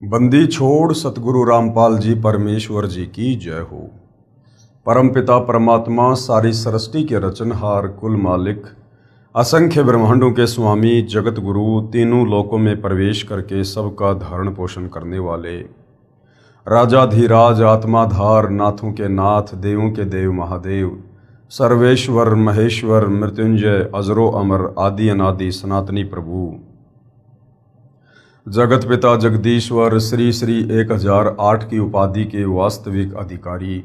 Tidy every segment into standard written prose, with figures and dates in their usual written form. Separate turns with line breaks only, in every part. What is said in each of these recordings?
बंदी छोड़ सतगुरु रामपाल जी परमेश्वर जी की जय हो। परमपिता परमात्मा सारी सृष्टि के रचनहार कुल मालिक असंख्य ब्रह्मांडों के स्वामी जगत गुरु तीनों लोकों में प्रवेश करके सबका धारण पोषण करने वाले राजाधिराज आत्माधार नाथों के नाथ देवों के देव महादेव सर्वेश्वर महेश्वर मृत्युंजय अजरो अमर आदि अनादि सनातनी प्रभु जगत पिता जगदीश्वर श्री श्री 1008 की उपाधि के वास्तविक अधिकारी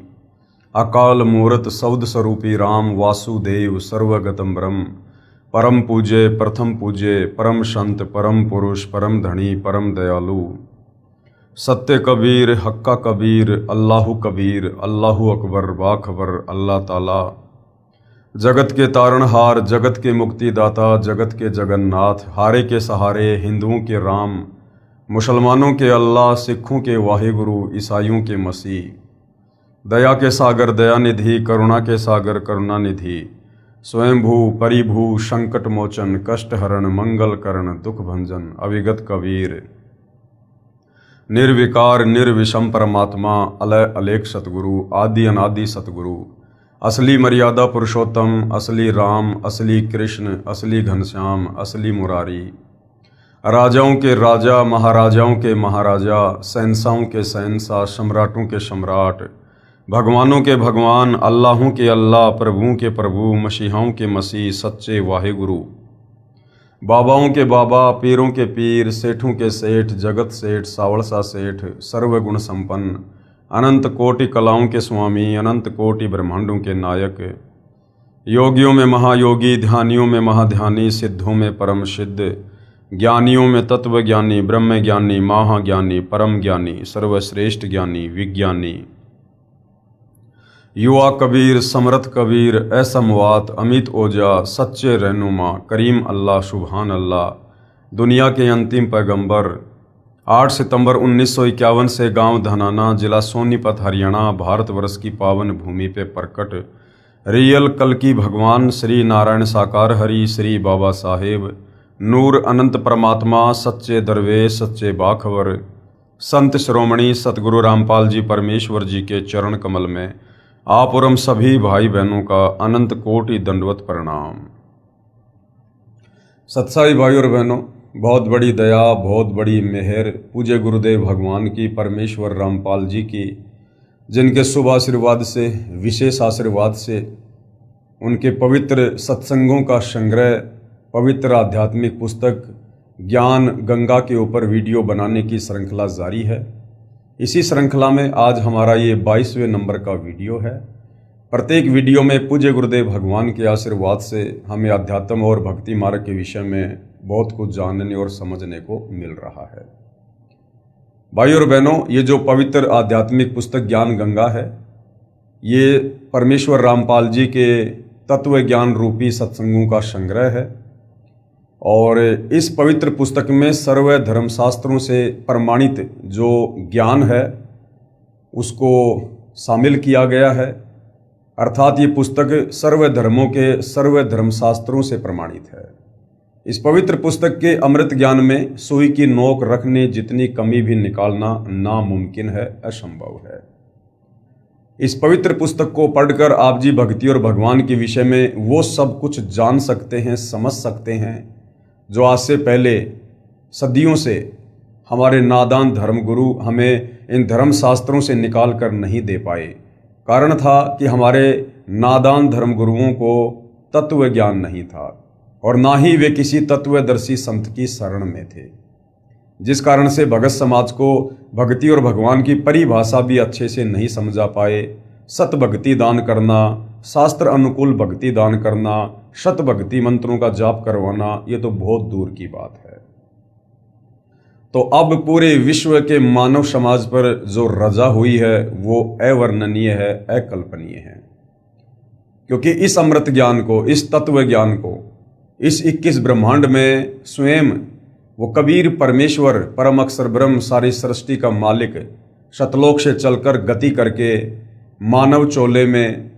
अकाल मूर्त सौद स्वरूपी राम वासुदेव सर्वगतम ब्रह्म परम पूज्य प्रथम पूज्य परम संत परम पुरुष परम धनी परम दयालु सत्य कबीर हक्का कबीर अल्लाहु कबीर अल्लाहु अकबर बाखबर अल्लाह ताला जगत के तारणहार जगत के मुक्तिदाता जगत के जगन्नाथ हारे के सहारे हिंदुओं के राम मुसलमानों के अल्लाह सिखों के वाहिगुरु ईसाइयों के मसीह दया के सागर दयानिधि करुणा के सागर करुणानिधि स्वयंभू परिभू संकट मोचन कष्ट हरण मंगल करण दुख भंजन अविगत कबीर निर्विकार निर्विषम परमात्मा अलय अलेख सतगुरु आदि अनादि सतगुरु असली मर्यादा पुरुषोत्तम असली राम असली कृष्ण असली घनश्याम असली मुरारी राजाओं के राजा महाराजाओं के महाराजा शहंशाहों के शहंशाह सम्राटों के सम्राट भगवानों के भगवान अल्लाहों के अल्लाह प्रभुओं के प्रभु मसीहाओं के मसीह सच्चे वाहिगुरु बाबाओं के बाबा पीरों के पीर सेठों के सेठ जगत सेठ सावड़सा सेठ सर्वगुण संपन्न अनंत कोटि कलाओं के स्वामी अनंत कोटि ब्रह्मांडों के नायक योगियों में महायोगी ध्यानियों में महाध्यानी सिद्धों में परम सिद्ध ज्ञानियों में तत्व ज्ञानी ब्रह्म ज्ञानी महाज्ञानी परम ज्ञानी सर्वश्रेष्ठ ज्ञानी विज्ञानी युवा कबीर समर्थ कबीर असमवात अमित ओजा सच्चे रहनुमा करीम अल्लाह सुभान अल्लाह दुनिया के अंतिम पैगंबर 8 सितंबर 1951 से गांव धनाना जिला सोनीपत हरियाणा भारतवर्ष की पावन भूमि पे प्रकट रियल कल की भगवान श्री नारायण साकार हरि श्री बाबा साहेब नूर अनंत परमात्मा सच्चे दरवेश सच्चे बाखबर संत श्रोमणी सतगुरु रामपाल जी परमेश्वर जी के चरण कमल में आप और हम सभी भाई बहनों का अनंत कोटि दंडवत प्रणाम। सत्साई भाई और बहनों, बहुत बड़ी दया बहुत बड़ी मेहर पूज्य गुरुदेव भगवान की परमेश्वर रामपाल जी की, जिनके शुभ आशीर्वाद से विशेष आशीर्वाद से उनके पवित्र सत्संगों का संग्रह पवित्र आध्यात्मिक पुस्तक ज्ञान गंगा के ऊपर वीडियो बनाने की श्रृंखला जारी है। इसी श्रृंखला में आज हमारा ये 22वें नंबर का वीडियो है। प्रत्येक वीडियो में पूज्य गुरुदेव भगवान के आशीर्वाद से हमें अध्यात्म और भक्ति मार्ग के विषय में बहुत कुछ जानने और समझने को मिल रहा है। भाई और बहनों, ये जो पवित्र आध्यात्मिक पुस्तक ज्ञान गंगा है, ये परमेश्वर रामपाल जी के तत्व ज्ञान रूपी सत्संगों का संग्रह है और इस पवित्र पुस्तक में सर्व धर्मशास्त्रों से प्रमाणित जो ज्ञान है उसको शामिल किया गया है। अर्थात ये पुस्तक सर्व धर्मों के सर्व धर्मशास्त्रों से प्रमाणित है। इस पवित्र पुस्तक के अमृत ज्ञान में सुई की नोक रखने जितनी कमी भी निकालना नामुमकिन है, असंभव है। इस पवित्र पुस्तक को पढ़कर आप जी भक्ति और भगवान के विषय में वो सब कुछ जान सकते हैं, समझ सकते हैं जो आज से पहले सदियों से हमारे नादान धर्मगुरु हमें इन धर्म शास्त्रों से निकाल कर नहीं दे पाए। कारण था कि हमारे नादान धर्मगुरुओं को तत्व ज्ञान नहीं था और ना ही वे किसी तत्वदर्शी संत की शरण में थे, जिस कारण से भगत समाज को भक्ति और भगवान की परिभाषा भी अच्छे से नहीं समझा पाए। सत भक्ति दान करना, शास्त्र अनुकूल भक्ति दान करना, शत भक्ति मंत्रों का जाप करवाना, ये तो बहुत दूर की बात है। तो अब पूरे विश्व के मानव समाज पर जो रजा हुई है वो अवर्णनीय है, अकल्पनीय है। क्योंकि इस अमृत ज्ञान को, इस तत्व ज्ञान को, इस 21 ब्रह्मांड में स्वयं वो कबीर परमेश्वर परम अक्षर ब्रह्म सारी सृष्टि का मालिक शतलोक से चलकर गति करके मानव चोले में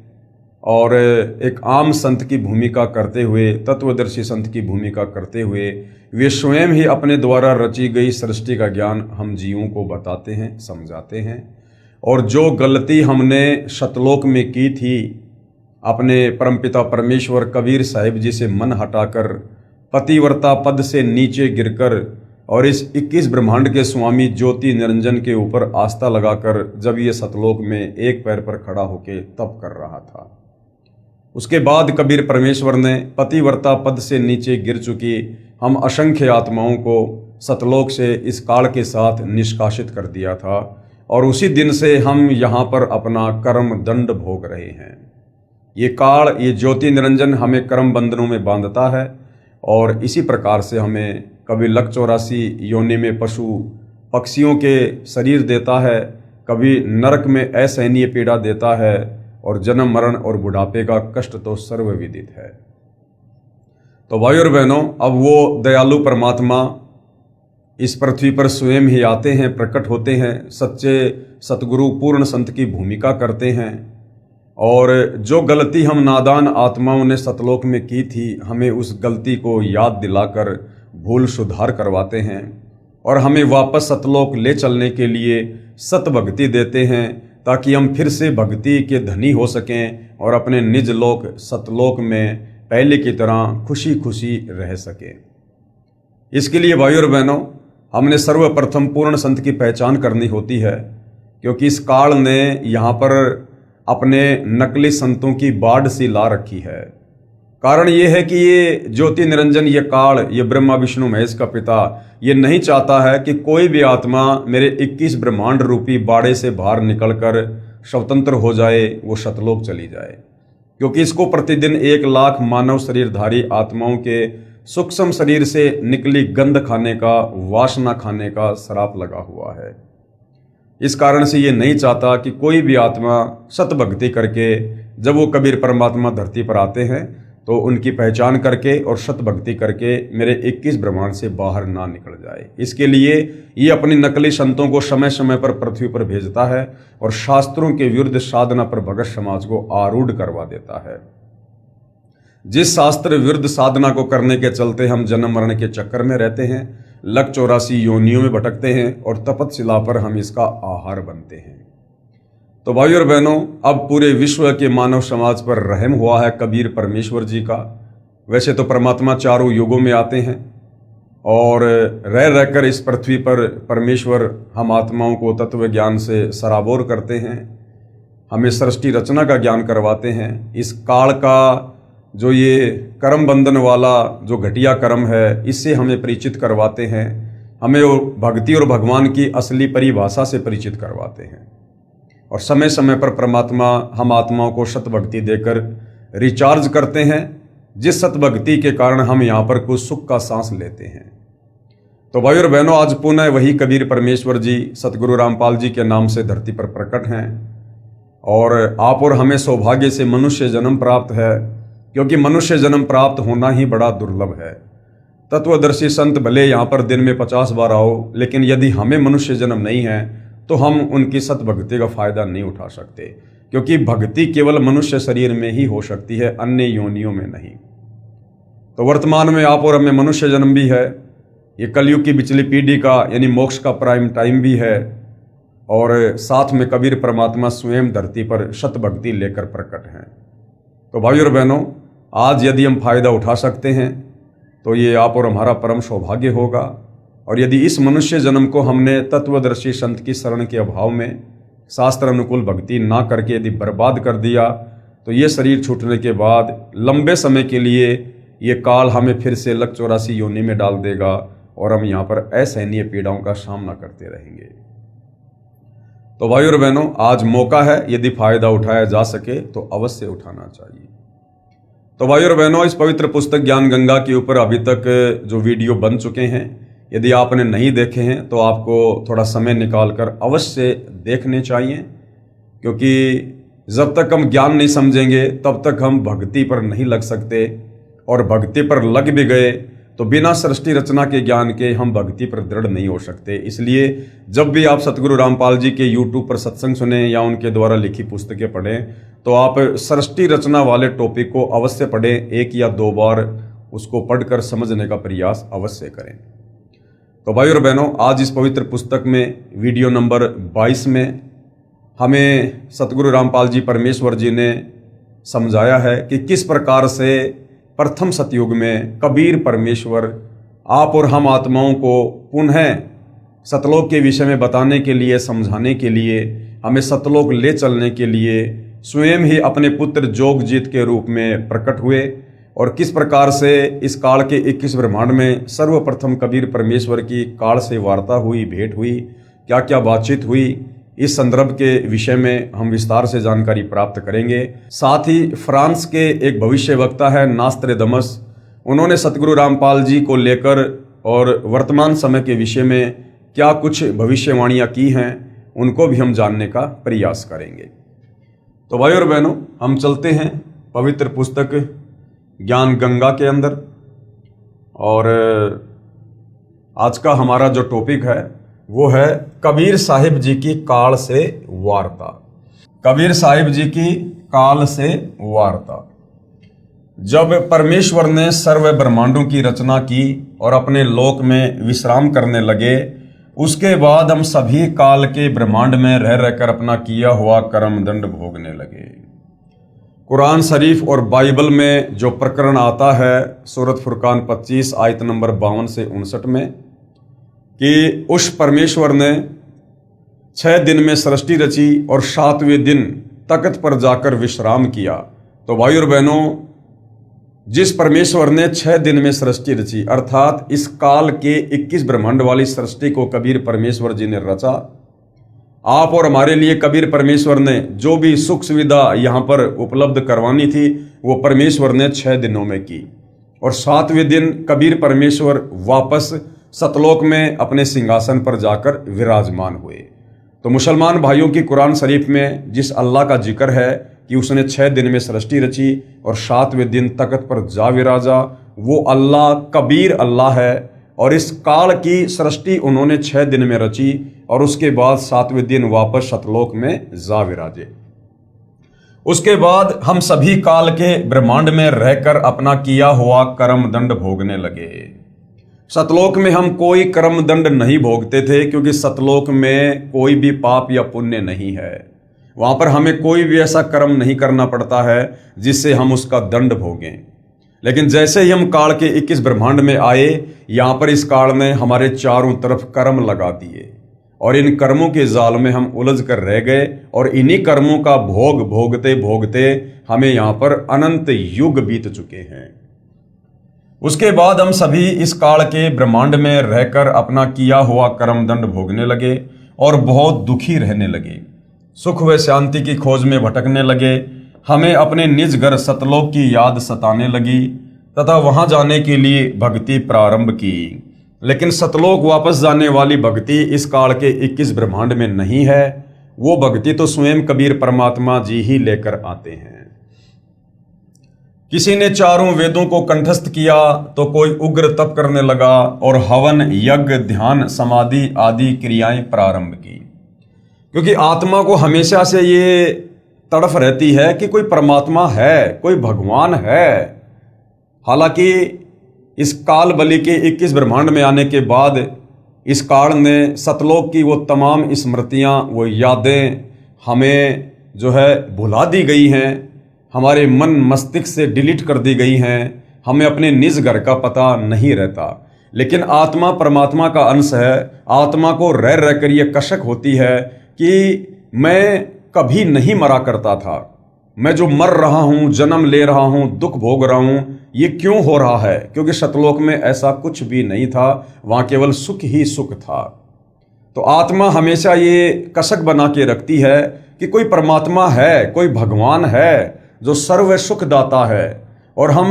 और एक आम संत की भूमिका करते हुए, तत्वदर्शी संत की भूमिका करते हुए वे स्वयं ही अपने द्वारा रची गई सृष्टि का ज्ञान हम जीवों को बताते हैं, समझाते हैं। और जो गलती हमने सतलोक में की थी, अपने परमपिता परमेश्वर कबीर साहिब जी से मन हटाकर पतिव्रता पद से नीचे गिरकर और इस 21 ब्रह्मांड के स्वामी ज्योति निरंजन के ऊपर आस्था लगाकर जब ये सतलोक में एक पैर पर खड़ा होकर तप कर रहा था, उसके बाद कबीर परमेश्वर ने पतिव्रता पद से नीचे गिर चुकी हम असंख्य आत्माओं को सतलोक से इस काल के साथ निष्कासित कर दिया था। और उसी दिन से हम यहाँ पर अपना कर्म दंड भोग रहे हैं। ये काल, ये ज्योति निरंजन हमें कर्म बंधनों में बांधता है और इसी प्रकार से हमें कभी लक 84 योनि में पशु पक्षियों के शरीर देता है, कभी नरक में असहनीय पीड़ा देता है और जन्म मरण और बुढ़ापे का कष्ट तो सर्वविदित है। तो भाइयों और बहनों, अब वो दयालु परमात्मा इस पृथ्वी पर स्वयं ही आते हैं, प्रकट होते हैं, सच्चे सतगुरु पूर्ण संत की भूमिका करते हैं। और जो गलती हम नादान आत्माओं ने सतलोक में की थी, हमें उस गलती को याद दिलाकर भूल सुधार करवाते हैं और हमें वापस सतलोक ले चलने के लिए सत भक्ति देते हैं, ताकि हम फिर से भक्ति के धनी हो सकें और अपने निज लोक सतलोक में पहले की तरह खुशी खुशी रह सकें। इसके लिए भाइयों और बहनों, हमने सर्वप्रथम पूर्ण संत की पहचान करनी होती है, क्योंकि इस काल ने यहाँ पर अपने नकली संतों की बाढ़ सी ला रखी है। कारण ये है कि ये ज्योति निरंजन, ये काल, ये ब्रह्मा विष्णु महेश का पिता, ये नहीं चाहता है कि कोई भी आत्मा मेरे 21 ब्रह्मांड रूपी बाड़े से बाहर निकलकर स्वतंत्र हो जाए, वो सतलोक चली जाए। क्योंकि इसको प्रतिदिन 1 लाख मानव शरीरधारी आत्माओं के सूक्ष्म शरीर से निकली गंध खाने का, वासना खाने का श्राप लगा हुआ है। इस कारण से ये नहीं चाहता कि कोई भी आत्मा सत भक्ति करके, जब वो कबीर परमात्मा धरती पर आते हैं तो उनकी पहचान करके और सत भक्ति करके मेरे 21 ब्रह्मांड से बाहर ना निकल जाए। इसके लिए ये अपनी नकली संतों को समय समय पर पृथ्वी पर भेजता है और शास्त्रों के विरुद्ध साधना पर भगत समाज को आरूढ़ करवा देता है। जिस शास्त्र विरुद्ध साधना को करने के चलते हम जन्म मरण के चक्कर में रहते हैं, लक 84 योनियों में भटकते हैं और तपतशिला पर हम इसका आहार बनते हैं। तो भाइयों और बहनों, अब पूरे विश्व के मानव समाज पर रहम हुआ है कबीर परमेश्वर जी का। वैसे तो परमात्मा चारों युगों में आते हैं और रह रहकर इस पृथ्वी पर परमेश्वर हम आत्माओं को तत्व ज्ञान से सराबोर करते हैं, हमें सृष्टि रचना का ज्ञान करवाते हैं। इस काल का जो ये कर्म बंधन वाला जो घटिया कर्म है, इससे हमें परिचित करवाते हैं, हमें भक्ति और भगवान की असली परिभाषा से परिचित करवाते हैं। और समय समय पर परमात्मा हम आत्माओं को सत भक्ति देकर रिचार्ज करते हैं, जिस सत भक्ति के कारण हम यहाँ पर कुछ सुख का सांस लेते हैं। तो भाइयों और बहनों, आज पुनः वही कबीर परमेश्वर जी सतगुरु रामपाल जी के नाम से धरती पर प्रकट हैं और आप और हमें सौभाग्य से मनुष्य जन्म प्राप्त है, क्योंकि मनुष्य जन्म प्राप्त होना ही बड़ा दुर्लभ है। तत्वदर्शी संत भले यहाँ पर दिन में 50 बार आओ, लेकिन यदि हमें मनुष्य जन्म नहीं है तो हम उनकी सत भक्ति का फायदा नहीं उठा सकते, क्योंकि भक्ति केवल मनुष्य शरीर में ही हो सकती है, अन्य योनियों में नहीं। तो वर्तमान में आप और हमें मनुष्य जन्म भी है, ये कलयुग की पिछली पीढ़ी का यानी मोक्ष का प्राइम टाइम भी है, और साथ में कबीर परमात्मा स्वयं धरती पर सत भक्ति लेकर प्रकट हैं। तो भाइयों और बहनों, आज यदि हम फायदा उठा सकते हैं तो ये आप और हमारा परम सौभाग्य होगा। और यदि इस मनुष्य जन्म को हमने तत्वदर्शी संत की शरण के अभाव में शास्त्र अनुकूल भक्ति ना करके यदि बर्बाद कर दिया, तो ये शरीर छूटने के बाद लंबे समय के लिए ये काल हमें फिर से लक 84 योनि में डाल देगा और हम यहाँ पर असहनीय पीड़ाओं का सामना करते रहेंगे। तो भाइयों और बहनों, आज मौका है, यदि फायदा उठाया जा सके तो अवश्य उठाना चाहिए। तो भाइयों और बहनों, इस पवित्र पुस्तक ज्ञान गंगा के ऊपर अभी तक जो वीडियो बन चुके हैं, यदि आपने नहीं देखे हैं तो आपको थोड़ा समय निकालकर अवश्य देखने चाहिए, क्योंकि जब तक हम ज्ञान नहीं समझेंगे तब तक हम भक्ति पर नहीं लग सकते, और भक्ति पर लग भी गए तो बिना सृष्टि रचना के ज्ञान के हम भक्ति पर दृढ़ नहीं हो सकते। इसलिए जब भी आप सतगुरु रामपाल जी के यूट्यूब पर सत्संग सुने या उनके द्वारा लिखी पुस्तकें पढ़ें तो आप सृष्टि रचना वाले टॉपिक को अवश्य पढ़ें, 1 या 2 बार उसको पढ़कर समझने का प्रयास अवश्य करें। तो भाई और बहनों, आज इस पवित्र पुस्तक में वीडियो नंबर 22 में हमें सतगुरु रामपाल जी परमेश्वर जी ने समझाया है कि किस प्रकार से प्रथम सतयुग में कबीर परमेश्वर आप और हम आत्माओं को पुनः सतलोक के विषय में बताने के लिए, समझाने के लिए, हमें सतलोक ले चलने के लिए स्वयं ही अपने पुत्र जोगजीत के रूप में प्रकट हुए और किस प्रकार से इस काल के 21 ब्रह्मांड में सर्वप्रथम कबीर परमेश्वर की काल से वार्ता हुई, भेंट हुई, क्या क्या बातचीत हुई, इस संदर्भ के विषय में हम विस्तार से जानकारी प्राप्त करेंगे। साथ ही फ्रांस के एक भविष्यवक्ता है नास्त्रेदमस, उन्होंने सतगुरु रामपाल जी को लेकर और वर्तमान समय के विषय में क्या कुछ भविष्यवाणियां की हैं, उनको भी हम जानने का प्रयास करेंगे। तो भाई और बहनों, हम चलते हैं पवित्र पुस्तक ज्ञान गंगा के अंदर और आज का हमारा जो टॉपिक है वो है कबीर साहिब जी की काल से वार्ता। कबीर साहिब जी की काल से वार्ता। जब परमेश्वर ने सर्व ब्रह्मांडों की रचना की और अपने लोक में विश्राम करने लगे, उसके बाद हम सभी काल के ब्रह्मांड में रह रहकर अपना किया हुआ कर्म दंड भोगने लगे। कुरान शरीफ और बाइबल में जो प्रकरण आता है सूरत फुरकान 25 आयत नंबर 52 से 59 में कि उस परमेश्वर ने 6 दिन में सृष्टि रची और 7वें दिन तख्त पर जाकर विश्राम किया। तो भाई और बहनों, जिस परमेश्वर ने 6 दिन में सृष्टि रची अर्थात इस काल के 21 ब्रह्मांड वाली सृष्टि को कबीर परमेश्वर जी ने रचा। आप और हमारे लिए कबीर परमेश्वर ने जो भी सुख सुविधा यहाँ पर उपलब्ध करवानी थी वो परमेश्वर ने 6 दिनों में की और 7वें दिन कबीर परमेश्वर वापस सतलोक में अपने सिंहासन पर जाकर विराजमान हुए। तो मुसलमान भाइयों की कुरान शरीफ में जिस अल्लाह का जिक्र है कि उसने 6 दिन में सृष्टि रची और 7वें दिन तख्त पर जा विराजा, वो अल्लाह कबीर अल्लाह है और इस काल की सृष्टि उन्होंने 6 दिन में रची और उसके बाद 7वें दिन वापस सतलोक में जा विराजे। उसके बाद हम सभी काल के ब्रह्मांड में रहकर अपना किया हुआ कर्म दंड भोगने लगे। सतलोक में हम कोई कर्म दंड नहीं भोगते थे क्योंकि सतलोक में कोई भी पाप या पुण्य नहीं है। वहां पर हमें कोई भी ऐसा कर्म नहीं करना पड़ता है जिससे हम उसका दंड भोगें। लेकिन जैसे ही हम काल के 21 ब्रह्मांड में आए, यहाँ पर इस काल ने हमारे चारों तरफ कर्म लगा दिए और इन कर्मों के जाल में हम उलझ कर रह गए और इन्हीं कर्मों का भोग भोगते भोगते हमें यहाँ पर अनंत युग बीत चुके हैं। उसके बाद हम सभी इस काल के ब्रह्मांड में रहकर अपना किया हुआ कर्म दंड भोगने लगे और बहुत दुखी रहने लगे, सुख व शांति की खोज में भटकने लगे। हमें अपने निज घर सतलोक की याद सताने लगी तथा वहां जाने के लिए भक्ति प्रारंभ की। लेकिन सतलोक वापस जाने वाली भक्ति इस काल के 21 ब्रह्मांड में नहीं है। वो भक्ति तो स्वयं कबीर परमात्मा जी ही लेकर आते हैं। किसी ने चारों वेदों को कंठस्थ किया तो कोई उग्र तप करने लगा और हवन, यज्ञ, ध्यान, समाधि आदि क्रियाएं प्रारंभ की। क्योंकि आत्मा को हमेशा से ये तड़फ रहती है कि कोई परमात्मा है, कोई भगवान है। हालांकि इस काल बलि के 21 ब्रह्मांड में आने के बाद इस काल ने सतलोक की वो तमाम स्मृतियां, वो यादें हमें जो है भुला दी गई हैं, हमारे मन मस्तिष्क से डिलीट कर दी गई हैं। हमें अपने निज घर का पता नहीं रहता। लेकिन आत्मा परमात्मा का अंश है। आत्मा को रह रहकर ये कशक होती है कि मैं कभी नहीं मरा करता था, मैं जो मर रहा हूँ, जन्म ले रहा हूँ, दुख भोग रहा हूँ, ये क्यों हो रहा है? क्योंकि सतलोक में ऐसा कुछ भी नहीं था, वहाँ केवल सुख ही सुख था। तो आत्मा हमेशा ये कसक बना के रखती है कि कोई परमात्मा है, कोई भगवान है जो सर्व सुख दाता है और हम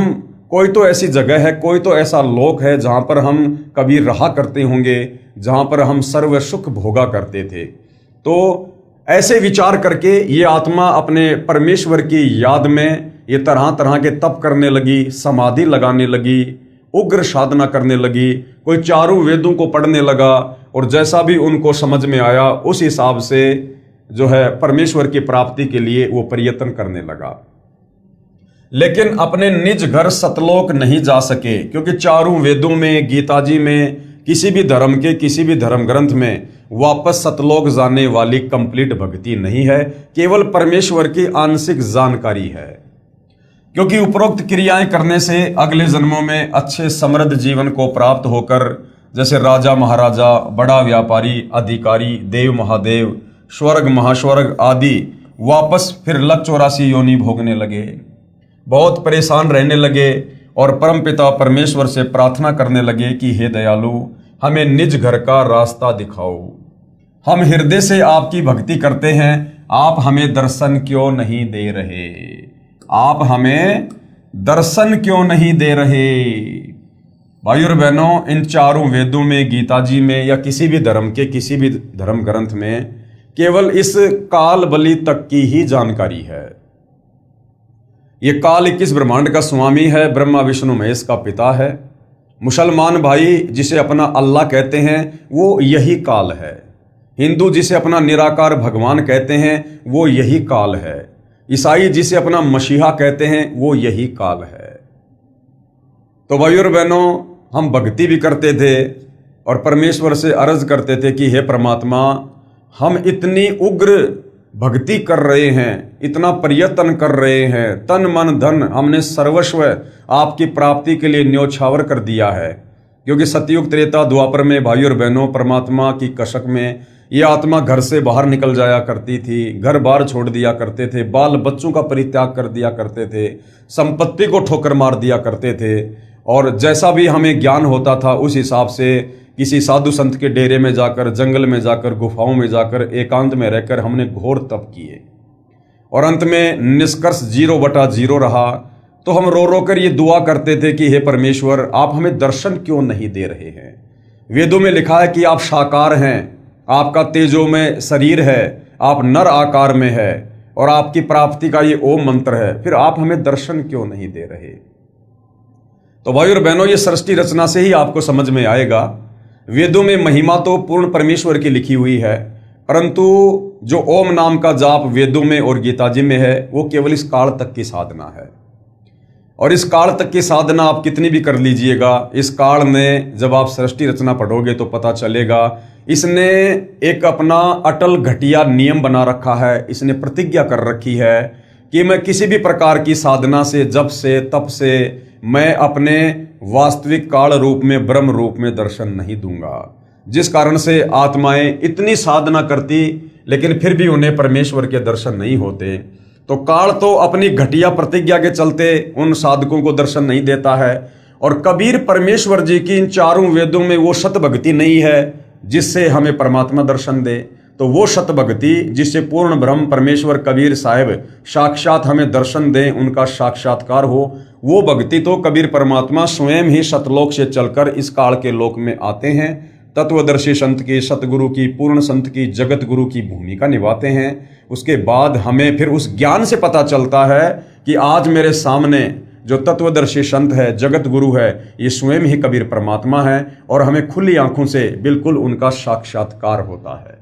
कोई तो ऐसी जगह है, कोई तो ऐसा लोक है जहाँ पर हम कभी रहा करते होंगे, जहाँ पर हम सर्व सुख भोगा करते थे। तो ऐसे विचार करके ये आत्मा अपने परमेश्वर की याद में ये तरह तरह के तप करने लगी, समाधि लगाने लगी उग्र साधना करने लगी, कोई चारों वेदों को पढ़ने लगा और जैसा भी उनको समझ में आया उस हिसाब से जो है परमेश्वर की प्राप्ति के लिए वो प्रयत्न करने लगा। लेकिन अपने निज घर सतलोक नहीं जा सके, क्योंकि चारों वेदों में, गीता जी में, किसी भी धर्म के किसी भी धर्म ग्रंथ में वापस सतलोक जाने वाली कंप्लीट भक्ति नहीं है, केवल परमेश्वर की आंशिक जानकारी है। क्योंकि उपरोक्त क्रियाएं करने से अगले जन्मों में अच्छे समृद्ध जीवन को प्राप्त होकर जैसे राजा महाराजा, बड़ा व्यापारी, अधिकारी, देव महादेव, स्वर्ग महास्वर्ग आदि वापस फिर लक 84 योनि भोगने लगे, बहुत परेशान रहने लगे और परमपिता परमेश्वर से प्रार्थना करने लगे कि हे दयालु, हमें निज घर का रास्ता दिखाओ। हम हृदय से आपकी भक्ति करते हैं, आप हमें दर्शन क्यों नहीं दे रहे? आप हमें दर्शन क्यों नहीं दे रहे? भाइयों और बहनों, इन चारों वेदों में, गीता जी में या किसी भी धर्म के किसी भी धर्म ग्रंथ में केवल इस काल बलि तक की ही जानकारी है। ये काल 21 ब्रह्मांड का स्वामी है, ब्रह्मा विष्णु महेश का पिता है। मुसलमान भाई जिसे अपना अल्लाह कहते हैं वो यही काल है। हिंदू जिसे अपना निराकार भगवान कहते हैं वो यही काल है। ईसाई जिसे अपना मसीहा कहते हैं वो यही काल है। तो भाइयों और बहनों, हम भक्ति भी करते थे और परमेश्वर से अर्ज करते थे कि हे परमात्मा, हम इतनी उग्र भक्ति कर रहे हैं, इतना प्रयत्न कर रहे हैं, तन मन धन हमने सर्वस्व आपकी प्राप्ति के लिए न्योछावर कर दिया है। क्योंकि सतयुग त्रेता द्वापर में भाइयों और बहनों, परमात्मा की कसक में ये आत्मा घर से बाहर निकल जाया करती थी, घर बार छोड़ दिया करते थे, बाल बच्चों का परित्याग कर दिया करते थे, संपत्ति को ठोकर मार दिया करते थे और जैसा भी हमें ज्ञान होता था उस हिसाब से किसी साधु संत के डेरे में जाकर, जंगल में जाकर, गुफाओं में जाकर, एकांत में रहकर हमने घोर तप किए और अंत में निष्कर्ष 0/0 रहा। तो हम रो रो कर ये दुआ करते थे कि हे परमेश्वर, आप हमें दर्शन क्यों नहीं दे रहे हैं? वेदों में लिखा है कि आप साकार हैं, आपका तेजोमय शरीर है, आप नर आकार में है और आपकी प्राप्ति का ये ओम मंत्र है, फिर आप हमें दर्शन क्यों नहीं दे रहे? तो भाइयों और बहनों, ये सृष्टि रचना से ही आपको समझ में आएगा। वेदों में महिमा तो पूर्ण परमेश्वर की लिखी हुई है, परंतु जो ओम नाम का जाप वेदों में और गीता जी में है वो केवल इस काल तक की साधना है। और इस काल तक की साधना आप कितनी भी कर लीजिएगा, इस काल में जब आप सृष्टि रचना पढ़ोगे तो पता चलेगा इसने एक अपना अटल घटिया नियम बना रखा है। इसने प्रतिज्ञा कर रखी है कि मैं किसी भी प्रकार की साधना से, जप से, तप से मैं अपने वास्तविक काल रूप में, ब्रह्म रूप में दर्शन नहीं दूंगा। जिस कारण से आत्माएं इतनी साधना करती लेकिन फिर भी उन्हें परमेश्वर के दर्शन नहीं होते। तो काल तो अपनी घटिया प्रतिज्ञा के चलते उन साधकों को दर्शन नहीं देता है। और कबीर परमेश्वर जी की इन चारों वेदों में वो सत भक्ति नहीं है जिससे हमें परमात्मा दर्शन दे। तो वो सत भक्ति जिससे पूर्ण ब्रह्म परमेश्वर कबीर साहिब साक्षात हमें दर्शन दें, उनका साक्षात्कार हो, वो भक्ति तो कबीर परमात्मा स्वयं ही सतलोक से चलकर इस काल के लोक में आते हैं, तत्वदर्शी संत की, सतगुरु की, पूर्ण संत की, जगत गुरु की भूमिका निभाते हैं। उसके बाद हमें फिर उस ज्ञान से पता चलता है कि आज मेरे सामने जो तत्वदर्शी संत है, जगत गुरु है, ये स्वयं ही कबीर परमात्मा है और हमें खुली आंखों से बिल्कुल उनका साक्षात्कार होता है।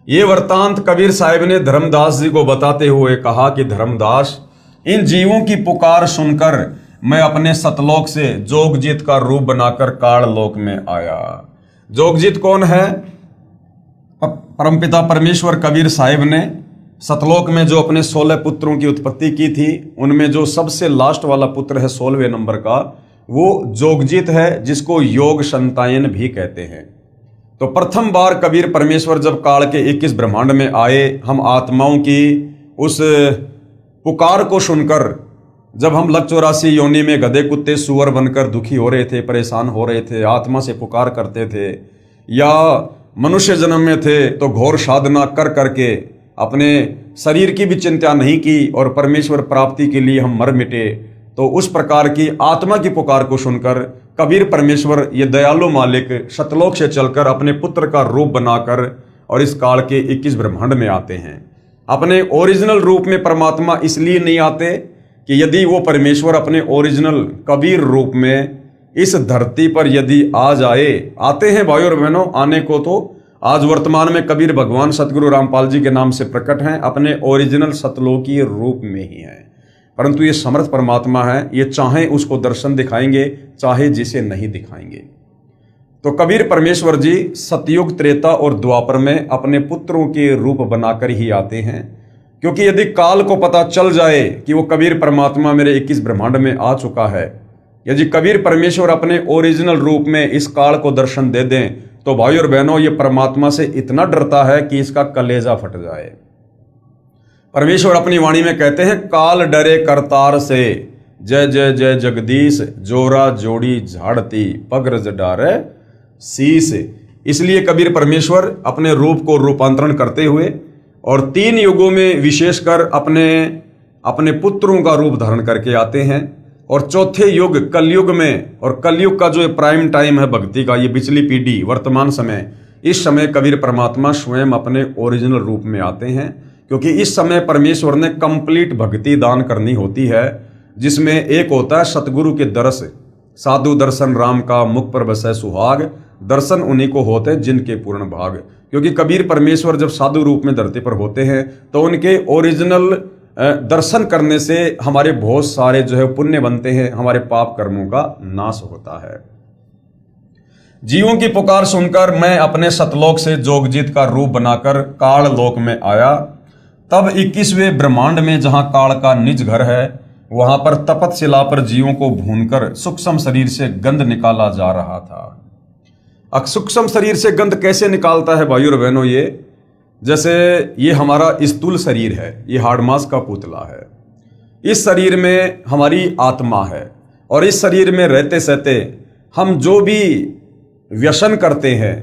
ये वृत्तांत कबीर साहिब ने धर्मदास जी को बताते हुए कहा कि धर्मदास, इन जीवों की पुकार सुनकर मैं अपने सतलोक से जोगजीत का रूप बनाकर काल लोक में आया। जोगजीत कौन है? परमपिता परमेश्वर कबीर साहिब ने सतलोक में जो अपने 16 पुत्रों की उत्पत्ति की थी, उनमें जो सबसे लास्ट वाला पुत्र है 16वें नंबर का, वो जोगजीत है, जिसको योग संतायन भी कहते हैं। तो प्रथम बार कबीर परमेश्वर जब काल के 21 ब्रह्मांड में आए, हम आत्माओं की उस पुकार को सुनकर, जब हम लक 84 योनि में गधे कुत्ते सुअर बनकर दुखी हो रहे थे, परेशान हो रहे थे, आत्मा से पुकार करते थे, या मनुष्य जन्म में थे तो घोर साधना कर करके अपने शरीर की भी चिंता नहीं की और परमेश्वर प्राप्ति के लिए हम मर मिटे, तो उस प्रकार की आत्मा की पुकार को सुनकर कबीर परमेश्वर ये दयालु मालिक सतलोक से चलकर अपने पुत्र का रूप बनाकर और इस काल के 21 ब्रह्मांड में आते हैं। अपने ओरिजिनल रूप में परमात्मा इसलिए नहीं आते कि यदि वो परमेश्वर अपने ओरिजिनल कबीर रूप में इस धरती पर यदि आ जाए, आते हैं भाई और बहनों, आने को तो आज वर्तमान में कबीर भगवान सतगुरु रामपाल जी के नाम से प्रकट हैं, अपने ओरिजिनल सतलोकी रूप में ही हैं। परंतु ये समर्थ परमात्मा है, ये चाहे उसको दर्शन दिखाएंगे, चाहे जिसे नहीं दिखाएंगे। तो कबीर परमेश्वर जी सतयुग, त्रेता और द्वापर में अपने पुत्रों के रूप बनाकर ही आते हैं, क्योंकि यदि काल को पता चल जाए कि वो कबीर परमात्मा मेरे 21 ब्रह्मांड में आ चुका है, यदि कबीर परमेश्वर अपने ओरिजिनल रूप में इस काल को दर्शन दे दें, तो भाई और बहनों ये परमात्मा से इतना डरता है कि इसका कलेजा फट जाए। परमेश्वर अपनी वाणी में कहते हैं, काल डरे करतार से, जय जय जय जगदीश, जोरा जोड़ी झाड़ती, पगरज डारे शीस। इसलिए कबीर परमेश्वर अपने रूप को रूपांतरण करते हुए और 3 युगों में विशेषकर अपने पुत्रों का रूप धारण करके आते हैं। और चौथे युग कलयुग में, और कलयुग का जो प्राइम टाइम है भक्ति का, ये पिछली पीढ़ी वर्तमान समय, इस समय कबीर परमात्मा स्वयं अपने ओरिजिनल रूप में आते हैं, क्योंकि इस समय परमेश्वर ने कंप्लीट भक्ति दान करनी होती है, जिसमें एक होता है सतगुरु के दर्श, साधु दर्शन राम का मुख पर बसे सुहाग, दर्शन उन्हीं को होते हैं जिनके पूर्ण भाग। क्योंकि कबीर परमेश्वर जब साधु रूप में धरती पर होते हैं तो उनके ओरिजिनल दर्शन करने से हमारे बहुत सारे जो है पुण्य बनते हैं, हमारे पाप कर्मों का नाश होता है। जीवों की पुकार सुनकर मैं अपने सतलोक से जोगजीत का रूप बनाकर काल लोक में आया। तब 21वें ब्रह्मांड में जहां काल का निज घर है, वहां पर तपत शिला पर जीवों को भूनकर सूक्ष्म शरीर से गंध निकाला जा रहा था। सूक्ष्म शरीर से गंध कैसे निकालता है भाइयों और बहनों? ये जैसे ये हमारा स्थूल शरीर है, ये हाड़मास का पुतला है, इस शरीर में हमारी आत्मा है, और इस शरीर में रहते सहते हम जो भी व्यसन करते हैं,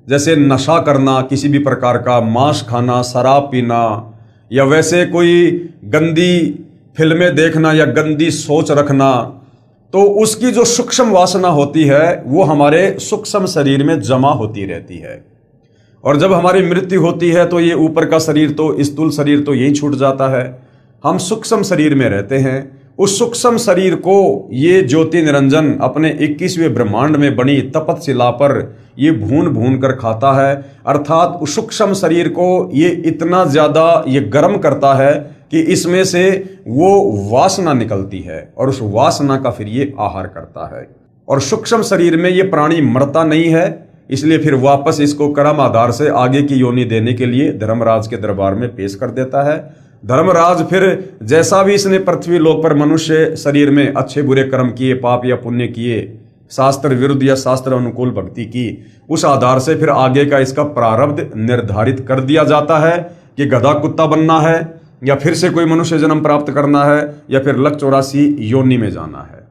जैसे नशा करना, किसी भी प्रकार का मांस खाना, शराब पीना, या वैसे कोई गंदी फिल्में देखना या गंदी सोच रखना, तो उसकी जो सूक्ष्म वासना होती है वो हमारे सूक्ष्म शरीर में जमा होती रहती है। और जब हमारी मृत्यु होती है तो ये ऊपर का शरीर तो, स्थूल शरीर तो यही छूट जाता है, हम सूक्ष्म शरीर में रहते हैं। उस सूक्ष्म शरीर को ये ज्योति निरंजन अपने 21वें ब्रह्मांड में बनी तपत शिला पर ये भून भून कर खाता है। अर्थात उस सूक्ष्म शरीर को ये इतना ज्यादा ये गर्म करता है कि इसमें से वो वासना निकलती है, और उस वासना का फिर ये आहार करता है। और सूक्ष्म शरीर में ये प्राणी मरता नहीं है, इसलिए फिर वापस इसको कर्म आधार से आगे की योनि देने के लिए धर्मराज के दरबार में पेश कर देता है। धर्मराज फिर जैसा भी इसने पृथ्वी लोक पर मनुष्य शरीर में अच्छे बुरे कर्म किए, पाप या पुण्य किए, शास्त्र विरुद्ध या शास्त्र अनुकूल भक्ति की, उस आधार से फिर आगे का इसका प्रारब्ध निर्धारित कर दिया जाता है कि गधा कुत्ता बनना है, या फिर से कोई मनुष्य जन्म प्राप्त करना है, या फिर लक 84 योनि में जाना है।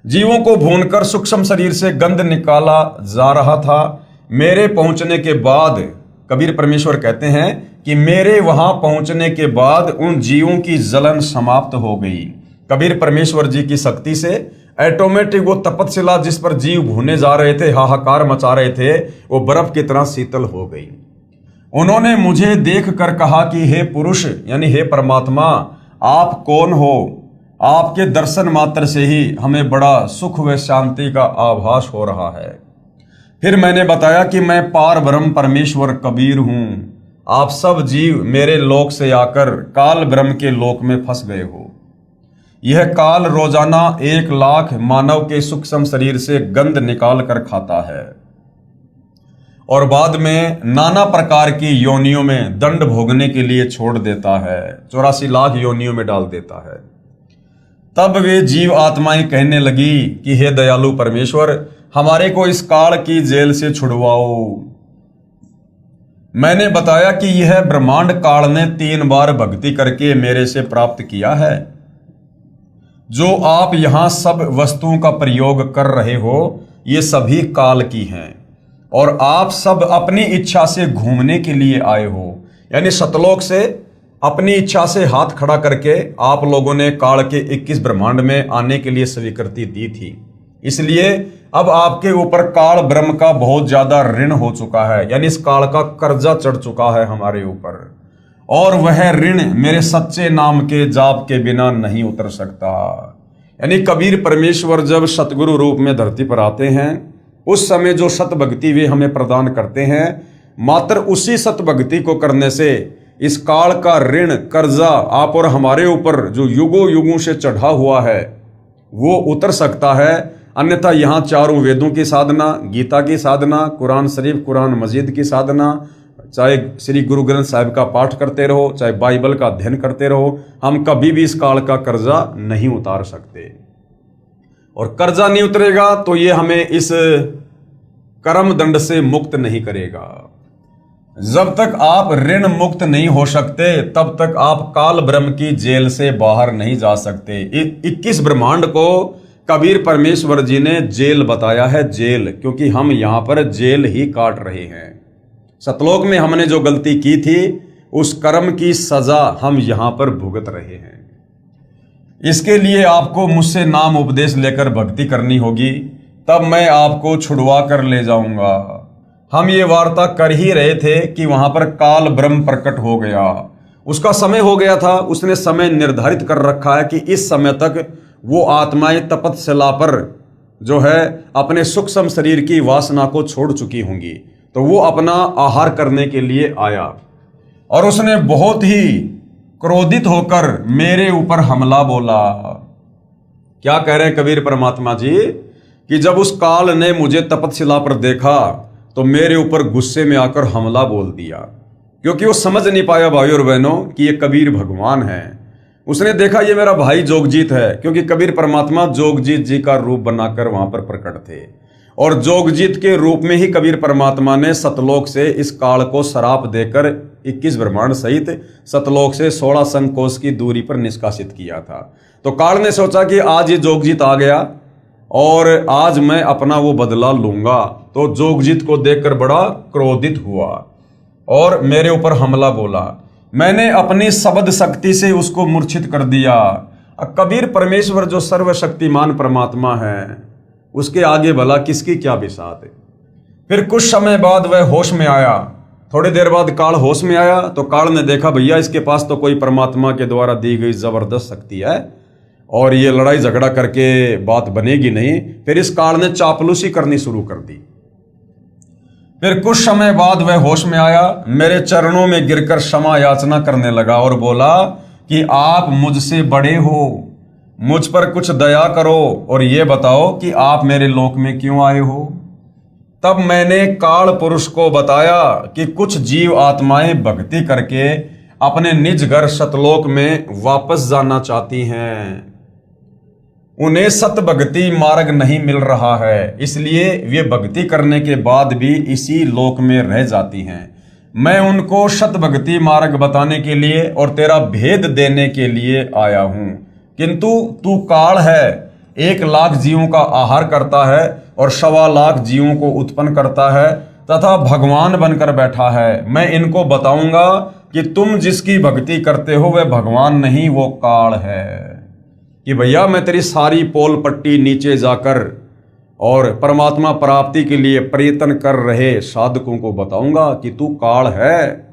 जीवों को भूनकर सूक्ष्म शरीर से गंध निकाला जा रहा था। मेरे पहुंचने के बाद, कबीर परमेश्वर कहते हैं कि मेरे वहां पहुंचने के बाद उन जीवों की जलन समाप्त हो गई। कबीर परमेश्वर जी की शक्ति से ऑटोमेटिक वो तपतशिला जिस पर जीव भूने जा रहे थे, हाहाकार मचा रहे थे, वो बर्फ की तरह शीतल हो गई। उन्होंने मुझे देखकर कहा कि हे पुरुष, यानी हे परमात्मा, आप कौन हो? आपके दर्शन मात्र से ही हमें बड़ा सुख व शांति का आभास हो रहा है। फिर मैंने बताया कि मैं पार ब्रह्म परमेश्वर कबीर हूं। आप सब जीव मेरे लोक से आकर काल ब्रह्म के लोक में फंस गए हो। यह काल रोजाना 1 लाख मानव के सूक्ष्म शरीर से गंध निकाल कर खाता है, और बाद में नाना प्रकार की योनियों में दंड भोगने के लिए छोड़ देता है, 84 लाख योनियों में डाल देता है। तब वे जीव आत्माएं कहने लगी कि हे दयालु परमेश्वर, हमारे को इस काल की जेल से छुड़वाओ। मैंने बताया कि यह ब्रह्मांड काल ने 3 बार भक्ति करके मेरे से प्राप्त किया है। जो आप यहां सब वस्तुओं का प्रयोग कर रहे हो, ये सभी काल की हैं, और आप सब अपनी इच्छा से घूमने के लिए आए हो। यानी सतलोक से अपनी इच्छा से हाथ खड़ा करके आप लोगों ने काल के 21 ब्रह्मांड में आने के लिए स्वीकृति दी थी। इसलिए अब आपके ऊपर काल ब्रह्म का बहुत ज्यादा ऋण हो चुका है, यानी इस काल का कर्जा चढ़ चुका है हमारे ऊपर। और वह ऋण मेरे सच्चे नाम के जाप के बिना नहीं उतर सकता। यानी कबीर परमेश्वर जब सतगुरु रूप में धरती पर आते हैं, उस समय जो सत भक्ति वे हमें प्रदान करते हैं, मात्र उसी सत भक्ति को करने से इस काल का ऋण कर्जा आप और हमारे ऊपर जो युगों युगों से चढ़ा हुआ है वो उतर सकता है। अन्यथा यहाँ चारों वेदों की साधना, गीता की साधना, कुरान शरीफ, कुरान मजीद की साधना, चाहे श्री गुरु ग्रंथ साहिब का पाठ करते रहो, चाहे बाइबल का अध्ययन करते रहो, हम कभी भी इस काल का कर्जा नहीं उतार सकते। और कर्जा नहीं उतरेगा तो ये हमें इस कर्म दंड से मुक्त नहीं करेगा। जब तक आप ऋण मुक्त नहीं हो सकते तब तक आप काल ब्रह्म की जेल से बाहर नहीं जा सकते। 21 ब्रह्मांड को कबीर परमेश्वर जी ने जेल बताया है, जेल, क्योंकि हम यहां पर जेल ही काट रहे हैं। सतलोक में हमने जो गलती की थी उस कर्म की सजा हम यहां पर भुगत रहे हैं। इसके लिए आपको मुझसे नाम उपदेश लेकर भक्ति करनी होगी, तब मैं आपको छुड़वा कर ले जाऊंगा। हम ये वार्ता कर ही रहे थे कि वहां पर काल ब्रह्म प्रकट हो गया, उसका समय हो गया था। उसने समय निर्धारित कर रखा है कि इस समय तक वो आत्माएं तपस्या पर जो है अपने सूक्ष्म शरीर की वासना को छोड़ चुकी होंगी, तो वो अपना आहार करने के लिए आया और उसने बहुत ही क्रोधित होकर मेरे ऊपर हमला बोला। क्या कह रहे हैं कबीर परमात्मा जी कि जब उस काल ने मुझे तपस्या पर देखा तो मेरे ऊपर गुस्से में आकर हमला बोल दिया, क्योंकि वो समझ नहीं पाया भाई और बहनों कि ये कबीर भगवान है। उसने देखा ये मेरा भाई जोगजीत है, क्योंकि कबीर परमात्मा जोगजीत जी का रूप बनाकर वहां पर प्रकट थे और जोगजीत के रूप में ही कबीर परमात्मा ने सतलोक से इस काल को श्राप देकर 21 ब्रह्मांड सहित सतलोक से 16 संकोश की दूरी पर निष्कासित किया था। तो काल ने सोचा कि आज ये जोगजीत आ गया और आज मैं अपना वो बदला लूंगा। तो जोगजीत को देखकर बड़ा क्रोधित हुआ और मेरे ऊपर हमला बोला। मैंने अपनी शब्द शक्ति से उसको मूर्छित कर दिया। कबीर परमेश्वर जो सर्वशक्तिमान परमात्मा है, उसके आगे भला किसकी क्या बिसात है। फिर कुछ समय बाद वह होश में आया। थोड़ी देर बाद काल होश में आया तो काल ने देखा भैया इसके पास तो कोई परमात्मा के द्वारा दी गई जबरदस्त शक्ति है और ये लड़ाई झगड़ा करके बात बनेगी नहीं। फिर इस काल ने चापलूसी करनी शुरू कर दी। फिर कुछ समय बाद वह होश में आया, मेरे चरणों में गिरकर क्षमा याचना करने लगा और बोला कि आप मुझसे बड़े हो, मुझ पर कुछ दया करो और ये बताओ कि आप मेरे लोक में क्यों आए हो। तब मैंने काल पुरुष को बताया कि कुछ जीव आत्माएं भक्ति करके अपने निज घर सतलोक में वापस जाना चाहती हैं। उन्हें सत भक्ति मार्ग नहीं मिल रहा है, इसलिए वे भक्ति करने के बाद भी इसी लोक में रह जाती हैं। मैं उनको सत भक्ति मार्ग बताने के लिए और तेरा भेद देने के लिए आया हूं, किंतु तू काल है, 1 लाख जीवों का आहार करता है और 1.25 लाख जीवों को उत्पन्न करता है तथा भगवान बनकर बैठा है। मैं इनको बताऊंगा कि तुम जिसकी भक्ति करते हो वह भगवान नहीं, वो काल है। कि भैया मैं तेरी सारी पोल पट्टी नीचे जाकर और परमात्मा प्राप्ति के लिए प्रयत्न कर रहे साधकों को बताऊंगा कि तू काल है,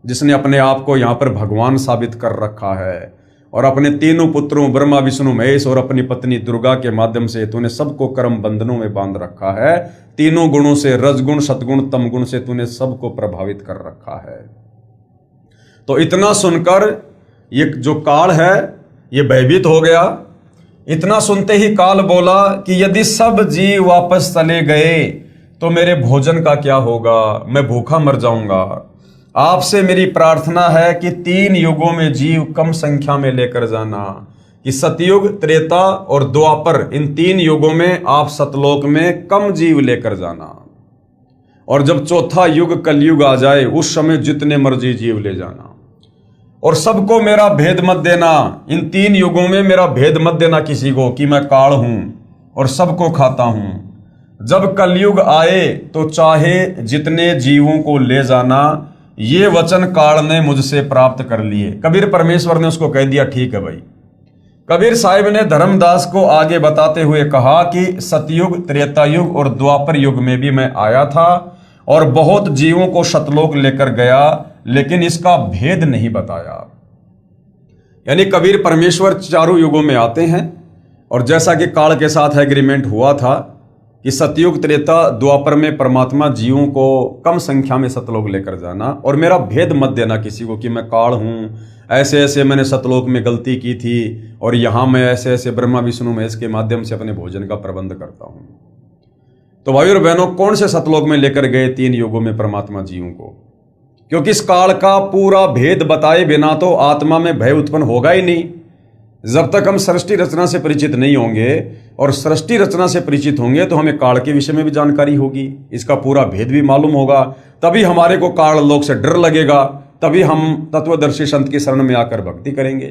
जिसने अपने आप को यहाँ पर भगवान साबित कर रखा है और अपने तीनों पुत्रों ब्रह्मा विष्णु महेश और अपनी पत्नी दुर्गा के माध्यम से तूने सबको कर्म बंधनों में बांध रखा है। तीनों गुणों से, रजगुण सतगुण तमगुण से तूने सबको प्रभावित कर रखा है। तो इतना सुनकर ये जो काल है ये भयभीत हो गया। इतना सुनते ही काल बोला कि यदि सब जीव वापस चले गए तो मेरे भोजन का क्या होगा, मैं भूखा मर जाऊंगा। आपसे मेरी प्रार्थना है कि 3 युगों में जीव कम संख्या में लेकर जाना, कि सतयुग, त्रेता और द्वापर, इन 3 युगों में आप सतलोक में कम जीव लेकर जाना और जब चौथा युग कलयुग आ जाए उस समय जितने मर्जी जीव ले जाना और सबको मेरा भेद मत देना। इन 3 युगों में मेरा भेद मत देना किसी को कि मैं काल हूं और सबको खाता हूं। जब कलयुग आए तो चाहे जितने जीवों को ले जाना। ये वचन काल ने मुझसे प्राप्त कर लिए। कबीर परमेश्वर ने उसको कह दिया ठीक है भाई। कबीर साहिब ने धर्मदास को आगे बताते हुए कहा कि सतयुग, त्रेता युग और द्वापर युग में भी मैं आया था और बहुत जीवों को सतलोक लेकर गया, लेकिन इसका भेद नहीं बताया। यानी कबीर परमेश्वर चारों युगों में आते हैं, और जैसा कि काल के साथ एग्रीमेंट हुआ था कि सतयुग त्रेता द्वापर में परमात्मा जीवों को कम संख्या में सतलोक लेकर जाना, और मेरा भेद मत देना किसी को कि मैं काल हूँ, ऐसे ऐसे मैंने सतलोक में गलती की थी और यहाँ मैं ऐसे ऐसे ब्रह्मा विष्णु महेश के माध्यम से अपने भोजन का प्रबंध करता हूँ। तो भाई और बहनों, कौन से सतलोक में लेकर गए 3 युगों में परमात्मा जीवों को? क्योंकि इस काल का पूरा भेद बताए बिना तो आत्मा में भय उत्पन्न होगा ही नहीं। जब तक हम सृष्टि रचना से परिचित नहीं होंगे और सृष्टि रचना से परिचित होंगे तो हमें काल के विषय में भी जानकारी होगी, इसका पूरा भेद भी मालूम होगा, तभी हमारे को काल लोक से डर लगेगा, तभी हम तत्वदर्शी संत की शरण में आकर भक्ति करेंगे।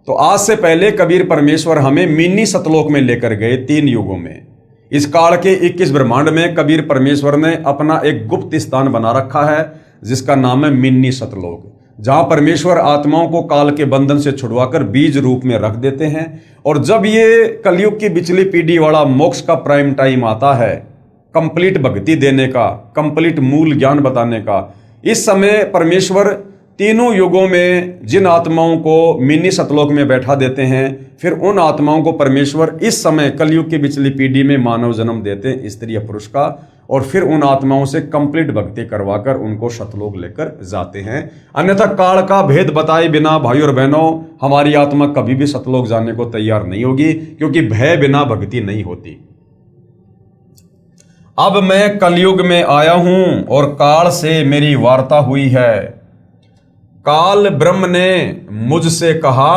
तो आज से पहले कबीर परमेश्वर हमें मिनी सतलोक में लेकर गए 3 युगों में। इस काल के 21 ब्रह्मांड में कबीर परमेश्वर ने अपना एक गुप्त स्थान बना रखा है जिसका नाम है मिनी सतलोक, जहां परमेश्वर आत्माओं को काल के बंधन से छुड़वाकर बीज रूप में रख देते हैं। और जब ये कलयुग की बिचली पीढ़ी वाला मोक्ष का प्राइम टाइम आता है, कंप्लीट भक्ति देने का, कंप्लीट मूल ज्ञान बताने का, इस समय परमेश्वर तीनों युगों में जिन आत्माओं को मिनी सतलोक में बैठा देते हैं, फिर उन आत्माओं को परमेश्वर इस समय कलयुग की बिचली पीढ़ी में मानव जन्म देते हैं, स्त्री या पुरुष का, और फिर उन आत्माओं से कंप्लीट भक्ति करवाकर उनको सतलोक लेकर जाते हैं। अन्यथा काल का भेद बताए बिना भाई और बहनों हमारी आत्मा कभी भी सतलोक जाने को तैयार नहीं होगी, क्योंकि भय बिना भक्ति नहीं होती। अब मैं कलयुग में आया हूं और काल से मेरी वार्ता हुई है। काल ब्रह्म ने मुझसे कहा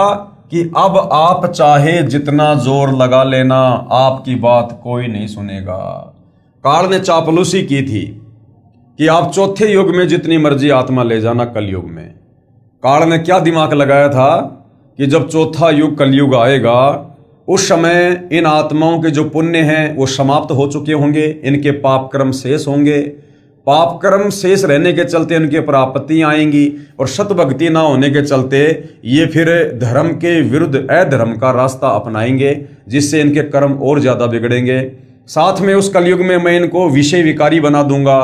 कि अब आप चाहे जितना जोर लगा लेना, आपकी बात कोई नहीं सुनेगा। काल ने चापलूसी की थी कि आप चौथे युग में जितनी मर्जी आत्मा ले जाना कलयुग में। काल ने क्या दिमाग लगाया था कि जब चौथा युग कलयुग आएगा उस समय इन आत्माओं के जो पुण्य हैं वो समाप्त हो चुके होंगे, इनके पाप कर्म शेष होंगे, पाप कर्म शेष रहने के चलते इनके ऊपर आपत्तियां आएंगी, और सतभक्ति ना होने के चलते ये फिर धर्म के विरुद्ध अधर्म का रास्ता अपनाएंगे, जिससे इनके कर्म और ज्यादा बिगड़ेंगे। साथ में उस कलयुग में मैं इनको विषय विकारी बना दूंगा,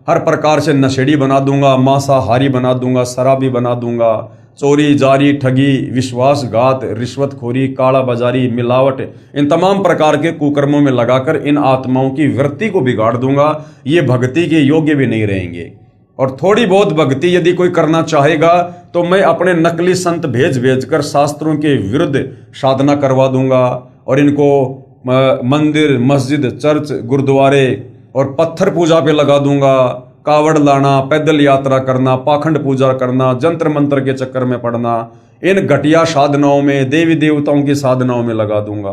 हर प्रकार से नशेड़ी बना दूंगा, मांसाहारी बना दूंगा, शराबी बना दूंगा, चोरी जारी ठगी विश्वासघात रिश्वतखोरी काला बाजारी मिलावट इन तमाम प्रकार के कुकर्मों में लगाकर इन आत्माओं की वृत्ति को बिगाड़ दूंगा। ये भक्ति के योग्य भी नहीं रहेंगे, और थोड़ी बहुत भक्ति यदि कोई करना चाहेगा तो मैं अपने नकली संत भेज भेज कर शास्त्रों के विरुद्ध साधना करवा दूंगा, और इनको मंदिर मस्जिद चर्च गुरुद्वारे और पत्थर पूजा पे लगा दूंगा, कावड़ लाना, पैदल यात्रा करना, पाखंड पूजा करना, जंत्र मंत्र के चक्कर में पड़ना, इन घटिया साधनाओं में देवी देवताओं की साधनाओं में लगा दूंगा।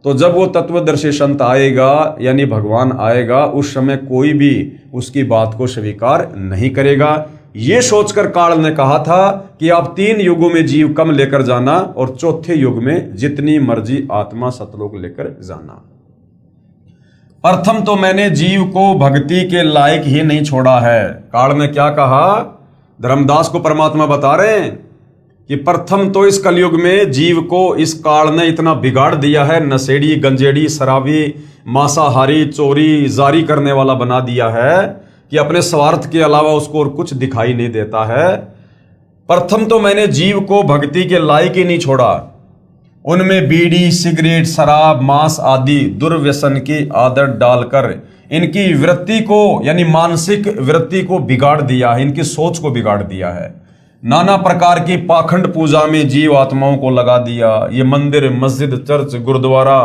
तो जब वो तत्वदर्शी संत आएगा यानी भगवान आएगा, उस समय कोई भी उसकी बात को स्वीकार नहीं करेगा। ये सोचकर काल ने कहा था कि आप 3 युगों में जीव कम लेकर जाना और चौथे युग में जितनी मर्जी आत्मा सतलोक लेकर जाना। प्रथम तो मैंने जीव को भक्ति के लायक ही नहीं छोड़ा है। काल ने क्या कहा? धर्मदास को परमात्मा बता रहे हैं कि प्रथम तो इस कलयुग में जीव को इस काल ने इतना बिगाड़ दिया है, नशेड़ी गंजेड़ी शराबी मांसाहारी चोरी जारी करने वाला बना दिया है कि अपने स्वार्थ के अलावा उसको और कुछ दिखाई नहीं देता है। प्रथम तो मैंने जीव को भक्ति के लायक ही नहीं छोड़ा, उनमें बीड़ी सिगरेट शराब मांस आदि दुर्व्यसन की आदत डालकर इनकी वृत्ति को यानी मानसिक वृत्ति को बिगाड़ दिया है, इनकी सोच को बिगाड़ दिया है। नाना प्रकार की पाखंड पूजा में जीव आत्माओं को लगा दिया। ये मंदिर मस्जिद चर्च गुरुद्वारा,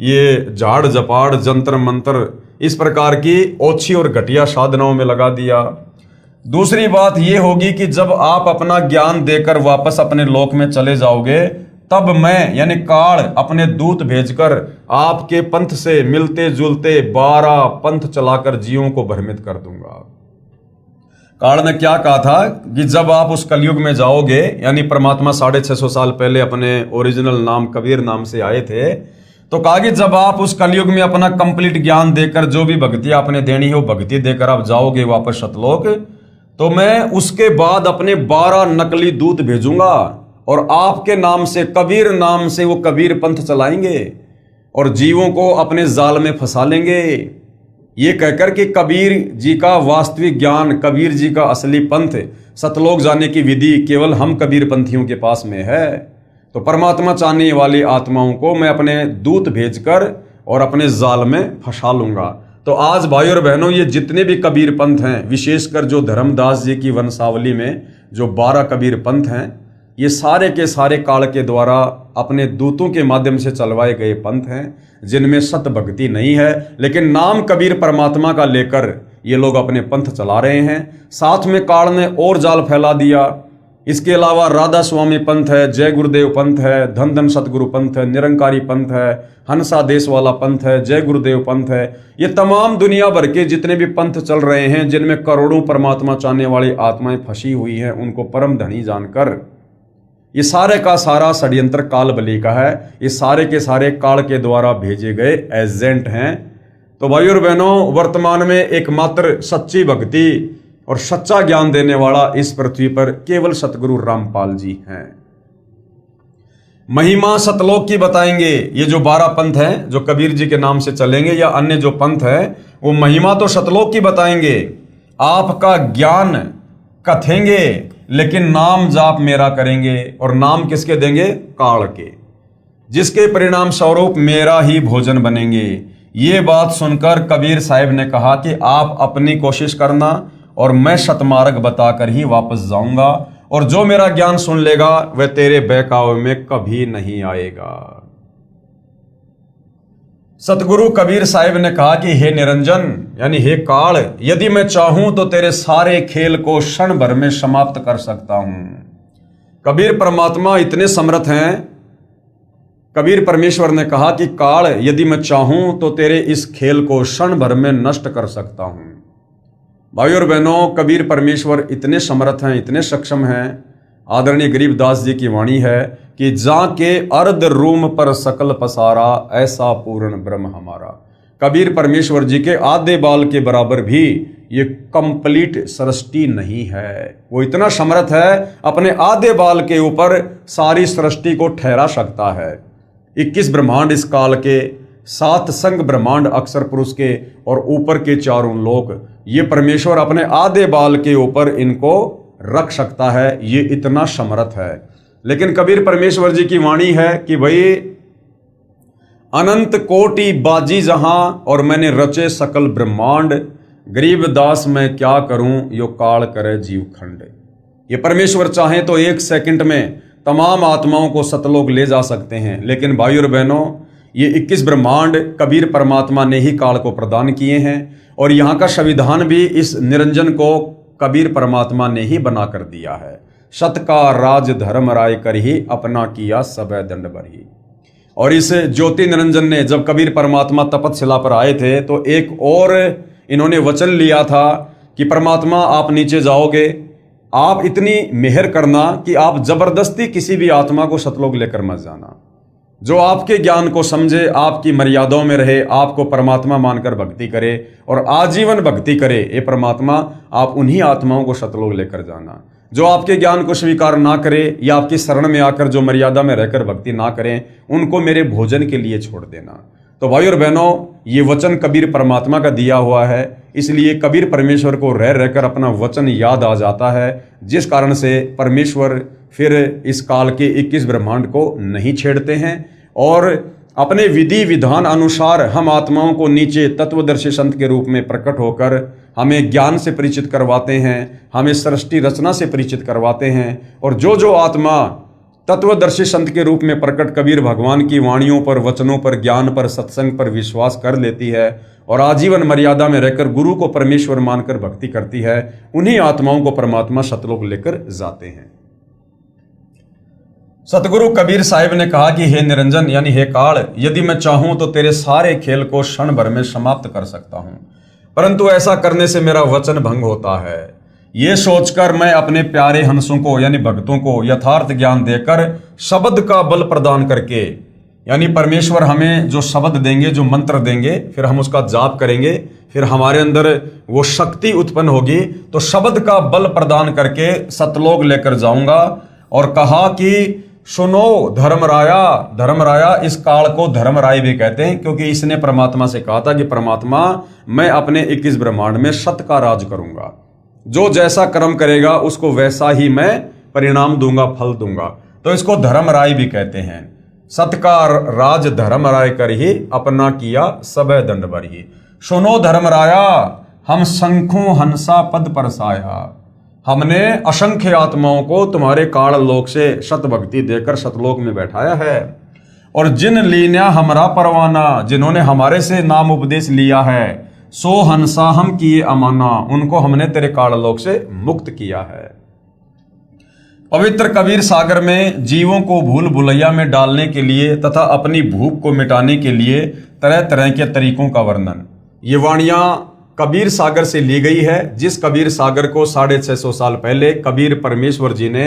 ये झाड़ जपाड़ जंतर मंत्र, इस प्रकार की ओछी और घटिया साधनाओं में लगा दिया। दूसरी बात यह होगी कि जब आप अपना ज्ञान देकर वापस अपने लोक में चले जाओगे, तब मैं यानी काल अपने दूत भेजकर आपके पंथ से मिलते जुलते 12 पंथ चलाकर जीवों को भ्रमित कर दूंगा। काल ने क्या कहा था कि जब आप उस कलयुग में जाओगे, यानी परमात्मा 650 साल पहले अपने ओरिजिनल नाम कबीर नाम से आए थे, तो कहा कि जब आप उस कलयुग में अपना कंप्लीट ज्ञान देकर जो भी भक्ति आपने देनी है वो भक्ति देकर आप जाओगे वापस सतलोक, तो मैं उसके बाद अपने 12 नकली दूत भेजूंगा और आपके नाम से कबीर नाम से वो कबीर पंथ चलाएंगे और जीवों को अपने जाल में फंसा लेंगे। ये कहकर कि कबीर जी का वास्तविक ज्ञान, कबीर जी का असली पंथ, सतलोक जाने की विधि केवल हम कबीर पंथियों के पास में है। तो परमात्मा चाहने वाली आत्माओं को मैं अपने दूत भेजकर और अपने जाल में फंसा लूंगा। तो आज भाई और बहनों, ये जितने भी कबीर पंथ हैं, विशेषकर जो धर्मदास जी की वंशावली में जो 12 कबीर पंथ हैं, ये सारे के सारे काल के द्वारा अपने दूतों के माध्यम से चलवाए गए पंथ हैं, जिनमें सत भक्ति नहीं है, लेकिन नाम कबीर परमात्मा का लेकर ये लोग अपने पंथ चला रहे हैं। साथ में काल ने और जाल फैला दिया। इसके अलावा राधा स्वामी पंथ है, जय गुरुदेव पंथ है, धन धन सतगुरु पंथ है, निरंकारी पंथ है, हंसा देश वाला पंथ है, जय गुरुदेव पंथ है। ये तमाम दुनिया भर के जितने भी पंथ चल रहे हैं, जिनमें करोड़ों परमात्मा चाहने वाली आत्माएं फंसी हुई हैं, उनको परम धनी जानकर ये सारे का सारा षड्यंत्र काल बली का है। ये सारे के सारे काल के द्वारा भेजे गए एजेंट हैं। तो भाई और बहनों, वर्तमान में एकमात्र सच्ची भक्ति और सच्चा ज्ञान देने वाला इस पृथ्वी पर केवल सतगुरु रामपाल जी हैं। महिमा सतलोक की बताएंगे। ये जो 12 पंथ हैं जो कबीर जी के नाम से चलेंगे या अन्य जो पंथ है, वो महिमा तो सतलोक की बताएंगे। आपका ज्ञान कथेंगे, लेकिन नाम जाप मेरा करेंगे। और नाम किसके देंगे? काल के, जिसके परिणाम स्वरूप मेरा ही भोजन बनेंगे। ये बात सुनकर कबीर साहिब ने कहा कि आप अपनी कोशिश करना और मैं सतमार्ग बताकर ही वापस जाऊंगा, और जो मेरा ज्ञान सुन लेगा वह तेरे बहकावे में कभी नहीं आएगा। सतगुरु कबीर साहिब ने कहा कि हे निरंजन, यानी हे काल, यदि मैं चाहूं तो तेरे सारे खेल को क्षण भर में समाप्त कर सकता हूं। कबीर परमात्मा इतने समर्थ हैं। कबीर परमेश्वर ने कहा कि काल, यदि मैं चाहूं तो तेरे इस खेल को क्षण भर में नष्ट कर सकता हूं। भाई और बहनों, कबीर परमेश्वर इतने समर्थ हैं, इतने सक्षम हैं। आदरणीय गरीबदास जी की वाणी है कि जाके अर्ध रूम पर सकल पसारा, ऐसा पूर्ण ब्रह्म हमारा। कबीर परमेश्वर जी के आधे बाल के बराबर भी ये कंप्लीट सृष्टि नहीं है। वो इतना समर्थ है, अपने आधे बाल के ऊपर सारी सृष्टि को ठहरा सकता है। 21 ब्रह्मांड इस काल के, 7 संग ब्रह्मांड अक्षर पुरुष के, और ऊपर के चारों लोक, ये परमेश्वर अपने आधे बाल के ऊपर इनको रख सकता है। ये इतना समर्थ है। लेकिन कबीर परमेश्वर जी की वाणी है कि भाई, अनंत कोटि बाजी जहां और मैंने रचे सकल ब्रह्मांड, गरीबदास मैं क्या करूं यो काल करे जीव खंड। ये परमेश्वर चाहे तो 1 सेकंड में तमाम आत्माओं को सतलोक ले जा सकते हैं। लेकिन भाई और बहनों, ये 21 ब्रह्मांड कबीर परमात्मा ने ही काल को प्रदान किए हैं, और यहाँ का संविधान भी इस निरंजन को कबीर परमात्मा ने ही बना कर दिया है। सत का राज धर्म राय कर ही अपना किया सबे दंड बरही। और इस ज्योति निरंजन ने जब कबीर परमात्मा तपतशिला पर आए थे तो एक और इन्होंने वचन लिया था कि परमात्मा आप नीचे जाओगे, आप इतनी मेहर करना कि आप जबरदस्ती किसी भी आत्मा को सतलोक लेकर मत जाना। जो आपके ज्ञान को समझे, आपकी मर्यादाओं में रहे, आपको परमात्मा मानकर भक्ति करे और आजीवन भक्ति करे, ये परमात्मा आप उन्हीं आत्माओं को सतलोक लेकर जाना। जो आपके ज्ञान को स्वीकार ना करे या आपकी शरण में आकर जो मर्यादा में रहकर भक्ति ना करें, उनको मेरे भोजन के लिए छोड़ देना। तो भाई और बहनों, ये वचन कबीर परमात्मा का दिया हुआ है, इसलिए कबीर परमेश्वर को रह रहकर अपना वचन याद आ जाता है, जिस कारण से परमेश्वर फिर इस काल के 21 ब्रह्मांड को नहीं छेड़ते हैं और अपने विधि विधान अनुसार हम आत्माओं को नीचे तत्वदर्शी संत के रूप में प्रकट होकर हमें ज्ञान से परिचित करवाते हैं, हमें सृष्टि रचना से परिचित करवाते हैं। और जो जो आत्मा तत्वदर्शी संत के रूप में प्रकट कबीर भगवान की वाणियों पर, वचनों पर, ज्ञान पर, सत्संग पर विश्वास कर लेती है और आजीवन मर्यादा में रहकर गुरु को परमेश्वर मानकर भक्ति करती है, उन्हीं आत्माओं को परमात्मा सतलोक लेकर जाते हैं। सतगुरु कबीर साहिब ने कहा कि हे निरंजन, यानी हे काल, यदि मैं चाहूं तो तेरे सारे खेल को क्षण भर में समाप्त कर सकता हूं, परंतु ऐसा करने से मेरा वचन भंग होता है। ये सोचकर मैं अपने प्यारे हंसों को यानी भक्तों को यथार्थ ज्ञान देकर शब्द का बल प्रदान करके, यानी परमेश्वर हमें जो शब्द देंगे, जो मंत्र देंगे, फिर हम उसका जाप करेंगे, फिर हमारे अंदर वो शक्ति उत्पन्न होगी, तो शब्द का बल प्रदान करके सतलोक लेकर जाऊंगा। और कहा कि सुनो धर्मराया। धर्मराया, इस काल को धर्मराय भी कहते हैं क्योंकि इसने परमात्मा से कहा था कि परमात्मा मैं अपने 21 ब्रह्मांड में सत का राज करूंगा, जो जैसा कर्म करेगा उसको वैसा ही मैं परिणाम दूंगा, फल दूंगा। तो इसको धर्मराय भी कहते हैं। सत का राज धर्मराय कर ही अपना किया सबे दंड बर ही। सुनो धर्मराया, हम शंखों हंसा पद परसाया। हमने असंख्य आत्माओं को तुम्हारे काल लोक से सत भक्ति देकर सतलोक में बैठाया है। और जिन लीना हमरा परवाना, जिन्होंने हमारे से नाम उपदेश लिया है, सो हंसा हम किए अमाना, उनको हमने तेरे काल लोक से मुक्त किया है। पवित्र कबीर सागर में जीवों को भूल भुलैया में डालने के लिए तथा अपनी भूख को मिटाने के लिए तरह तरह के तरीकों का वर्णन, ये वाणियां कबीर सागर से ली गई है, जिस कबीर सागर को 650 साल पहले कबीर परमेश्वर जी ने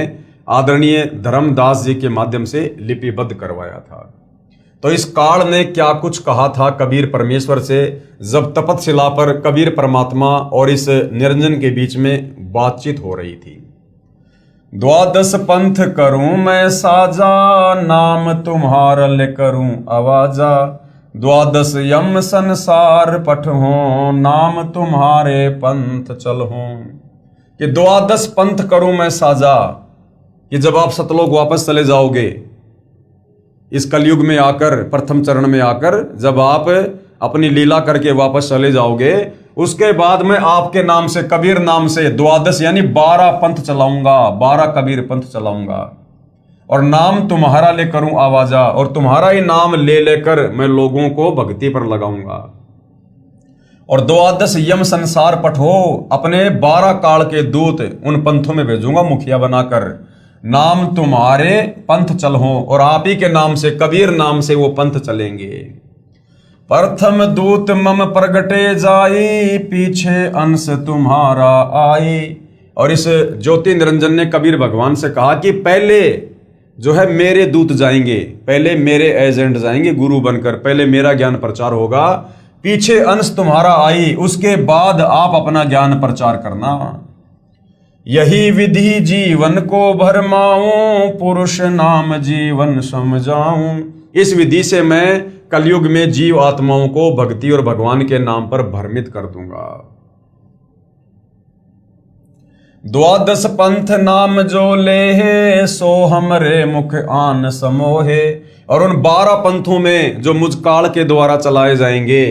आदरणीय धर्मदास जी के माध्यम से लिपिबद्ध करवाया था। तो इस काल ने क्या कुछ कहा था कबीर परमेश्वर से, जब तपतशिला पर कबीर परमात्मा और इस निरंजन के बीच में बातचीत हो रही थी। द्वादश पंथ करूं मैं साजा, नाम तुम्हारा ले करूं आवाजा। द्वादश यम संसार पठो, नाम तुम्हारे पंथ चलहो। कि द्वादश पंथ करूं मैं साजा, कि जब आप सतलोक वापस चले जाओगे, इस कलयुग में आकर, प्रथम चरण में आकर जब आप अपनी लीला करके वापस चले जाओगे, उसके बाद मैं आपके नाम से, कबीर नाम से द्वादश यानी 12 पंथ चलाऊंगा, 12 कबीर पंथ चलाऊंगा। और नाम तुम्हारा ले करूं आवाजा, और तुम्हारा ही नाम ले लेकर मैं लोगों को भक्ति पर लगाऊंगा। और द्वादश यम संसार पठो, अपने 12 काल के दूत उन पंथों में भेजूंगा मुखिया बनाकर। नाम तुम्हारे पंथ चलहो, और आप ही के नाम से, कबीर नाम से वो पंथ चलेंगे। प्रथम दूत मम प्रगटे जाई, पीछे अंश तुम्हारा आई। और इस ज्योति निरंजन ने कबीर भगवान से कहा कि पहले जो है मेरे दूत जाएंगे, पहले मेरे एजेंट जाएंगे गुरु बनकर, पहले मेरा ज्ञान प्रचार होगा, पीछे अंश तुम्हारा आई, उसके बाद आप अपना ज्ञान प्रचार करना। यही विधि जीवन को भरमाऊं, पुरुष नाम जीवन समझाऊं। इस विधि से मैं कलयुग में जीव आत्माओं को भक्ति और भगवान के नाम पर भ्रमित कर दूंगा। द्वादश पंथ नाम जो ले, सो हमरे मुख आन समोहे। और उन 12 पंथों में जो मुझ काल के द्वारा चलाए जाएंगे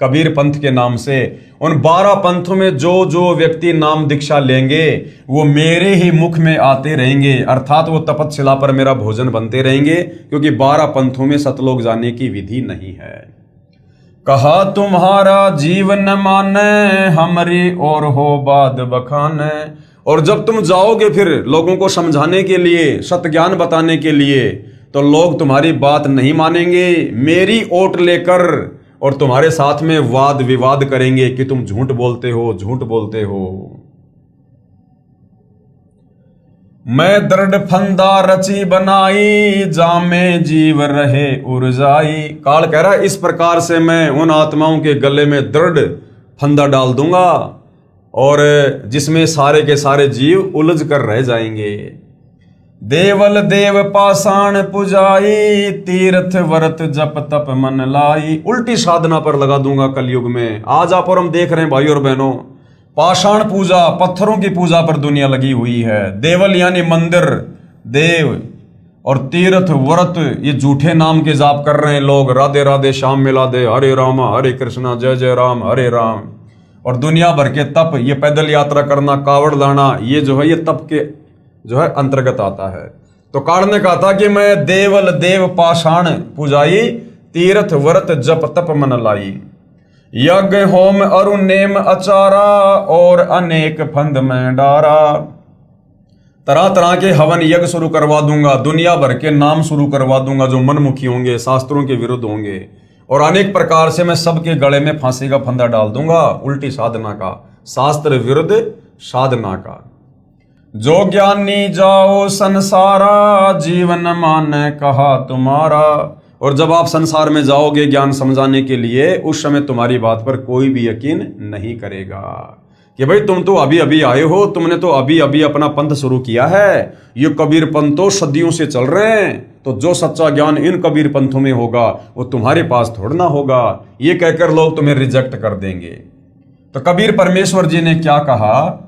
कबीर पंथ के नाम से, उन 12 पंथों में जो जो व्यक्ति नाम दीक्षा लेंगे वो मेरे ही मुख में आते रहेंगे, अर्थात वो तपतशिला पर मेरा भोजन बनते रहेंगे, क्योंकि 12 पंथों में सतलोक जाने की विधि नहीं है। कहा तुम्हारा जीवन माने, हमरी और हो बाद बखाने। और जब तुम जाओगे फिर लोगों को समझाने के लिए, सत्य ज्ञान बताने के लिए, तो लोग तुम्हारी बात नहीं मानेंगे, मेरी ओट लेकर और तुम्हारे साथ में वाद विवाद करेंगे कि तुम झूठ बोलते हो, झूठ बोलते हो। मैं दृढ़ फंदा रची बनाई, जामे जीव रहे उर्जाई। काल कह रहा है इस प्रकार से मैं उन आत्माओं के गले में दृढ़ फंदा डाल दूंगा और जिसमें सारे के सारे जीव उलझ कर रह जाएंगे। देवल देव पाषाण पुजाई, तीर्थ व्रत जप तप मन लाई। उल्टी साधना पर लगा दूंगा कलयुग में। आज आप और हम देख रहे हैं भाई और बहनों, पाषाण पूजा, पत्थरों की पूजा पर दुनिया लगी हुई है। देवल यानी मंदिर, देव, और तीर्थ व्रत ये झूठे नाम के जाप कर रहे हैं लोग। राधे राधे श्याम मिला दे, हरे राम हरे कृष्णा जय जय राम हरे राम। और दुनिया भर के तप, ये पैदल यात्रा करना, कावड़ लाना, ये जो है ये तप के जो है अंतर्गत आता है। तो काल ने कहा था कि मैं देवल देव पाषाण पुजाई, तीर्थ व्रत जप तप मन लाई। यज्ञ होम अरु नेम अचारा, और अनेक फंद में डारा। तरह तरह के हवन यज्ञ शुरू करवा दूंगा, दुनिया भर के नाम शुरू करवा दूंगा जो मनमुखी होंगे, शास्त्रों के विरुद्ध होंगे, और अनेक प्रकार से मैं सबके गले में फांसी का फंदा डाल दूंगा, उल्टी साधना का, शास्त्र विरुद्ध साधना का। जो ज्ञानी जाओ संसारा, जीवन माने कहा तुम्हारा। और जब आप संसार में जाओगे ज्ञान समझाने के लिए, उस समय तुम्हारी बात पर कोई भी यकीन नहीं करेगा, कि भाई तुम तो अभी अभी आए हो, तुमने तो अभी अभी अपना पंथ शुरू किया है, ये कबीर पंथ तो सदियों से चल रहे हैं, तो जो सच्चा ज्ञान इन कबीर पंथों में होगा वो तुम्हारे पास थोड़ा ना होगा। ये कहकर लोग तुम्हें रिजेक्ट कर देंगे। तो कबीर परमेश्वर जी ने क्या कहा,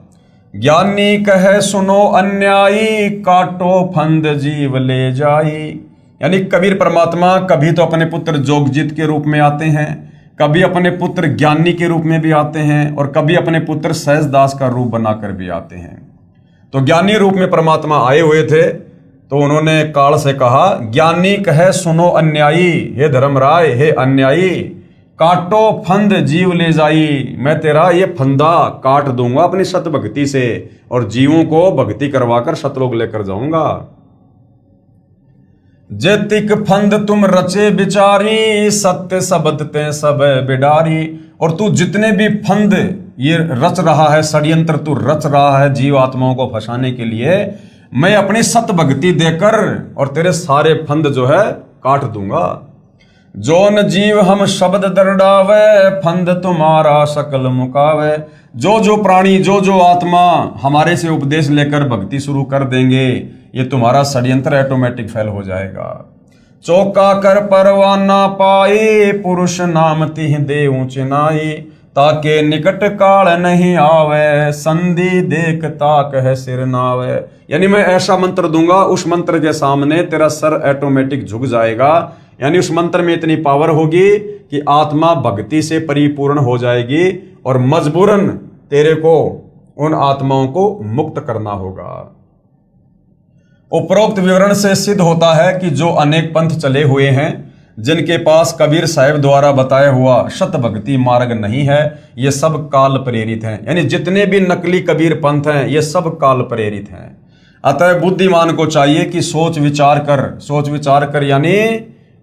ज्ञानी कहे सुनो अन्यायी, काटो फंद जीव ले जाई। यानी कबीर परमात्मा कभी तो अपने पुत्र जोगजीत के रूप में आते हैं, कभी अपने पुत्र ज्ञानी के रूप में भी आते हैं, और कभी अपने पुत्र सहजदास का रूप बनाकर भी आते हैं। तो ज्ञानी रूप में परमात्मा आए हुए थे, तो उन्होंने काल से कहा, ज्ञानी कहे सुनो अन्यायी, हे धर्मराय, हे अन्यायी, काटो फंद जीव ले जाई। मैं तेरा ये फंदा काट दूंगा अपनी सत भक्ति से, और जीवों को भक्ति करवाकर सतलोक लेकर जाऊंगा। जेतिक फंद तुम रचे बिचारी, सत्य शब्द ते सब बिडारी। और तू जितने भी फंद ये रच रहा है, षड्यंत्र तू रच रहा है जीव आत्माओं को फंसाने के लिए, मैं अपनी सत भक्ति देकर और तेरे सारे फंद जो है काट दूंगा। जोन जीव हम शब्द दरडावे, फंद तुम्हारा सकल मुकावे। जो जो प्राणी, जो जो आत्मा हमारे से उपदेश लेकर भक्ति शुरू कर देंगे, ये तुम्हारा षड्यंत्र ऑटोमेटिक फेल हो जाएगा। चौका कर परवाना पाई, पुरुष नाम तिह देऊं चिनाई। ताके निकट काल नहीं आवे, संधि देख ताक है सिर नावे। यानी मैं ऐसा मंत्र दूंगा, उस मंत्र के सामने तेरा सर ऑटोमेटिक झुक जाएगा। यानी उस मंत्र में इतनी पावर होगी कि आत्मा भक्ति से परिपूर्ण हो जाएगी, और मजबूरन तेरे को उन आत्माओं को मुक्त करना होगा। उपरोक्त विवरण से सिद्ध होता है कि जो अनेक पंथ चले हुए हैं, जिनके पास कबीर साहिब द्वारा बताया हुआ शत भक्ति मार्ग नहीं है, ये सब काल प्रेरित हैं। यानी जितने भी नकली कबीर पंथ हैं, ये सब काल प्रेरित हैं। अतः बुद्धिमान को चाहिए कि सोच विचार कर यानी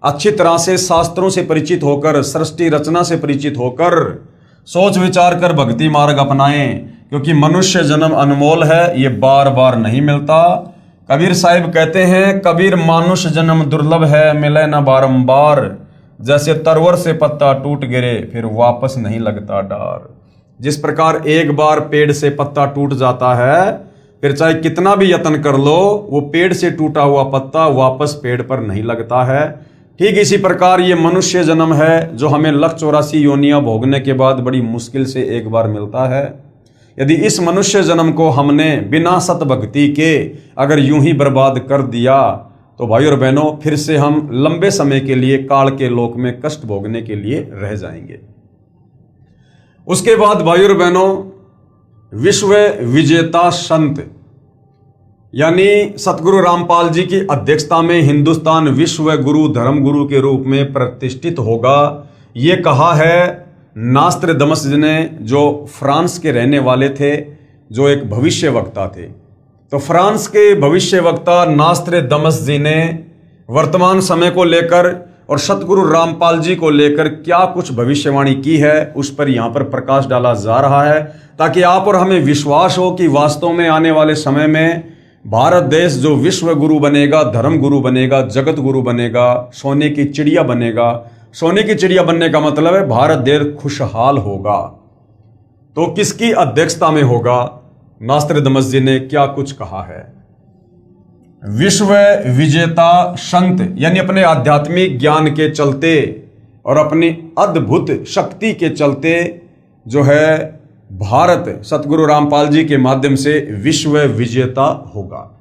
अच्छी तरह से शास्त्रों से परिचित होकर, सृष्टि रचना से परिचित होकर, सोच विचार कर भक्ति मार्ग अपनाएं, क्योंकि मनुष्य जन्म अनमोल है, ये बार बार नहीं मिलता। कबीर साहिब कहते हैं, कबीर मानुष जन्म दुर्लभ है, मिले न बारंबार। जैसे तरवर से पत्ता टूट गिरे, फिर वापस नहीं लगता डार। जिस प्रकार एक बार पेड़ से पत्ता टूट जाता है, फिर चाहे कितना भी यत्न कर लो, वो पेड़ से टूटा हुआ पत्ता वापस पेड़ पर नहीं लगता है। ठीक इसी प्रकार ये मनुष्य जन्म है, जो हमें 184 योनियां भोगने के बाद बड़ी मुश्किल से एक बार मिलता है। यदि इस मनुष्य जन्म को हमने बिना सत भक्ति के अगर यूं ही बर्बाद कर दिया, तो भाई और बहनों, फिर से हम लंबे समय के लिए काल के लोक में कष्ट भोगने के लिए रह जाएंगे। उसके बाद भाई और बहनों, विश्व विजेता संत यानी सतगुरु रामपाल जी की अध्यक्षता में हिंदुस्तान विश्व गुरु धर्म गुरु के रूप में प्रतिष्ठित होगा, ये कहा है नास्त्रदमस जी ने, जो फ्रांस के रहने वाले थे, जो एक भविष्य वक्ता थे। तो फ्रांस के भविष्य वक्ता नास्त्रदमस जी ने वर्तमान समय को लेकर और सतगुरु रामपाल जी को लेकर क्या कुछ भविष्यवाणी की है, उस पर यहाँ पर प्रकाश डाला जा रहा है, ताकि आप और हमें विश्वास हो कि वास्तव में आने वाले समय में भारत देश जो विश्व गुरु बनेगा, धर्म गुरु बनेगा, जगत गुरु बनेगा, सोने की चिड़िया बनेगा। सोने की चिड़िया बनने का मतलब है भारत देश खुशहाल होगा। तो किसकी अध्यक्षता में होगा? नास्त्रदमस जी ने क्या कुछ कहा है। विश्व विजेता संत यानी अपने आध्यात्मिक ज्ञान के चलते और अपनी अद्भुत शक्ति के चलते जो है भारत सतगुरु रामपाल जी के माध्यम से विश्व विजेता होगा।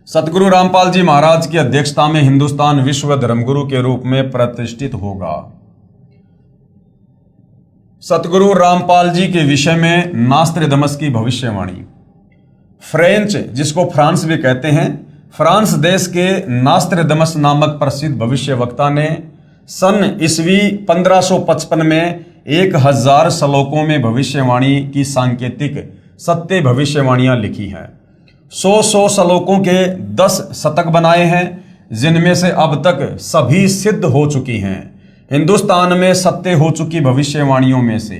सतगुरु रामपाल जी महाराज की अध्यक्षता में हिंदुस्तान विश्व धर्मगुरु के रूप में प्रतिष्ठित होगा। सतगुरु रामपाल जी के विषय में नास्त्रदमस की भविष्यवाणी। फ्रेंच, जिसको फ्रांस भी कहते हैं, फ्रांस देश के नास्त्रदमस नामक प्रसिद्ध भविष्य वक्ता ने सन ईस्वी 1555 में 1000 श्लोकों में भविष्यवाणी की सांकेतिक सत्य भविष्यवाणियां लिखी हैं। 100 श्लोकों के 10 शतक बनाए हैं, जिनमें से अब तक सभी सिद्ध हो चुकी हैं। हिंदुस्तान में सत्य हो चुकी भविष्यवाणियों में से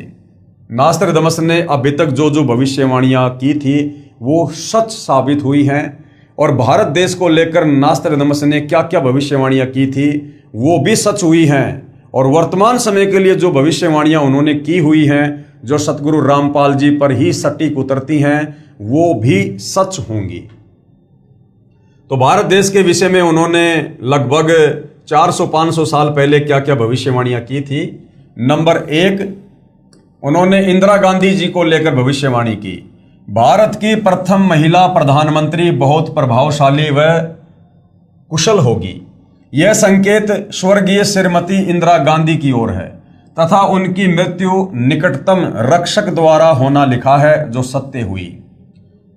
नास्त्रदमस ने अभी तक जो जो भविष्यवाणियां की थी वो सच साबित हुई हैं, और भारत देश को लेकर नास्त्रदमस ने क्या क्या भविष्यवाणियां की थी वो भी सच हुई हैं, और वर्तमान समय के लिए जो भविष्यवाणियां उन्होंने की हुई हैं जो सतगुरु रामपाल जी पर ही सटीक उतरती हैं वो भी सच होंगी। तो भारत देश के विषय में उन्होंने लगभग 400-500 साल पहले क्या क्या भविष्यवाणियां की थी। नंबर 1, उन्होंने इंदिरा गांधी जी को लेकर भविष्यवाणी की। भारत की प्रथम महिला प्रधानमंत्री बहुत प्रभावशाली व कुशल होगी। यह संकेत स्वर्गीय श्रीमती इंदिरा गांधी की ओर है तथा उनकी मृत्यु निकटतम रक्षक द्वारा होना लिखा है, जो सत्य हुई।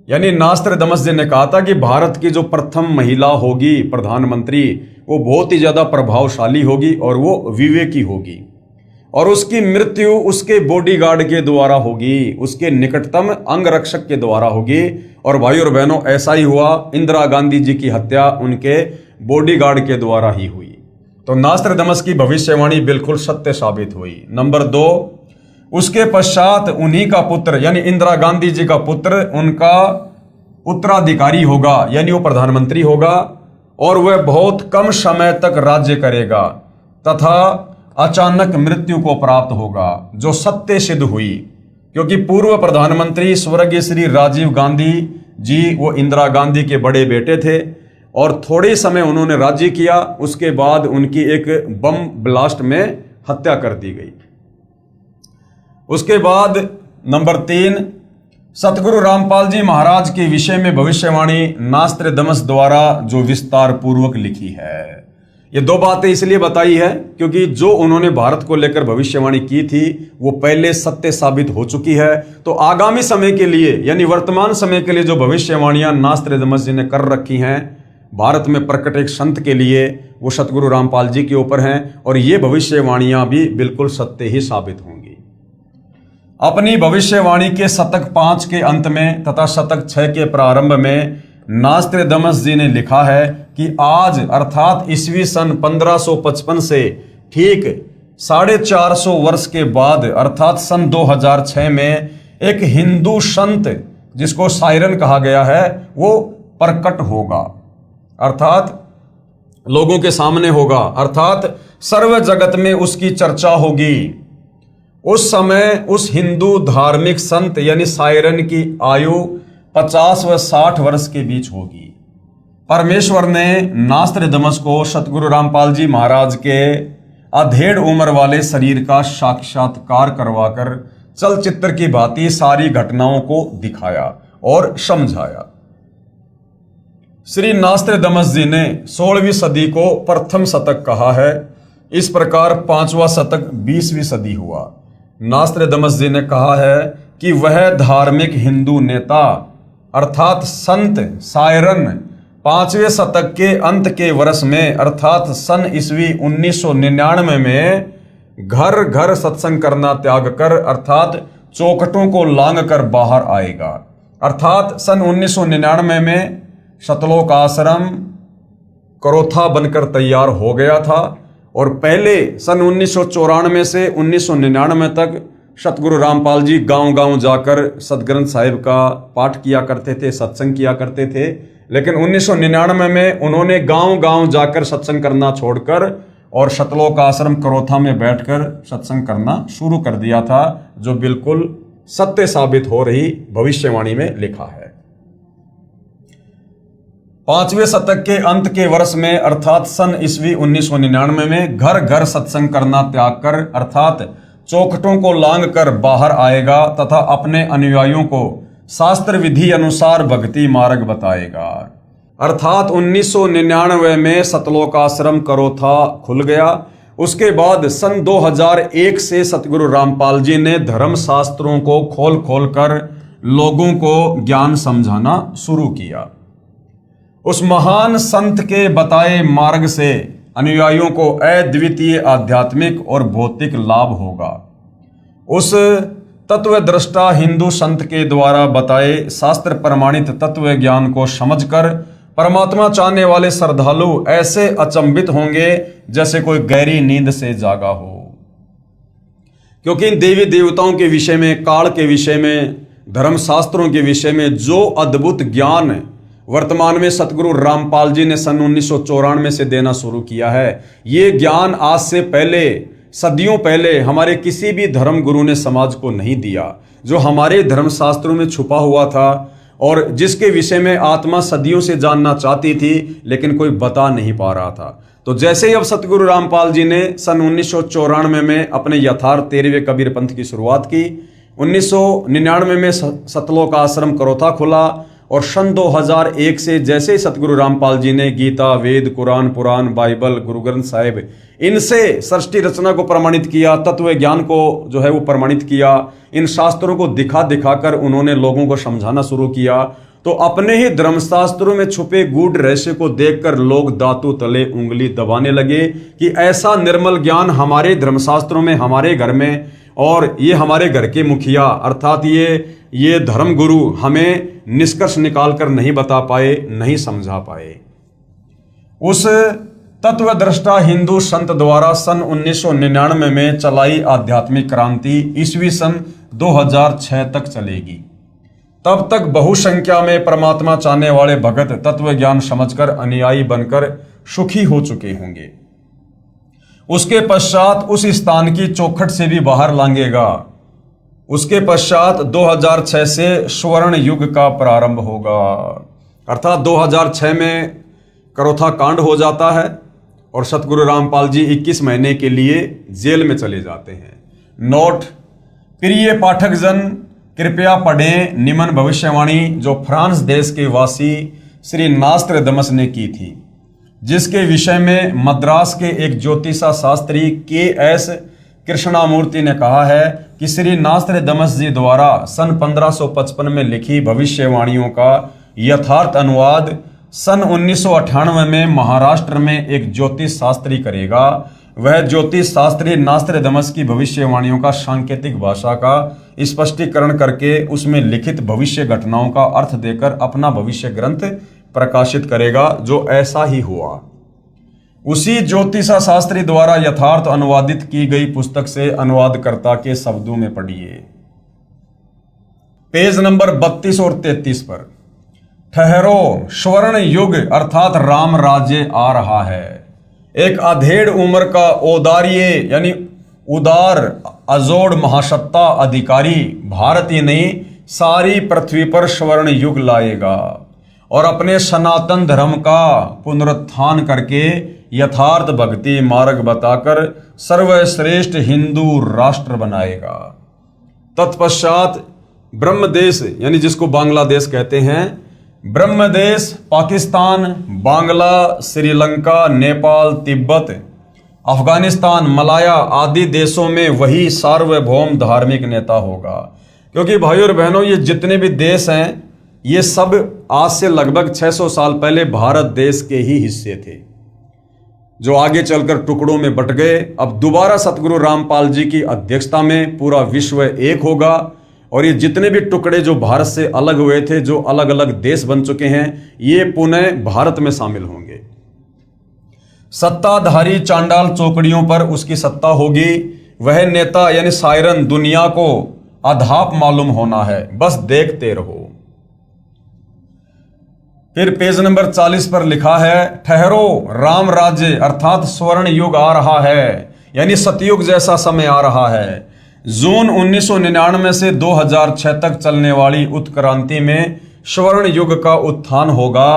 यानी नास्त्रदामस जी ने कहा था कि भारत की जो प्रथम महिला होगी प्रधानमंत्री, वो बहुत ही ज्यादा प्रभावशाली होगी और वो विवेकी होगी, और उसकी मृत्यु उसके बॉडीगार्ड के द्वारा होगी, उसके निकटतम अंगरक्षक के द्वारा होगी। और भाई और बहनों, ऐसा ही हुआ। इंदिरा गांधी जी की हत्या उनके बॉडीगार्ड के द्वारा ही हुई। तो नास्त्रदामस की भविष्यवाणी बिल्कुल सत्य साबित हुई। नंबर 2, उसके पश्चात उन्हीं का पुत्र यानी इंदिरा गांधी जी का पुत्र उनका उत्तराधिकारी होगा, यानी वो प्रधानमंत्री होगा, और वह बहुत कम समय तक राज्य करेगा तथा अचानक मृत्यु को प्राप्त होगा, जो सत्य सिद्ध हुई। क्योंकि पूर्व प्रधानमंत्री स्वर्गीय श्री राजीव गांधी जी वो इंदिरा गांधी के बड़े बेटे थे और थोड़े समय उन्होंने राज्य किया, उसके बाद उनकी एक बम ब्लास्ट में हत्या कर दी गई। उसके बाद नंबर 3, सतगुरु रामपाल जी महाराज के विषय में भविष्यवाणी नास्त्रदामस द्वारा जो विस्तार पूर्वक लिखी है। ये 2 बातें इसलिए बताई है क्योंकि जो उन्होंने भारत को लेकर भविष्यवाणी की थी वो पहले सत्य साबित हो चुकी है। तो आगामी समय के लिए यानी वर्तमान समय के लिए जो भविष्यवाणियां नास्त्रदामस जी ने कर रखी हैं भारत में प्रकट एक संत के लिए, वो सतगुरु रामपाल जी के ऊपर हैं, और ये भविष्यवाणियां भी बिल्कुल सत्य ही साबित होंगी। अपनी भविष्यवाणी के शतक 5 के अंत में तथा शतक 6 के प्रारंभ में नास्त्रदामस जी ने लिखा है कि आज अर्थात ईस्वी सन 1555 से ठीक 450 वर्ष के बाद अर्थात सन 2006 में एक हिंदू संत जिसको सायरन कहा गया है वो प्रकट होगा, अर्थात लोगों के सामने होगा, अर्थात सर्व जगत में उसकी चर्चा होगी। उस समय उस हिंदू धार्मिक संत यानी सायरन की आयु 50 व 60 वर्ष के बीच होगी। परमेश्वर ने नास्त्रदामस को सतगुरु रामपाल जी महाराज के अधेड़ उम्र वाले शरीर का साक्षात्कार करवाकर चलचित्र की भांति सारी घटनाओं को दिखाया और समझाया। श्री नास्त्रदामस जी ने 16वीं सदी को प्रथम शतक कहा है। इस प्रकार 5वां शतक 20वीं सदी हुआ। नास्त्रदामस जी ने कहा है कि वह धार्मिक हिंदू नेता अर्थात संत सायरन 5वें शतक के अंत के वर्ष में अर्थात सन ईस्वी 1999 में घर घर सत्संग करना त्याग कर अर्थात चौखटों को लांग कर बाहर आएगा। अर्थात सन 1999 में सतलोक आश्रम करोथा बनकर तैयार हो गया था और पहले सन 1994 से 1999 तक सतगुरु रामपाल जी गांव-गांव जाकर सतग्रंथ साहिब का पाठ किया करते थे, सत्संग किया करते थे। लेकिन 1999 में उन्होंने गांव-गांव जाकर सत्संग करना छोड़कर और सतलोक आश्रम करोथा में बैठकर सत्संग करना शुरू कर दिया था, जो बिल्कुल सत्य साबित हो रही भविष्यवाणी में लिखा है। 5वें शतक के अंत के वर्ष में अर्थात सन ईस्वी 1999 में घर घर सत्संग करना त्याग कर अर्थात चौखटों को लांग कर बाहर आएगा तथा अपने अनुयायियों को शास्त्र विधि अनुसार भक्ति मार्ग बताएगा। अर्थात 1999 में सतलोक आश्रम करोथा खुल गया। उसके बाद सन 2001 से सतगुरु रामपाल जी ने धर्म शास्त्रों को खोल खोल कर लोगों को ज्ञान समझाना शुरू किया। उस महान संत के बताए मार्ग से अनुयायियों को अद्वितीय आध्यात्मिक और भौतिक लाभ होगा। उस तत्वदृष्टा हिंदू संत के द्वारा बताए शास्त्र प्रमाणित तत्व ज्ञान को समझकर परमात्मा चाहने वाले श्रद्धालु ऐसे अचंभित होंगे जैसे कोई गहरी नींद से जागा हो। क्योंकि इन देवी देवताओं के विषय में, काल के विषय में, धर्मशास्त्रों के विषय में जो अद्भुत ज्ञान वर्तमान में सतगुरु रामपाल जी ने सन 1994 से देना शुरू किया है, ये ज्ञान आज से पहले सदियों पहले हमारे किसी भी धर्म गुरु ने समाज को नहीं दिया, जो हमारे धर्मशास्त्रों में छुपा हुआ था और जिसके विषय में आत्मा सदियों से जानना चाहती थी लेकिन कोई बता नहीं पा रहा था। तो जैसे ही अब सतगुरु रामपाल जी ने सन 1994 में अपने यथार्थ 13वें कबीर पंथ की शुरुआत की, 1999 में सतलोक आश्रम करोथा खुला और सन 2001 से जैसे ही सतगुरु रामपाल जी ने गीता, वेद, कुरान, पुराण, बाइबल, गुरु ग्रंथ साहिब इनसे सृष्टि रचना को प्रमाणित किया, तत्व ज्ञान को जो है वो प्रमाणित किया, इन शास्त्रों को दिखा दिखाकर उन्होंने लोगों को समझाना शुरू किया, तो अपने ही धर्मशास्त्रों में छुपे गूढ़ रहस्य को देखकर लोग दांतों तले उंगली दबाने लगे कि ऐसा निर्मल ज्ञान हमारे धर्मशास्त्रों में, हमारे घर में, और ये हमारे घर के मुखिया अर्थात ये धर्म गुरु हमें निष्कर्ष निकालकर नहीं बता पाए, नहीं समझा पाए। उस तत्वदृष्टा हिंदू संत द्वारा सन 1999 में चलाई आध्यात्मिक क्रांति ईस्वी सन 2006 तक चलेगी। तब तक बहुसंख्या में परमात्मा चाहने वाले भगत तत्व ज्ञान समझकर अनुयायी बनकर सुखी हो चुके होंगे। उसके पश्चात उस स्थान की चौखट से भी बाहर लांघेगा। उसके पश्चात 2006 से स्वर्ण युग का प्रारंभ होगा, अर्थात 2006 में करोथा कांड हो जाता है और सतगुरु रामपाल जी 21 महीने के लिए जेल में चले जाते हैं। नोट: प्रिय पाठक जन, कृपया पढ़ें निम्न भविष्यवाणी जो फ्रांस देश के वासी श्री नास्त्रदमस ने की थी, जिसके विषय में मद्रास के एक ज्योतिषा शास्त्री के.एस. कृष्णामूर्ति ने कहा है कि श्री नास्त्रदमस जी द्वारा सन 1555 में लिखी भविष्यवाणियों का यथार्थ अनुवाद सन 1998 में महाराष्ट्र में एक ज्योतिष शास्त्री करेगा। वह ज्योतिष शास्त्री नास्त्रदमस की भविष्यवाणियों का सांकेतिक भाषा का स्पष्टीकरण करके उसमें लिखित भविष्य घटनाओं का अर्थ देकर अपना भविष्य ग्रंथ प्रकाशित करेगा, जो ऐसा ही हुआ। उसी ज्योतिषा शास्त्री द्वारा यथार्थ अनुवादित की गई पुस्तक से अनुवादकर्ता के शब्दों में पढ़िए। पेज नंबर 32 और 33 पर, ठहरो, स्वर्ण युग अर्थात राम राज्य आ रहा है। एक अधेड़ उम्र का औदार्य यानी उदार अजोड़ महासत्ता अधिकारी भारत ही नहीं सारी पृथ्वी पर स्वर्ण युग लाएगा और अपने सनातन धर्म का पुनरुत्थान करके यथार्थ भक्ति मार्ग बताकर सर्वश्रेष्ठ हिंदू राष्ट्र बनाएगा। तत्पश्चात ब्रह्मदेश यानी जिसको बांग्लादेश कहते हैं, ब्रह्मदेश पाकिस्तान, बांग्ला, श्रीलंका, नेपाल, तिब्बत, अफगानिस्तान, मलाया आदि देशों में वही सार्वभौम धार्मिक नेता होगा। क्योंकि भाइयों और बहनों, ये जितने भी देश हैं ये सब आज से लगभग 600 साल पहले भारत देश के ही हिस्से थे, जो आगे चलकर टुकड़ों में बट गए। अब दोबारा सतगुरु रामपाल जी की अध्यक्षता में पूरा विश्व एक होगा और ये जितने भी टुकड़े जो भारत से अलग हुए थे, जो अलग अलग देश बन चुके हैं, ये पुनः भारत में शामिल होंगे। सत्ताधारी चांडाल चौकड़ियों पर उसकी सत्ता होगी। वह नेता यानी सायरन दुनिया को अधाप मालूम होना है, बस देखते रहो। फिर पेज नंबर 40 पर लिखा है, ठहरो, राम राज्य अर्थात स्वर्ण युग आ रहा है, यानी सतयुग जैसा समय आ रहा है। जून 1999 से 2006 तक चलने वाली उत्क्रांति में स्वर्ण युग का उत्थान होगा।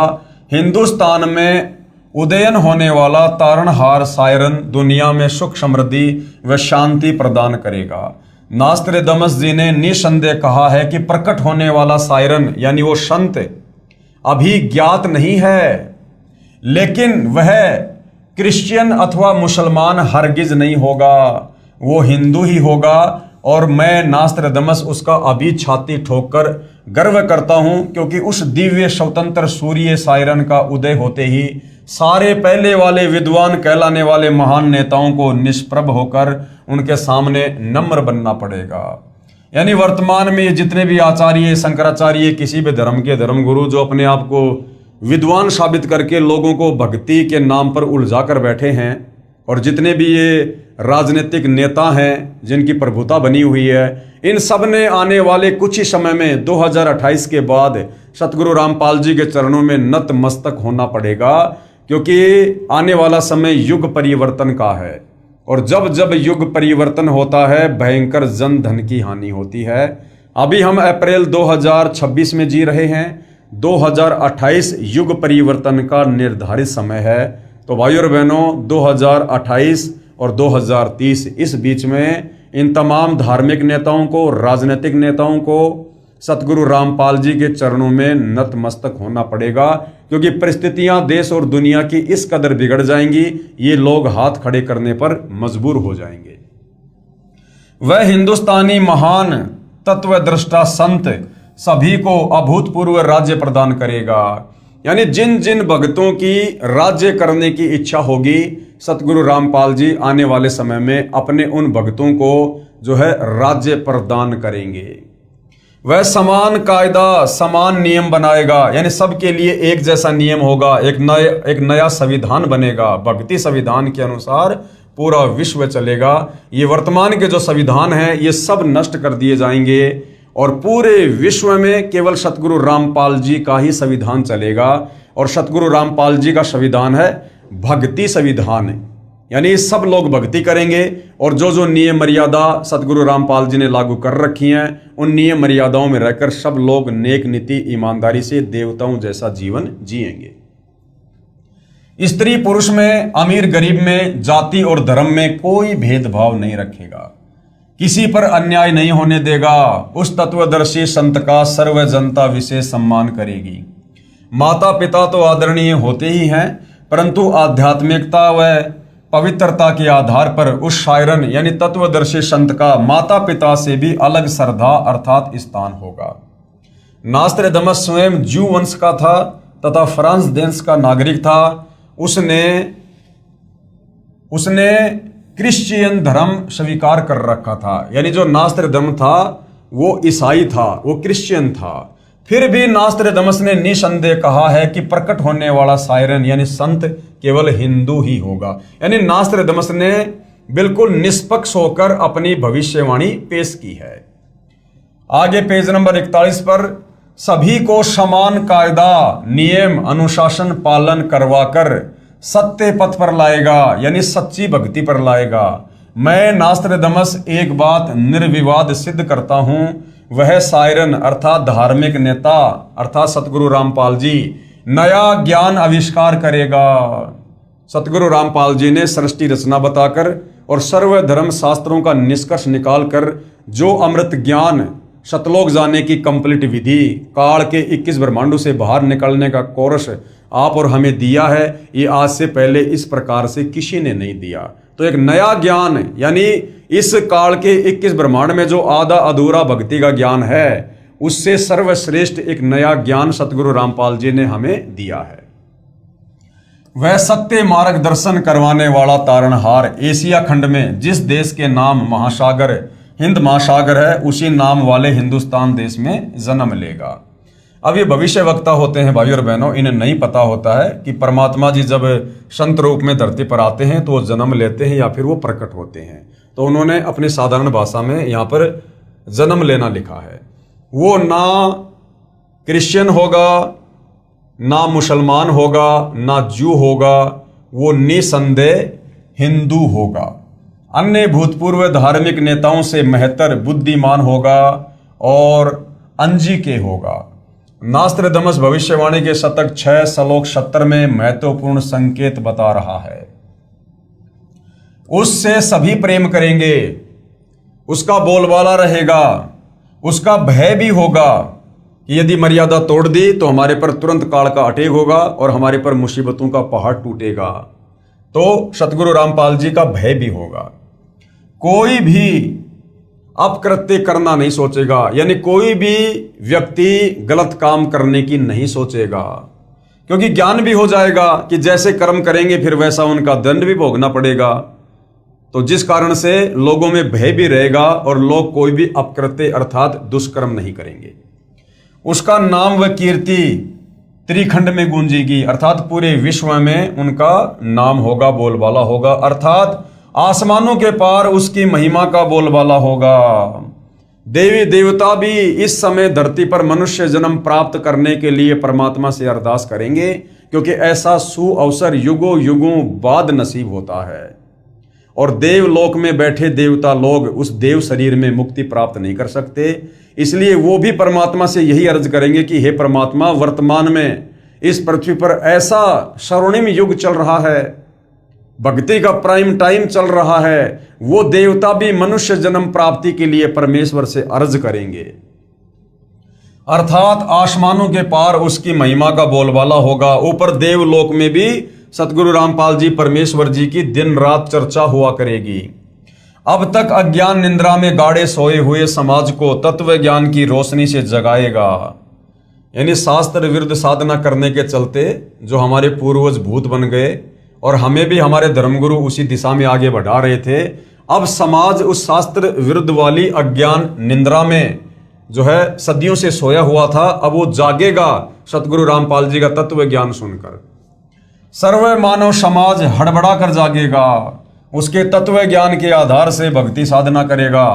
हिंदुस्तान में उदयन होने वाला तारणहार सायरन दुनिया में सुख समृद्धि व शांति प्रदान करेगा। नास्त्रदमस जी ने निसंदेह कहा है कि प्रकट होने वाला सायरन यानी वो संत अभी ज्ञात नहीं है, लेकिन वह क्रिश्चियन अथवा मुसलमान हरगिज नहीं होगा, वो हिंदू ही होगा। और मैं नास्त्रदमस उसका अभी छाती ठोककर गर्व करता हूं, क्योंकि उस दिव्य स्वतंत्र सूर्य सायरन का उदय होते ही सारे पहले वाले विद्वान कहलाने वाले महान नेताओं को निष्प्रभ होकर उनके सामने नम्र बनना पड़ेगा। यानी वर्तमान में जितने भी आचार्य, शंकराचार्य, किसी भी धर्म के धर्मगुरु जो अपने आप को विद्वान साबित करके लोगों को भक्ति के नाम पर उलझा कर बैठे हैं, और जितने भी ये राजनीतिक नेता हैं जिनकी प्रभुता बनी हुई है, इन सब ने आने वाले कुछ ही समय में 2028 के बाद सतगुरु रामपाल जी के चरणों में नतमस्तक होना पड़ेगा, क्योंकि आने वाला समय युग परिवर्तन का है। और जब जब युग परिवर्तन होता है भयंकर जन धन की हानि होती है। अभी हम अप्रैल 2026 में जी रहे हैं। 2028 युग परिवर्तन का निर्धारित समय है। तो भाइयों और बहनों, 2028 और 2030 इस बीच में इन तमाम धार्मिक नेताओं को, राजनीतिक नेताओं को सतगुरु रामपाल जी के चरणों में नतमस्तक होना पड़ेगा, क्योंकि परिस्थितियां देश और दुनिया की इस कदर बिगड़ जाएंगी, ये लोग हाथ खड़े करने पर मजबूर हो जाएंगे। वह हिंदुस्तानी महान तत्वदृष्टा संत सभी को अभूतपूर्व राज्य प्रदान करेगा। यानी जिन जिन भक्तों की राज्य करने की इच्छा होगी, सतगुरु रामपाल जी आने वाले समय में अपने उन भक्तों को जो है राज्य प्रदान करेंगे। वह समान कायदा, समान नियम बनाएगा, यानी सबके लिए एक जैसा नियम होगा। एक नया संविधान बनेगा, भक्ति संविधान के अनुसार पूरा विश्व चलेगा। ये वर्तमान के जो संविधान है ये सब नष्ट कर दिए जाएंगे और पूरे विश्व में केवल सतगुरु रामपाल जी का ही संविधान चलेगा। और सतगुरु रामपाल जी का संविधान है भक्ति संविधान, यानी सब लोग भक्ति करेंगे और जो जो नियम मर्यादा सतगुरु रामपाल जी ने लागू कर रखी हैं उन नियम मर्यादाओं में रहकर सब लोग नेक नीति ईमानदारी से देवताओं जैसा जीवन जिएंगे। स्त्री पुरुष में, अमीर गरीब में, जाति और धर्म में कोई भेदभाव नहीं रखेगा, किसी पर अन्याय नहीं होने देगा। उस तत्वदर्शी संत का सर्व जनता विशेष सम्मान करेगी। माता पिता तो आदरणीय होते ही हैं, परंतु आध्यात्मिकता व पवित्रता के आधार पर उस शायरन यानी तत्वदर्शी संत का माता पिता से भी अलग श्रद्धा अर्थात स्थान होगा। नास्त्रदामस स्वयं ज्यू वंश का था तथा फ्रांस देश का नागरिक था। उसने क्रिश्चियन धर्म स्वीकार कर रखा था, यानी जो नास्त्रदामस था वो ईसाई था, वो क्रिश्चियन था। फिर भी नास्त्रदामस ने निसंदेह कहा है कि प्रकट होने वाला शायरन यानी संत केवल हिंदू ही होगा। यानी नास्त्रदामस ने बिल्कुल निष्पक्ष होकर अपनी भविष्यवाणी पेश की है। आगे पेज नंबर 41 पर सभी को समान कायदा, नियम, अनुशासन पालन करवाकर सत्य पथ पर लाएगा, यानी सच्ची भक्ति पर लाएगा। मैं नास्त्रदामस एक बात निर्विवाद सिद्ध करता हूं, वह शायरन अर्थात धार्मिक नेता अर्थात सतगुरु रामपाल जी नया ज्ञान आविष्कार करेगा। सतगुरु रामपाल जी ने सृष्टि रचना बताकर और सर्वधर्म शास्त्रों का निष्कर्ष निकालकर जो अमृत ज्ञान, सतलोक जाने की कंप्लीट विधि, काल के 21 ब्रह्मांडों से बाहर निकलने का कोर्स आप और हमें दिया है, ये आज से पहले इस प्रकार से किसी ने नहीं दिया। तो एक नया ज्ञान यानी इस काल के 21 ब्रह्मांड में जो आधा अधूरा भक्ति का ज्ञान है उससे सर्वश्रेष्ठ एक नया ज्ञान सतगुरु रामपाल जी ने हमें दिया है। वह सत्य मार्गदर्शन करवाने वाला तारणहार एशिया खंड में जिस देश के नाम महासागर हिंद महासागर है उसी नाम वाले हिंदुस्तान देश में जन्म लेगा। अब ये भविष्य वक्ता होते हैं भाइयों और बहनों, इन्हें नहीं पता होता है कि परमात्मा जी जब संत रूप में धरती पर आते हैं तो वो जन्म लेते हैं या फिर वो प्रकट होते हैं। तो उन्होंने अपनी साधारण भाषा में यहाँ पर जन्म लेना लिखा है। वो ना क्रिश्चियन होगा, ना मुसलमान होगा, ना जू होगा, वो निसंदेह हिंदू होगा। अन्य भूतपूर्व धार्मिक नेताओं से महत्तर बुद्धिमान होगा और अंजिके होगा। नास्त्रदामस भविष्यवाणी के शतक 6 श्लोक 70 में महत्वपूर्ण संकेत बता रहा है। उससे सभी प्रेम करेंगे, उसका बोलबाला रहेगा, उसका भय भी होगा कि यदि मर्यादा तोड़ दी तो हमारे पर तुरंत काल का अटैक होगा और हमारे पर मुसीबतों का पहाड़ टूटेगा। तो सतगुरु रामपाल जी का भय भी होगा। कोई भी अपकृत्य करना नहीं सोचेगा, यानी कोई भी व्यक्ति गलत काम करने की नहीं सोचेगा, क्योंकि ज्ञान भी हो जाएगा कि जैसे कर्म करेंगे फिर वैसा उनका दंड भी भोगना पड़ेगा। तो जिस कारण से लोगों में भय भी रहेगा और लोग कोई भी अपकृत्य अर्थात दुष्कर्म नहीं करेंगे। उसका नाम व कीर्ति त्रिखंड में गूंजेगी, अर्थात पूरे विश्व में उनका नाम होगा, बोलबाला होगा, अर्थात आसमानों के पार उसकी महिमा का बोलबाला होगा। देवी देवता भी इस समय धरती पर मनुष्य जन्म प्राप्त करने के लिए परमात्मा से अरदास करेंगे, क्योंकि ऐसा सुअवसर युगों युगों बाद नसीब होता है। और देवलोक में बैठे देवता लोग उस देव शरीर में मुक्ति प्राप्त नहीं कर सकते। इसलिए वो भी परमात्मा से यही अर्ज करेंगे कि हे परमात्मा, वर्तमान में इस पृथ्वी पर ऐसा स्वर्णिम युग चल रहा है, भक्ति का प्राइम टाइम चल रहा है, वो देवता भी मनुष्य जन्म प्राप्ति के लिए परमेश्वर से अर्ज करेंगे। अर्थात आसमानों के पार उसकी महिमा का बोलबाला होगा। ऊपर देवलोक में भी सतगुरु रामपाल जी परमेश्वर जी की दिन रात चर्चा हुआ करेगी। अब तक अज्ञान निंद्रा में गाड़े सोए हुए समाज को तत्व ज्ञान की रोशनी से जगाएगा। यानी शास्त्र विरुद्ध साधना करने के चलते जो हमारे पूर्वज भूत बन गए और हमें भी हमारे धर्मगुरु उसी दिशा में आगे बढ़ा रहे थे, अब समाज उस शास्त्र विरुद्ध वाली अज्ञान निंद्रा में जो है सदियों से सोया हुआ था, अब वो जागेगा सतगुरु रामपाल जी का तत्व ज्ञान सुनकर। सर्व मानव समाज हड़बड़ा कर जागेगा, उसके तत्व ज्ञान के आधार से भक्ति साधना करेगा,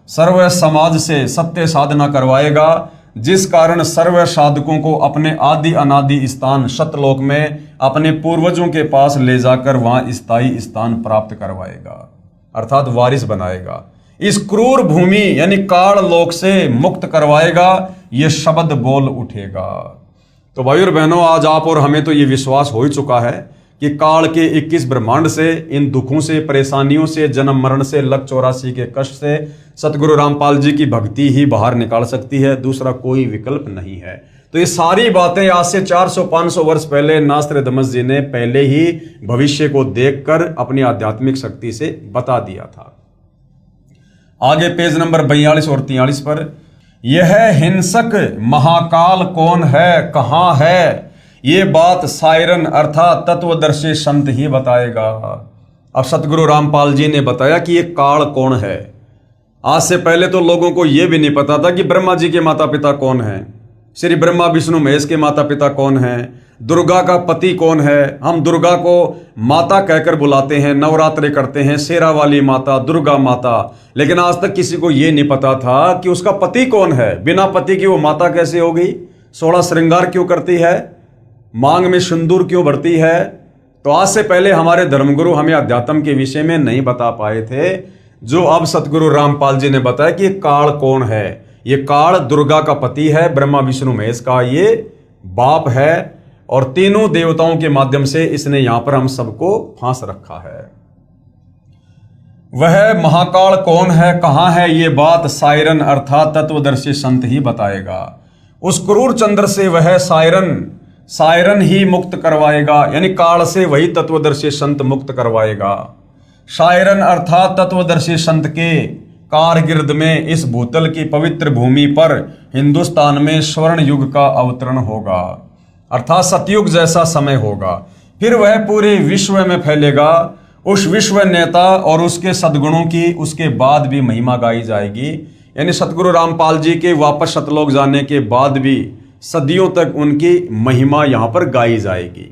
सर्व समाज से सत्य साधना करवाएगा, जिस कारण सर्व साधकों को अपने आदि अनादि स्थान सतलोक में अपने पूर्वजों के पास ले जाकर वहां स्थायी स्थान प्राप्त करवाएगा, अर्थात वारिस बनाएगा। इस क्रूर भूमि यानी काल लोक से मुक्त करवाएगा, ये शब्द बोल उठेगा। तो भाई और बहनों, आज आप और हमें तो ये विश्वास हो ही चुका है कि काल के 21 ब्रह्मांड से, इन दुखों से, परेशानियों से, जन्म मरण से, लक 84 के कष्ट से सतगुरु रामपाल जी की भक्ति ही बाहर निकाल सकती है, दूसरा कोई विकल्प नहीं है। तो ये सारी बातें आज से 400-500 वर्ष पहले नास्त्रदमस जी ने पहले ही भविष्य को देखकर अपनी आध्यात्मिक शक्ति से बता दिया था। आगे पेज नंबर 42 और 43 पर, यह हिंसक महाकाल कौन है, कहां है, ये बात सायरन अर्थात तत्वदर्शी संत ही बताएगा। अब सतगुरु रामपाल जी ने बताया कि ये काल कौन है। आज से पहले तो लोगों को यह भी नहीं पता था कि ब्रह्मा जी के माता पिता कौन हैं, श्री ब्रह्मा विष्णु महेश के माता पिता कौन हैं, दुर्गा का पति कौन है। हम दुर्गा को माता कहकर बुलाते हैं, नवरात्रे करते हैं, शेरा वाली माता, दुर्गा माता, लेकिन आज तक किसी को यह नहीं पता था कि उसका पति कौन है। बिना पति की वो माता कैसे हो गई, 16 श्रृंगार क्यों करती है, मांग में सिंदूर क्यों भरती है। तो आज से पहले हमारे धर्मगुरु हमें अध्यात्म के विषय में नहीं बता पाए थे, जो अब सतगुरु रामपाल जी ने बताया कि काल कौन है। ये काल दुर्गा का पति है, ब्रह्मा विष्णु महेश का ये बाप है, और तीनों देवताओं के माध्यम से इसने यहां पर हम सबको फांस रखा है। वह महाकाल कौन है, कहां है, ये बात सायरन अर्थात तत्वदर्शी संत ही बताएगा। उस क्रूर चंद्र से वह सायरन ही मुक्त करवाएगा, यानी काल से वही तत्वदर्शी संत मुक्त करवाएगा। सायरन अर्थात तत्वदर्शी संत के कारगिर्द में इस भूतल की पवित्र भूमि पर हिंदुस्तान में स्वर्ण युग का अवतरण होगा, अर्थात सतयुग जैसा समय होगा। फिर वह पूरे विश्व में फैलेगा। उस विश्व नेता और उसके सद्गुणों की उसके बाद भी महिमा गाई जाएगी, यानी सतगुरु रामपाल जी के वापस सतलोक जाने के बाद भी सदियों तक उनकी महिमा यहां पर गाई जाएगी।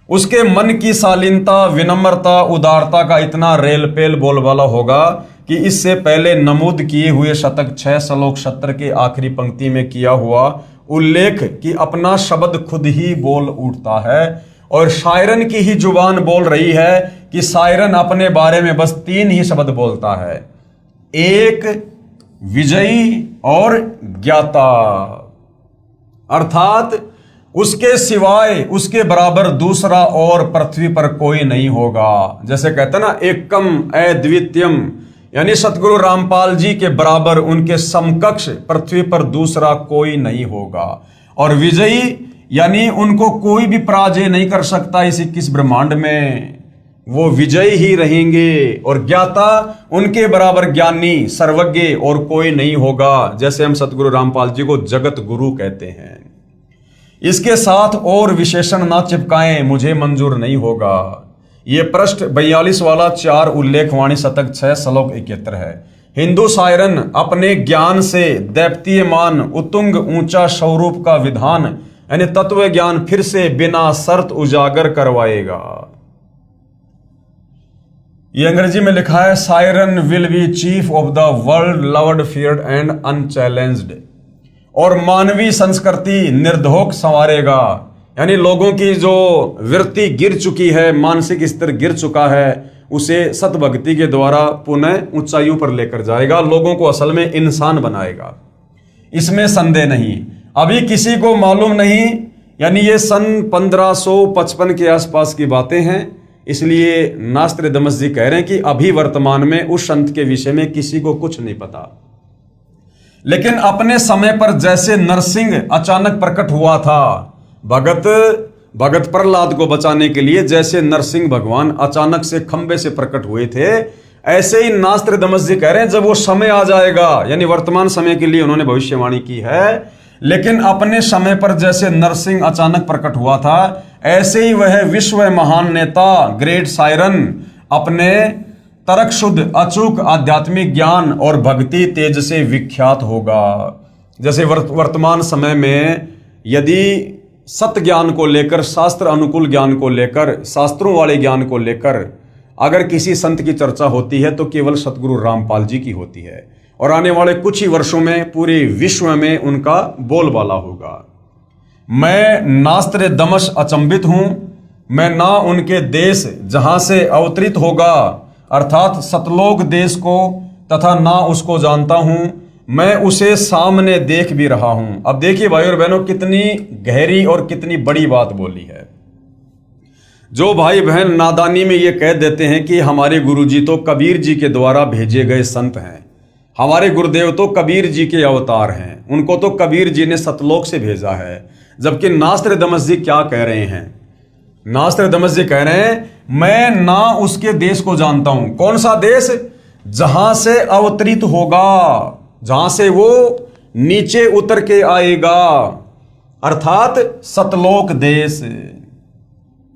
उसके मन की शालीनता, विनम्रता, उदारता का इतना रेलपेल बोलबाला होगा कि इससे पहले नमूद किए हुए शतक 6 श्लोक 70 के आखिरी पंक्ति में किया हुआ उल्लेख कि अपना शब्द खुद ही बोल उठता है, और शायरन की ही जुबान बोल रही है कि शायरन अपने बारे में बस 3 ही शब्द बोलता है, एक, विजयी और ज्ञाता, अर्थात उसके सिवाय उसके बराबर दूसरा और पृथ्वी पर कोई नहीं होगा। जैसे कहते हैं ना, एकम अद्वितीयम, यानी सतगुरु रामपाल जी के बराबर, उनके समकक्ष पृथ्वी पर दूसरा कोई नहीं होगा। और विजयी यानी उनको कोई भी पराजय नहीं कर सकता इस 21 ब्रह्मांड में, वो विजयी ही रहेंगे। और ज्ञाता, उनके बराबर ज्ञानी सर्वज्ञ और कोई नहीं होगा। जैसे हम सतगुरु रामपाल जी को जगत गुरु कहते हैं। इसके साथ और विशेषण ना चिपकाएं, मुझे मंजूर नहीं होगा। ये पृष्ठ 42 वाला 4 उल्लेखवाणी शतक 6 श्लोक 71 है। हिंदू शायरन अपने ज्ञान से दैप्तीयमान उत्तुंग ऊंचा स्वरूप का विधान यानी तत्व ज्ञान फिर से बिना शर्त उजागर करवाएगा। ये अंग्रेजी में लिखा है, siren will be chief of the world loved feared and unchallenged, और मानवीय संस्कृति निर्धोक संवारेगा। यानी लोगों की जो वृत्ति गिर चुकी है, मानसिक स्तर गिर चुका है, उसे सतभक्ति के द्वारा पुनः ऊंचाइयों पर लेकर जाएगा, लोगों को असल में इंसान बनाएगा, इसमें संदेह नहीं। अभी किसी को मालूम नहीं, यानी ये सन 1555 के आसपास की बातें हैं, इसलिए नास्त्रदमस जी कह रहे हैं कि अभी वर्तमान में उस संत के विषय में किसी को कुछ नहीं पता। लेकिन अपने समय पर जैसे नरसिंह अचानक प्रकट हुआ था, भगत प्रहलाद को बचाने के लिए जैसे नरसिंह भगवान अचानक से खंबे से प्रकट हुए थे, ऐसे ही नास्त्रदमस जी कह रहे हैं जब वो समय आ जाएगा, यानी वर्तमान समय के लिए उन्होंने भविष्यवाणी की है, लेकिन अपने समय पर जैसे नरसिंह अचानक प्रकट हुआ था, ऐसे ही वह विश्व महान नेता ग्रेट सायरन अपने तर्क शुद्ध अचूक आध्यात्मिक ज्ञान और भक्ति तेज से विख्यात होगा। जैसे वर्तमान समय में यदि सत्य ज्ञान को लेकर, शास्त्र अनुकूल ज्ञान को लेकर, शास्त्रों वाले ज्ञान को लेकर अगर किसी संत की चर्चा होती है तो केवल सतगुरु रामपाल जी की होती है, और आने वाले कुछ ही वर्षों में पूरे विश्व में उनका बोलबाला होगा। मैं नास्त्रदमस अचंभित हूं, मैं ना उनके देश जहां से अवतरित होगा अर्थात सतलोक देश को तथा ना उसको जानता हूं, मैं उसे सामने देख भी रहा हूं। अब देखिए भाई और बहनों, कितनी गहरी और कितनी बड़ी बात बोली है। जो भाई बहन नादानी में ये कह देते हैं कि हमारे गुरुजी तो कबीर जी के द्वारा भेजे गए संत हैं, हमारे गुरुदेव तो कबीर जी के अवतार हैं, उनको तो कबीर जी ने सतलोक से भेजा है, जबकि नास्त्रदमस जी क्या कह रहे हैं? नास्त्रदमस जी कह रहे हैं मैं ना उसके देश को जानता हूं। कौन सा देश? जहां से अवतरित होगा, जहां से वो नीचे उतर के आएगा, अर्थात सतलोक देश,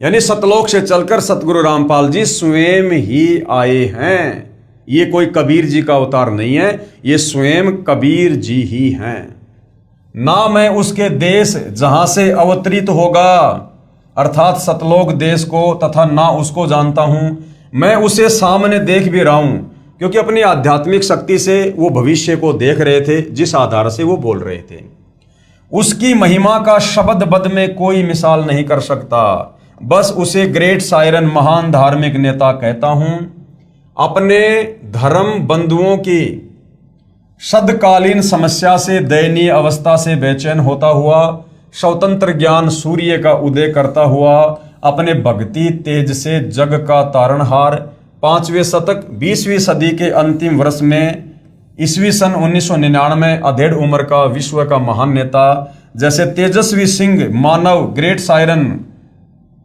यानी सतलोक से चलकर सतगुरु रामपाल जी स्वयं ही आए हैं। ये कोई कबीर जी का अवतार नहीं है, ये स्वयं कबीर जी ही हैं। ना मैं उसके देश जहां से अवतरित होगा अर्थात सतलोक देश को तथा ना उसको जानता हूं, मैं उसे सामने देख भी रहा हूं, क्योंकि अपनी आध्यात्मिक शक्ति से वो भविष्य को देख रहे थे, जिस आधार से वो बोल रहे थे। उसकी महिमा का शब्द बद में कोई मिसाल नहीं कर सकता, बस उसे ग्रेट सायरन महान धार्मिक नेता कहता हूं। अपने धर्म बंधुओं की सदकालीन समस्या से, दयनीय अवस्था से बेचैन होता हुआ, स्वतंत्र ज्ञान सूर्य का उदय करता हुआ, अपने भक्ति तेज से जग का तारणहार, 5वें शतक 20वीं सदी के अंतिम वर्ष में ईस्वी सन 1999 अधेड़ उम्र का विश्व का महान नेता, जैसे तेजस्वी सिंह मानव ग्रेट सायरन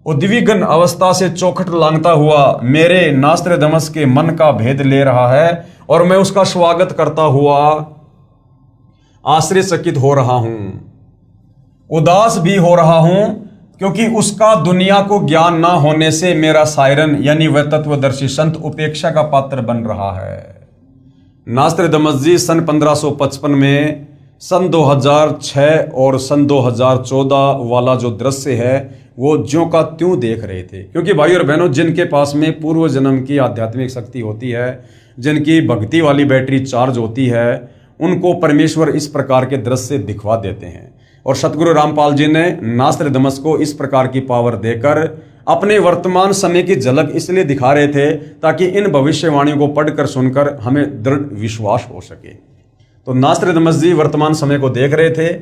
उद्विग्न अवस्था से चौखट लांघता हुआ मेरे नास्त्रदमस के मन का भेद ले रहा है, और मैं उसका स्वागत करता हुआ आश्चर्यचकित हो रहा हूं, उदास भी हो रहा हूं, क्योंकि उसका दुनिया को ज्ञान ना होने से मेरा सायरन यानी वह तत्वदर्शी संत उपेक्षा का पात्र बन रहा है। नास्त्रदमस जी सन 1555 में, सन 2006 और सन 2014 वाला जो दृश्य है वो ज्यों का त्यों देख रहे थे, क्योंकि भाई और बहनों जिनके पास में पूर्व जन्म की आध्यात्मिक शक्ति होती है, जिनकी भक्ति वाली बैटरी चार्ज होती है, उनको परमेश्वर इस प्रकार के दृश्य दिखवा देते हैं। और सतगुरु रामपाल जी ने नास्त्रदमस को इस प्रकार की पावर देकर अपने वर्तमान समय की झलक इसलिए दिखा रहे थे ताकि इन भविष्यवाणियों को पढ़कर सुनकर हमें दृढ़ विश्वास हो सके। तो नास्त्रदमस जी वर्तमान समय को देख रहे थे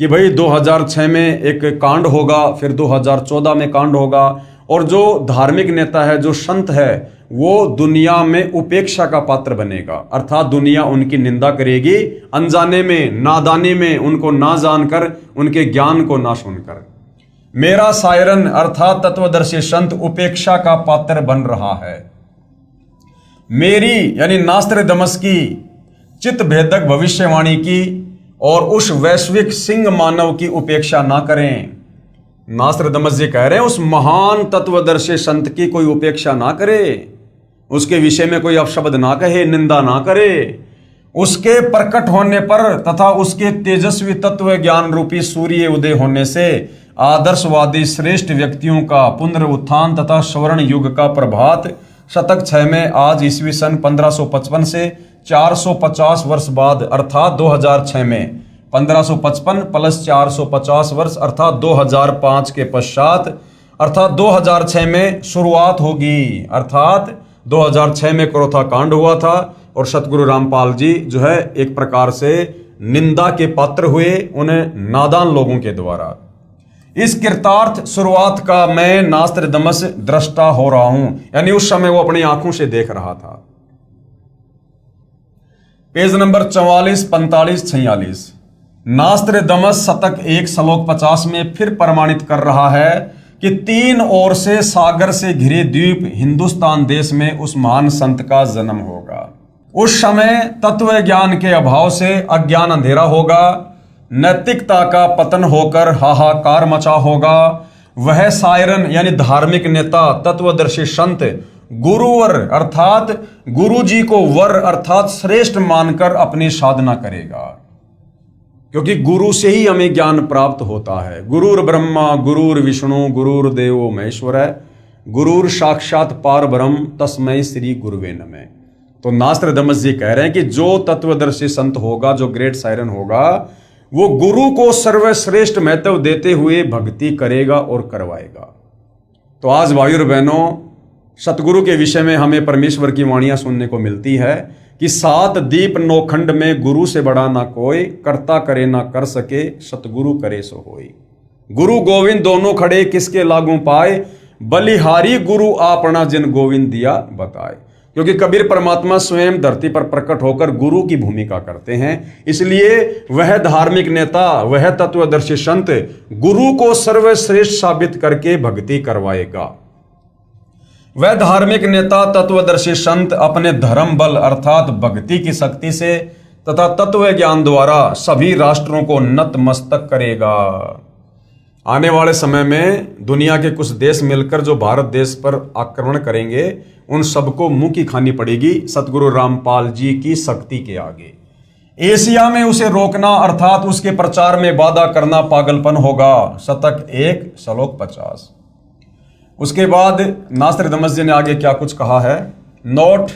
कि भाई 2006 में एक कांड होगा, फिर 2014 में कांड होगा, और जो धार्मिक नेता है, जो संत है, वो दुनिया में उपेक्षा का पात्र बनेगा, अर्थात दुनिया उनकी निंदा करेगी, अनजाने में, नादानी में, उनको ना जानकर, उनके ज्ञान को ना सुनकर। मेरा सायरन अर्थात तत्वदर्शी संत उपेक्षा का पात्र बन रहा है। मेरी यानी नास्त्रदमस की चित्त भेदक भविष्यवाणी की और उस वैश्विक सिंह मानव की उपेक्षा ना करें। नास्त्रदमस जी कह रहे हैं उस महान तत्वदर्शी संत की कोई उपेक्षा ना करे, उसके विषय में कोई अपशब्द ना कहे, निंदा ना करे। उसके प्रकट होने पर तथा उसके तेजस्वी तत्व ज्ञान रूपी सूर्य उदय होने से आदर्शवादी श्रेष्ठ व्यक्तियों का पुनरुत्थान तथा स्वर्ण युग का प्रभात शतक 6 में आज ईस्वी सन 1555 से 450 वर्ष बाद अर्थात 2006 में 1555 प्लस 450 वर्ष अर्थात 2005 के पश्चात अर्थात 2006 में शुरुआत होगी। अर्थात 2006 में क्रोथा कांड हुआ था और सतगुरु रामपाल जी जो है एक प्रकार से निंदा के पात्र हुए उन्हें नादान लोगों के द्वारा। इस कृतार्थ शुरुआत का मैं नास्त्रदमस दृष्टा हो रहा हूं, यानी उस समय वो अपनी आंखों से देख रहा था। पेज नंबर 44, 45, 46 नास्त्रदमस शतक 1 श्लोक 50 में फिर प्रमाणित कर रहा है कि 3 ओर से सागर से घिरे द्वीप हिंदुस्तान देश में उस महान संत का जन्म होगा। उस समय तत्व ज्ञान के अभाव से अज्ञान अंधेरा होगा, नैतिकता का पतन होकर हाहाकार मचा होगा। वह सायरन यानी धार्मिक नेता, तत्वदर्शी संत गुरुवर अर्थात गुरु जी को वर अर्थात श्रेष्ठ मानकर अपनी साधना करेगा, क्योंकि गुरु से ही हमें ज्ञान प्राप्त होता है। गुरुर ब्रह्मा गुरुर विष्णु गुरुर देवो महेश्वर है, गुरुर साक्षात पार ब्रह्म तस्मै श्री गुरुवे नमः। तो नास्त्रदमस जी कह रहे हैं कि जो तत्वदर्शी संत होगा, जो ग्रेट सायरन होगा, वो गुरु को सर्वश्रेष्ठ महत्व देते हुए भक्ति करेगा और करवाएगा। तो आज भाइयों और बहनों, सतगुरु के विषय में हमें परमेश्वर की वाणियां सुनने को मिलती है कि 7 दीप नौखंड में गुरु से बड़ा ना कोई, करता करे ना कर सके, सतगुरु करे सो होई। गुरु गोविंद दोनों खड़े किसके लागू पाए, बलिहारी गुरु आपना जिन गोविंद दिया बताए। क्योंकि कबीर परमात्मा स्वयं धरती पर प्रकट होकर गुरु की भूमिका करते हैं, इसलिए वह धार्मिक नेता, वह तत्वदर्शी संत गुरु को सर्वश्रेष्ठ साबित करके भक्ति करवाएगा। वह धार्मिक नेता, तत्वदर्शी संत अपने धर्म बल अर्थात भक्ति की शक्ति से तथा तत्व ज्ञान द्वारा सभी राष्ट्रों को नतमस्तक करेगा। आने वाले समय में दुनिया के कुछ देश मिलकर जो भारत देश पर आक्रमण करेंगे, उन सबको मुंह की खानी पड़ेगी सतगुरु रामपाल जी की शक्ति के आगे। एशिया में उसे रोकना अर्थात उसके प्रचार में बाधा करना पागलपन होगा। शतक 1 श्लोक 50। उसके बाद नास्त्रदमस जी ने आगे क्या कुछ कहा है, नोट।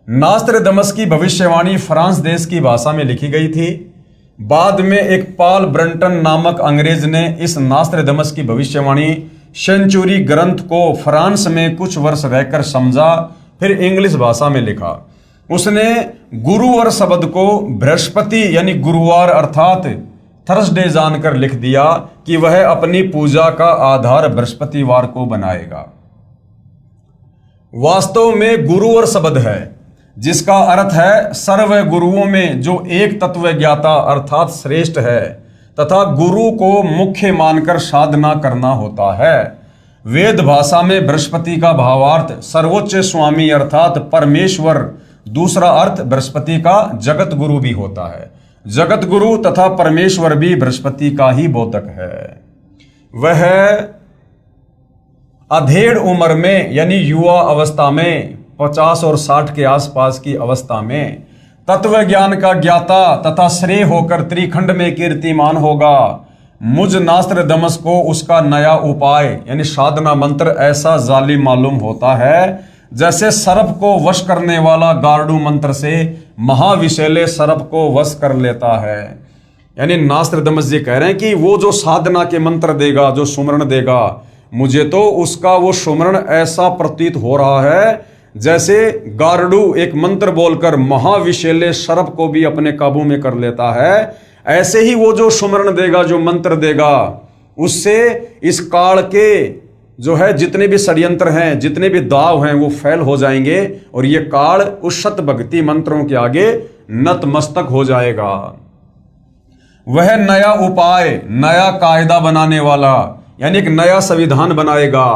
नास्त्रदमस की भविष्यवाणी फ्रांस देश की भाषा में लिखी गई थी। बाद में एक पॉल ब्रंटन नामक अंग्रेज ने इस नास्त्रदमस की भविष्यवाणी सेंचुरी ग्रंथ को फ्रांस में कुछ वर्ष रहकर समझा, फिर इंग्लिश भाषा में लिखा। उसने गुरुवार शब्द को बृहस्पति यानी गुरुवार अर्थात थर्सडे जानकर लिख दिया कि वह अपनी पूजा का आधार बृहस्पतिवार को बनाएगा। वास्तव में गुरुवार शब्द है जिसका अर्थ है सर्व गुरुओं में जो एक तत्व ज्ञाता अर्थात श्रेष्ठ है तथा गुरु को मुख्य मानकर साधना करना होता है। वेद भाषा में बृहस्पति का भावार्थ सर्वोच्च स्वामी अर्थात परमेश्वर, दूसरा अर्थ बृहस्पति का जगत गुरु भी होता है। जगत गुरु तथा परमेश्वर भी बृहस्पति का ही बोधक है। वह अधेड़ उम्र में यानी युवा अवस्था में 50 और 60 के आसपास की अवस्था में तत्व ज्ञान का ज्ञाता तथा श्रेय होकर त्रिखंड में कीर्तिमान होगा। मुझ नास्त्रदमस को उसका नया उपाय यानी साधना मंत्र ऐसा जालिम मालूम होता है जैसे सर्प को वश करने वाला गार्डू मंत्र से महाविशैले सर्प को वश कर लेता है। यानी नास्त्रदमस जी कह रहे हैं कि वो जो साधना के मंत्र देगा, जो सुमरण देगा, मुझे तो उसका वो सुमरण ऐसा प्रतीत हो रहा है जैसे गार्डू एक मंत्र बोलकर महाविशैले सर्प को भी अपने काबू में कर लेता है। ऐसे ही वो जो सुमरण देगा, जो मंत्र देगा, उससे इस काल के जो है जितने भी षड्यंत्र हैं, जितने भी दाव हैं, वो फैल हो जाएंगे और ये काल उस सत भक्ति मंत्रों के आगे नतमस्तक हो जाएगा। वह नया उपाय, नया कायदा बनाने वाला यानी एक नया संविधान बनाएगा।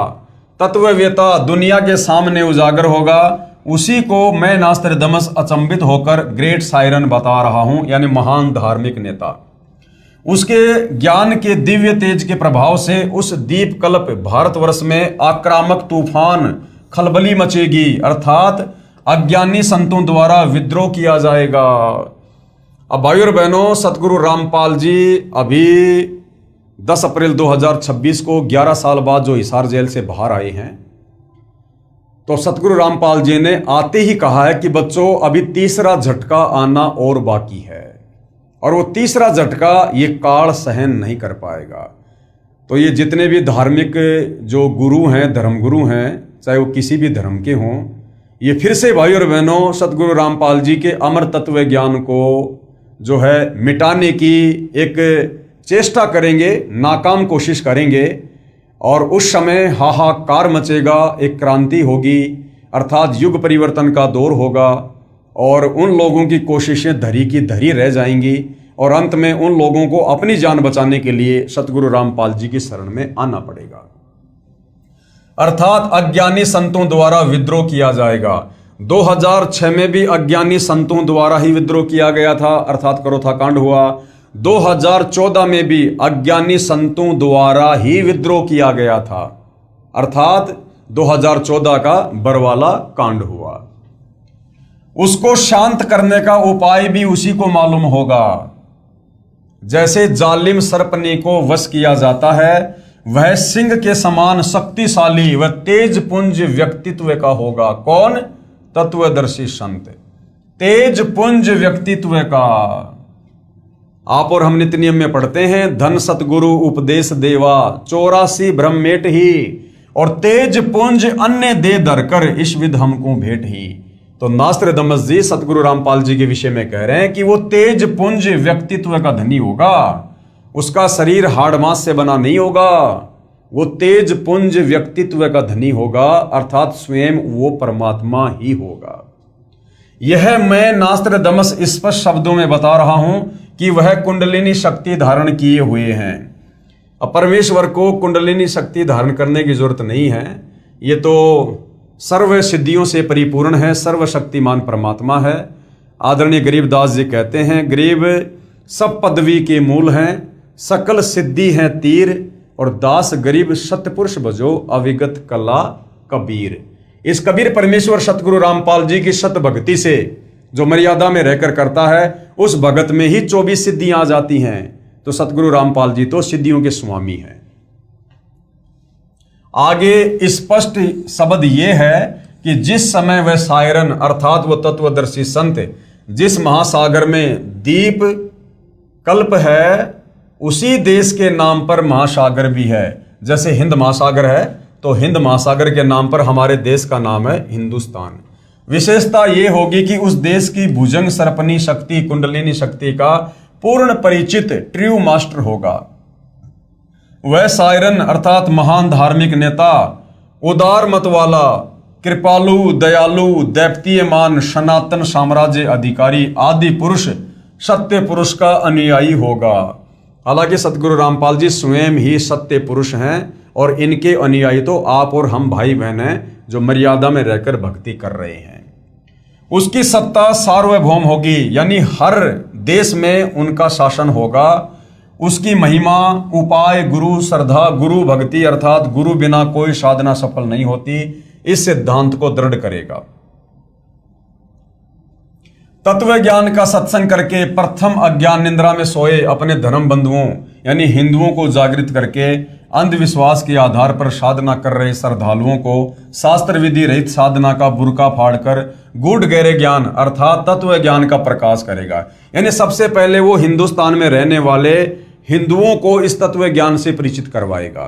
तत्ववेता दुनिया के सामने उजागर होगा। उसी को मैं नास्त्रदमस अचंभित होकर ग्रेट सायरन बता रहा हूं, यानी महान धार्मिक नेता। उसके ज्ञान के दिव्य तेज के प्रभाव से उस दीपकल्प भारतवर्ष में आक्रामक तूफान खलबली मचेगी अर्थात अज्ञानी संतों द्वारा विद्रोह किया जाएगा। अब भाइयों और बहनों, सतगुरु रामपाल जी अभी 10 अप्रैल 2026 को 11 साल बाद जो हिसार जेल से बाहर आए हैं, तो सतगुरु रामपाल जी ने आते ही कहा है कि बच्चों अभी तीसरा झटका आना और बाकी है। और वो तीसरा झटका ये काल सहन नहीं कर पाएगा। तो ये जितने भी धार्मिक जो गुरु हैं, धर्मगुरु हैं, चाहे वो किसी भी धर्म के हों, ये फिर से भाई और बहनों सतगुरु रामपाल जी के अमर तत्व ज्ञान को जो है मिटाने की एक चेष्टा करेंगे, नाकाम कोशिश करेंगे, और उस समय हाहाकार मचेगा, एक क्रांति होगी, अर्थात युग परिवर्तन का दौर होगा, और उन लोगों की कोशिशें धरी की धरी रह जाएंगी, और अंत में उन लोगों को अपनी जान बचाने के लिए सतगुरु रामपाल जी की शरण में आना पड़ेगा। अर्थात अज्ञानी संतों द्वारा विद्रोह किया जाएगा। 2006 में भी अज्ञानी संतों द्वारा ही विद्रोह किया गया था, अर्थात करोथा कांड हुआ। 2014 में भी अज्ञानी संतों द्वारा ही विद्रोह किया गया था, अर्थात 2014 का बरवाला कांड हुआ। उसको शांत करने का उपाय भी उसी को मालूम होगा। जैसे जालिम सर्पनी को वश किया जाता है, वह सिंह के समान शक्तिशाली व तेज पुंज व्यक्तित्व का होगा। कौन? तत्वदर्शी संत, तेज पुंज व्यक्तित्व का। आप और हम नित्य नियम में पढ़ते हैं, धन सतगुरु उपदेश देवा 84 ब्रह्मेट ही, और तेज पुंज अन्य दे धरकर इस विध हमको भेंट ही। तो नास्त्रदमस जी सतगुरु रामपाल जी के विषय में कह रहे हैं कि वो तेज पुंज व्यक्तित्व का धनी होगा, उसका शरीर हाड़ मांस से बना नहीं होगा, वो तेज पुंज व्यक्तित्व का धनी होगा, अर्थात स्वयं वो परमात्मा ही होगा। यह मैं नास्त्रदमस स्पष्ट शब्दों में बता रहा हूं कि वह कुंडलिनी शक्ति धारण किए हुए हैं। अब परमेश्वर को कुंडलिनी शक्ति धारण करने की जरूरत नहीं है, ये तो सर्व सिद्धियों से परिपूर्ण है, सर्वशक्तिमान परमात्मा है। आदरणीय गरीबदास जी कहते हैं, गरीब सब पदवी के मूल हैं, सकल सिद्धि है तीर, और दास गरीब सतपुरुष भजो अविगत कला कबीर। इस कबीर परमेश्वर सतगुरु रामपाल जी की सत भक्ति से जो मर्यादा में रहकर करता है, उस भगत में ही 24 सिद्धियां आ जाती हैं। तो सतगुरु रामपाल जी तो सिद्धियों के स्वामी हैं। आगे स्पष्ट शब्द यह है कि जिस समय वह सायरन अर्थात वह तत्वदर्शी संत जिस महासागर में दीप कल्प है, उसी देश के नाम पर महासागर भी है। जैसे हिंद महासागर है, तो हिंद महासागर के नाम पर हमारे देश का नाम है हिंदुस्तान। विशेषता यह होगी कि उस देश की भुजंग सर्पनी शक्ति, कुंडलिनी शक्ति का पूर्ण परिचित ट्रू मास्टर होगा। वह सायरन अर्थात महान धार्मिक नेता, उदार मत वाला, कृपालु, दयालु, दैप्तीयमान, सनातन साम्राज्य अधिकारी, आदि पुरुष, सत्य पुरुष का अनुयायी होगा। हालांकि सतगुरु रामपाल जी स्वयं ही सत्य पुरुष हैं, और इनके अनुयायी तो आप और हम भाई बहन हैं जो मर्यादा में रहकर भक्ति कर रहे हैं। उसकी सत्ता सार्वभौम होगी, यानी हर देश में उनका शासन होगा। उसकी महिमा, उपाय, गुरु श्रद्धा, गुरु भक्ति अर्थात गुरु बिना कोई साधना सफल नहीं होती, इस सिद्धांत को दृढ़ करेगा। तत्व ज्ञान का सत्संग करके प्रथम अज्ञान निंद्रा में सोए अपने धर्म बंधुओं यानी हिंदुओं को जागृत करके अंधविश्वास के आधार पर साधना कर रहे श्रद्धालुओं को शास्त्र विधि रहित साधना का बुर्का फाड़कर गूढ़ गहरे ज्ञान अर्थात तत्व ज्ञान का प्रकाश करेगा। यानी सबसे पहले वो हिंदुस्तान में रहने वाले हिंदुओं को इस तत्व ज्ञान से परिचित करवाएगा,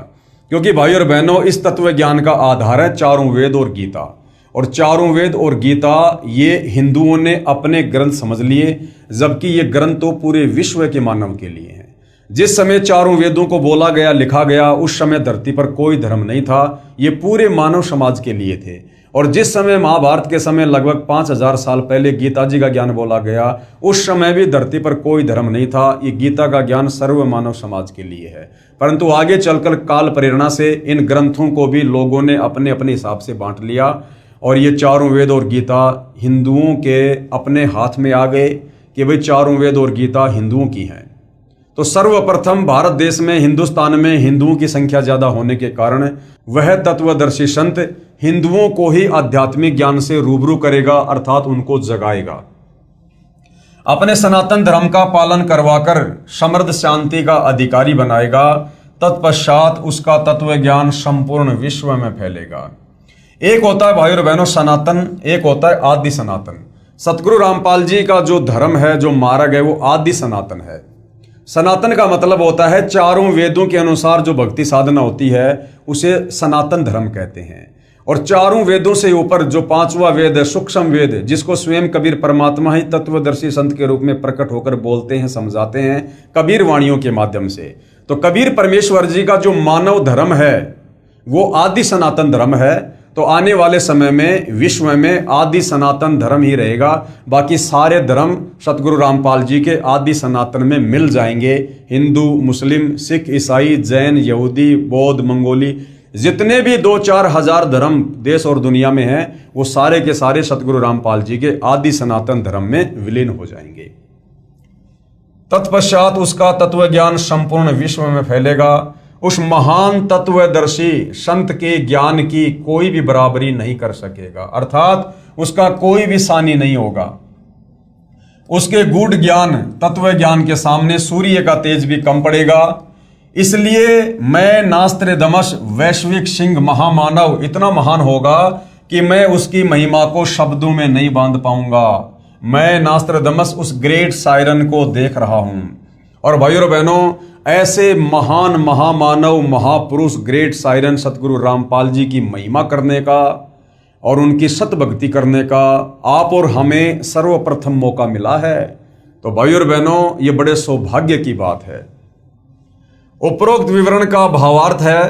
क्योंकि भाई और बहनों इस तत्व ज्ञान का आधार है चारों वेद और गीता। और चारों वेद और गीता ये हिंदुओं ने अपने ग्रंथ समझ लिए, जबकि ये ग्रंथ तो पूरे विश्व के मानव के लिए हैं। जिस समय चारों वेदों को बोला गया, लिखा गया, उस समय धरती पर कोई धर्म नहीं था, ये पूरे मानव समाज के लिए थे। और जिस समय महाभारत के समय लगभग 5000 साल पहले गीता जी का ज्ञान बोला गया, उस समय भी धरती पर कोई धर्म नहीं था। ये गीता का ज्ञान सर्व मानव समाज के लिए है। परंतु आगे चलकर काल प्रेरणा से इन ग्रंथों को भी लोगों ने अपने अपने हिसाब से बांट लिया, और ये चारों वेद और गीता हिंदुओं के अपने हाथ में आ गए कि भाई चारों वेद और गीता हिंदुओं की हैं। तो सर्वप्रथम भारत देश में, हिंदुस्तान में हिंदुओं की संख्या ज्यादा होने के कारण वह तत्वदर्शी संत हिंदुओं को ही आध्यात्मिक ज्ञान से रूबरू करेगा, अर्थात उनको जगाएगा। अपने सनातन धर्म का पालन करवाकर समृद्ध शांति का अधिकारी बनाएगा। तत्पश्चात उसका तत्व ज्ञान संपूर्ण विश्व में फैलेगा। एक होता है भाई और बहनों सनातन, एक होता है आदि सनातन। सतगुरु रामपाल जी का जो धर्म है, जो मार्ग है, वो आदि सनातन है। सनातन का मतलब होता है चारों वेदों के अनुसार जो भक्ति साधना होती है उसे सनातन धर्म कहते हैं। और चारों वेदों से ऊपर जो पांचवा वेद है, सूक्ष्म वेद, जिसको स्वयं कबीर परमात्मा ही तत्वदर्शी संत के रूप में प्रकट होकर बोलते हैं, समझाते हैं कबीर वाणियों के माध्यम से। तो कबीर परमेश्वर जी का जो मानव धर्म है वो आदि सनातन धर्म है। तो आने वाले समय में विश्व में आदि सनातन धर्म ही रहेगा, बाकी सारे धर्म सतगुरु रामपाल जी के आदि सनातन में मिल जाएंगे। हिंदू, मुस्लिम, सिख, ईसाई, जैन, यहूदी, बौद्ध, मंगोली, जितने भी 2-4 हजार धर्म देश और दुनिया में हैं, वो सारे के सारे सतगुरु रामपाल जी के आदि सनातन धर्म में विलीन हो जाएंगे। तत्पश्चात उसका तत्व ज्ञान संपूर्ण विश्व में फैलेगा। उस महान तत्वदर्शी संत के ज्ञान की कोई भी बराबरी नहीं कर सकेगा, अर्थात उसका कोई भी सानी नहीं होगा। उसके गूढ़ ज्ञान, तत्व ज्ञान के सामने सूर्य का तेज भी कम पड़ेगा। इसलिए मैं नास्त्रदमस वैश्विक सिंह महामानव इतना महान होगा कि मैं उसकी महिमा को शब्दों में नहीं बांध पाऊंगा। मैं नास्त्रदमस उस ग्रेट सायरन को देख रहा हूं। और भाइयों और बहनों, ऐसे महान महामानव महापुरुष ग्रेट सायरन सतगुरु रामपाल जी की महिमा करने का और उनकी सतभक्ति करने का आप और हमें सर्वप्रथम मौका मिला है। तो भाइयों और बहनों, ये बड़े सौभाग्य की बात है। उपरोक्त विवरण का भावार्थ है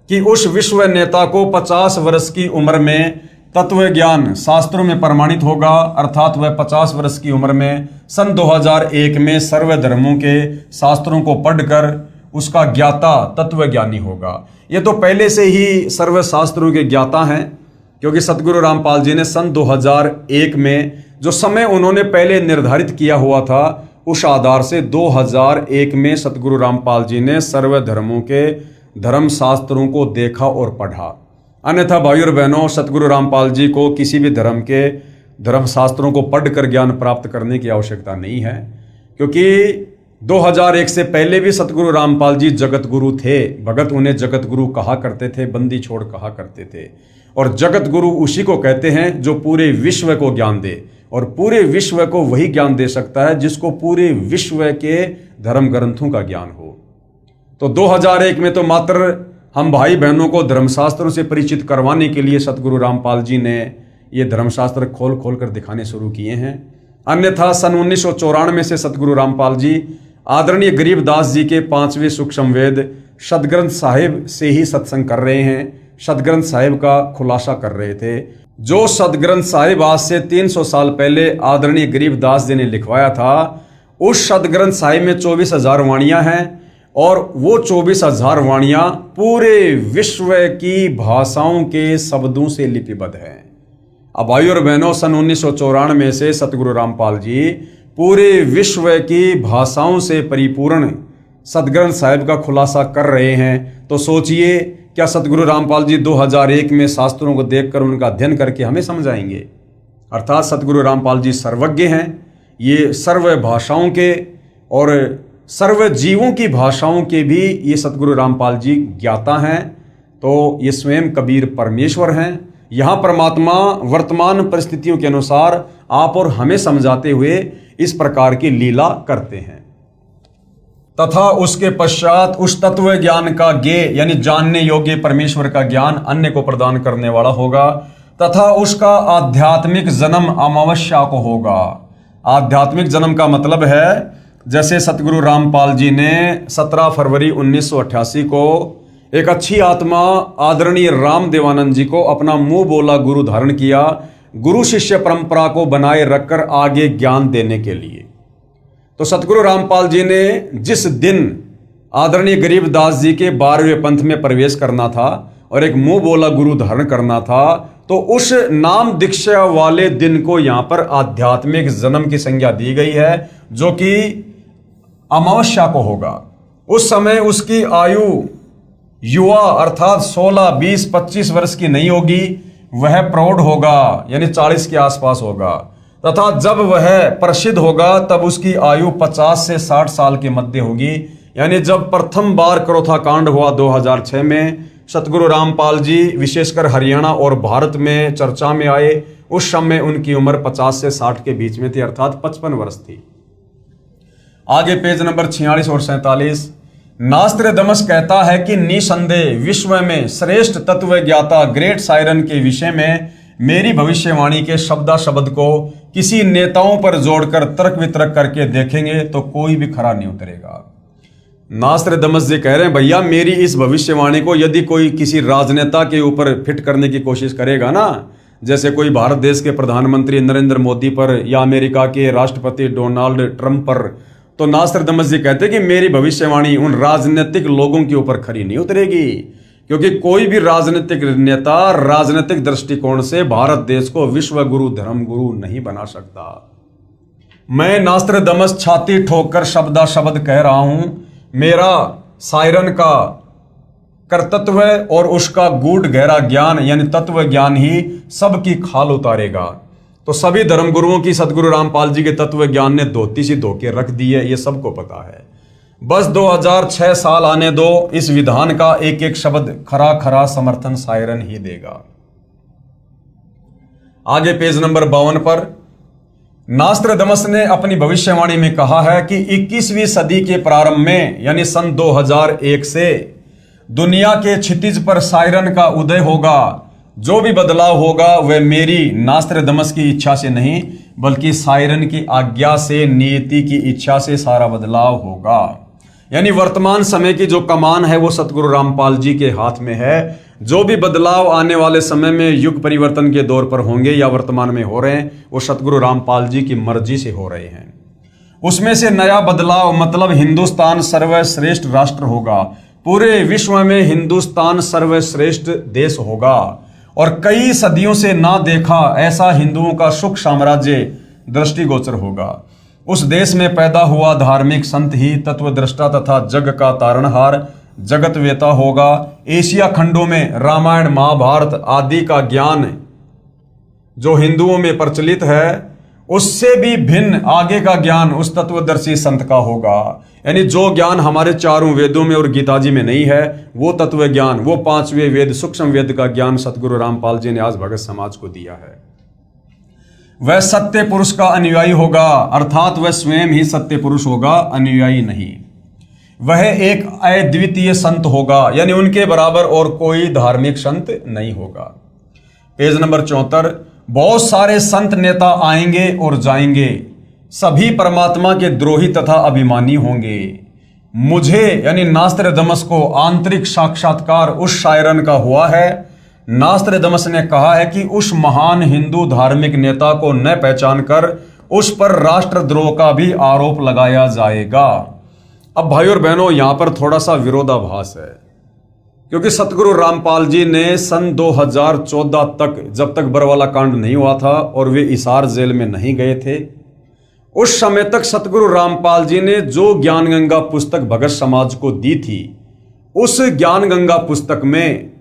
कि उस विश्व नेता को 50 वर्ष की उम्र में तत्व ज्ञान शास्त्रों में प्रमाणित होगा, अर्थात वह 50 वर्ष की उम्र में सन 2001 में सर्व धर्मों के शास्त्रों को पढ़कर उसका ज्ञाता तत्वज्ञानी होगा। ये तो पहले से ही सर्व शास्त्रों के ज्ञाता हैं, क्योंकि सतगुरु रामपाल जी ने सन 2001 में जो समय उन्होंने पहले निर्धारित किया हुआ था, उस आधार से 2001 में सतगुरु रामपाल जी ने सर्व धर्मों के धर्म शास्त्रों को देखा और पढ़ा। अन्यथा भाइयों और बहनों, सतगुरु रामपाल जी को किसी भी धर्म के धर्म शास्त्रों को पढ़कर ज्ञान प्राप्त करने की आवश्यकता नहीं है, क्योंकि 2001 से पहले भी सतगुरु रामपाल जी जगत गुरु थे। भगत उन्हें जगत गुरु कहा करते थे, बंदी छोड़ कहा करते थे। और जगत गुरु उसी को कहते हैं जो पूरे विश्व को ज्ञान दे, और पूरे विश्व को वही ज्ञान दे सकता है जिसको पूरे विश्व के धर्म ग्रंथों का ज्ञान हो। तो 2001 में तो मात्र हम भाई बहनों को धर्मशास्त्रों से परिचित करवाने के लिए सतगुरु रामपाल जी ने ये धर्मशास्त्र खोल खोल कर दिखाने शुरू किए हैं। अन्यथा सन 1994 से सतगुरु रामपाल जी आदरणीय गरीबदास जी के 5वें सूक्ष्म वेद सदग्रंथ साहिब से ही सत्संग कर रहे हैं, सदग्रंथ साहिब का खुलासा कर रहे थे। जो सदग्रंथ साहिब आज से 300 साल पहले आदरणीय गरीबदास जी ने लिखवाया था, उस सदग्रंथ साहिब में 24,000 वाणियां हैं, और वो 24,000 वाणियां पूरे विश्व की भाषाओं के शब्दों से लिपिबद्ध हैं। अब भाइयों और बहनों, सन 1994 से सतगुरु रामपाल जी पूरे विश्व की भाषाओं से परिपूर्ण सदग्रंथ साहिब का खुलासा कर रहे हैं। तो सोचिए, क्या सतगुरु रामपाल जी 2001 में शास्त्रों को देखकर उनका अध्ययन करके हमें समझाएंगे? अर्थात सतगुरु रामपाल जी सर्वज्ञ हैं। ये सर्व भाषाओं के और सर्व जीवों की भाषाओं के भी ये सतगुरु रामपाल जी ज्ञाता हैं। तो ये स्वयं कबीर परमेश्वर हैं। यहाँ परमात्मा वर्तमान परिस्थितियों के अनुसार आप और हमें समझाते हुए इस प्रकार की लीला करते हैं। तथा उसके पश्चात उस तत्व ज्ञान का ज्ञेय यानी जानने योग्य परमेश्वर का ज्ञान अन्य को प्रदान करने वाला होगा, तथा उसका आध्यात्मिक जन्म अमावस्या को होगा। आध्यात्मिक जन्म का मतलब है, जैसे सतगुरु रामपाल जी ने 17 फरवरी 1988 को एक अच्छी आत्मा आदरणीय राम देवानंद जी को अपना मुंह बोला गुरु धारण किया, गुरु शिष्य परंपरा को बनाए रखकर आगे ज्ञान देने के लिए। तो सतगुरु रामपाल जी ने जिस दिन आदरणीय गरीबदास जी के 12वें पंथ में प्रवेश करना था और एक मुंह बोला गुरु धारण करना था, तो उस नाम दीक्षा वाले दिन को यहां पर आध्यात्मिक जन्म की संज्ञा दी गई है, जो कि अमावस्या को होगा। उस समय उसकी आयु युवा अर्थात 16, 20, 25 वर्ष की नहीं होगी, वह प्रौढ़ होगा, यानी 40 के आसपास होगा। तथा जब वह प्रसिद्ध होगा तब उसकी आयु 50 से 60 साल के मध्य होगी। यानी जब प्रथम बार करोथा कांड हुआ 2006 में, सतगुरु रामपाल जी विशेषकर हरियाणा और भारत में चर्चा में आए। उस समय उनकी उम्र 50 से 60 के बीच में थी, अर्थात 55 वर्ष थी। आगे पेज नंबर 46 और 47। नास्त्रदमस कहता है कि निसंदेह विश्व में श्रेष्ठ तत्व ज्ञाता ग्रेट सायरन के विषय में मेरी भविष्यवाणी के शब्दाशब्द को किसी नेताओं पर जोड़कर तर्क वितर्क करके देखेंगे तो कोई भी खरा नहीं उतरेगा। नास्त्रदमस जी कह रहे हैं, भैया मेरी इस भविष्यवाणी को यदि कोई किसी राजनेता के ऊपर फिट करने की कोशिश करेगा ना, जैसे कोई भारत देश के प्रधानमंत्री नरेंद्र मोदी पर या अमेरिका के राष्ट्रपति डोनाल्ड ट्रंप पर, तो नास्त्रदमस जी कहते हैं कि मेरी भविष्यवाणी उन राजनीतिक लोगों के ऊपर खरी नहीं उतरेगी, क्योंकि कोई भी राजनीतिक नेता राजनीतिक दृष्टिकोण से भारत देश को विश्व गुरु धर्म गुरु नहीं बना सकता। मैं नास्त्रदमस छाती ठोककर शब्दाशब्द कह रहा हूं, मेरा सायरन का कर्तृत्व और उसका गूढ़ गहरा ज्ञान यानी तत्व ज्ञान ही सबकी खाल उतारेगा। तो सभी धर्मगुरुओं की सदगुरु रामपाल जी के तत्व ज्ञान ने धोती सी धोके रख दी है, ये सबको पता है। बस 2006 साल आने दो, इस विधान का एक एक शब्द खरा खरा समर्थन सायरन ही देगा। आगे पेज नंबर 52 पर नास्त्रदमस ने अपनी भविष्यवाणी में कहा है कि 21वीं सदी के प्रारंभ में यानी सन 2001 से दुनिया के क्षितिज पर सायरन का उदय होगा। जो भी बदलाव होगा वह मेरी नास्त्रदमस की इच्छा से नहीं बल्कि सायरन की आज्ञा से, नियति की इच्छा से सारा बदलाव होगा। यानी वर्तमान समय की जो कमान है वो सतगुरु रामपाल जी के हाथ में है। जो भी बदलाव आने वाले समय में युग परिवर्तन के दौर पर होंगे या वर्तमान में हो रहे हैं, वो सतगुरु रामपाल जी की मर्जी से हो रहे हैं। उसमें से नया बदलाव मतलब हिंदुस्तान सर्वश्रेष्ठ राष्ट्र होगा। पूरे विश्व में हिंदुस्तान सर्वश्रेष्ठ देश होगा और कई सदियों से ना देखा ऐसा हिंदुओं का सुख साम्राज्य दृष्टिगोचर होगा। उस देश में पैदा हुआ धार्मिक संत ही तत्वदृष्टा तथा जग का तारणहार जगत वेता होगा। एशिया खंडों में रामायण महाभारत आदि का ज्ञान जो हिंदुओं में प्रचलित है उससे भी भिन्न आगे का ज्ञान उस तत्वदर्शी संत का होगा। यानी जो ज्ञान हमारे चारों वेदों में और गीता जी में नहीं है, वो तत्व ज्ञान, वो पांचवें वेद सूक्ष्म वेद का ज्ञान सतगुरु रामपाल जी ने आज भगत समाज को दिया है। वह सत्य पुरुष का अनुयायी होगा, अर्थात वह स्वयं ही सत्य पुरुष होगा, अनुयायी नहीं। वह एक अद्वितीय संत होगा, यानी उनके बराबर और कोई धार्मिक संत नहीं होगा। Page number 74। बहुत सारे संत नेता आएंगे और जाएंगे, सभी परमात्मा के द्रोही तथा अभिमानी होंगे। मुझे यानी नास्त्रदमस को आंतरिक साक्षात्कार उस शायरन का हुआ है। नास्त्रदमस ने कहा है कि उस महान हिंदू धार्मिक नेता को न पहचान कर उस पर राष्ट्रद्रोह का भी आरोप लगाया जाएगा। अब भाई और बहनों, यहां पर थोड़ा सा विरोधाभास है, क्योंकि सतगुरु रामपाल जी ने सन 2014 तक, जब तक बरवाला कांड नहीं हुआ था और वे हिसार जेल में नहीं गए थे, उस समय तक सतगुरु रामपाल जी ने जो ज्ञान गंगा पुस्तक भगत समाज को दी थी, उस ज्ञान गंगा पुस्तक में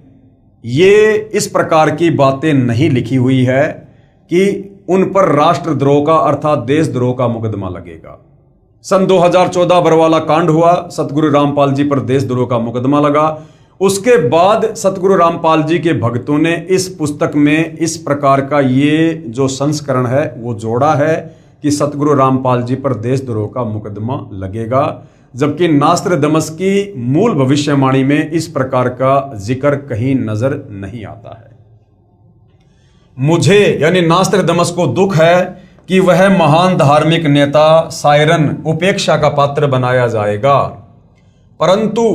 ये इस प्रकार की बातें नहीं लिखी हुई है कि उन पर राष्ट्रद्रोह का अर्थात देशद्रोह का मुकदमा लगेगा। सन 2014 बरवाला कांड हुआ, सतगुरु रामपाल जी पर देशद्रोह का मुकदमा लगा। उसके बाद सतगुरु रामपाल जी के भक्तों ने इस पुस्तक में इस प्रकार का ये जो संस्करण है वो जोड़ा है कि सतगुरु रामपाल जी पर देशद्रोह का मुकदमा लगेगा, जबकि नास्त्रदमस की मूल भविष्यवाणी में इस प्रकार का जिक्र कहीं नजर नहीं आता है। मुझे यानी नास्त्रदमस को दुख है कि वह महान धार्मिक नेता सायरन उपेक्षा का पात्र बनाया जाएगा, परंतु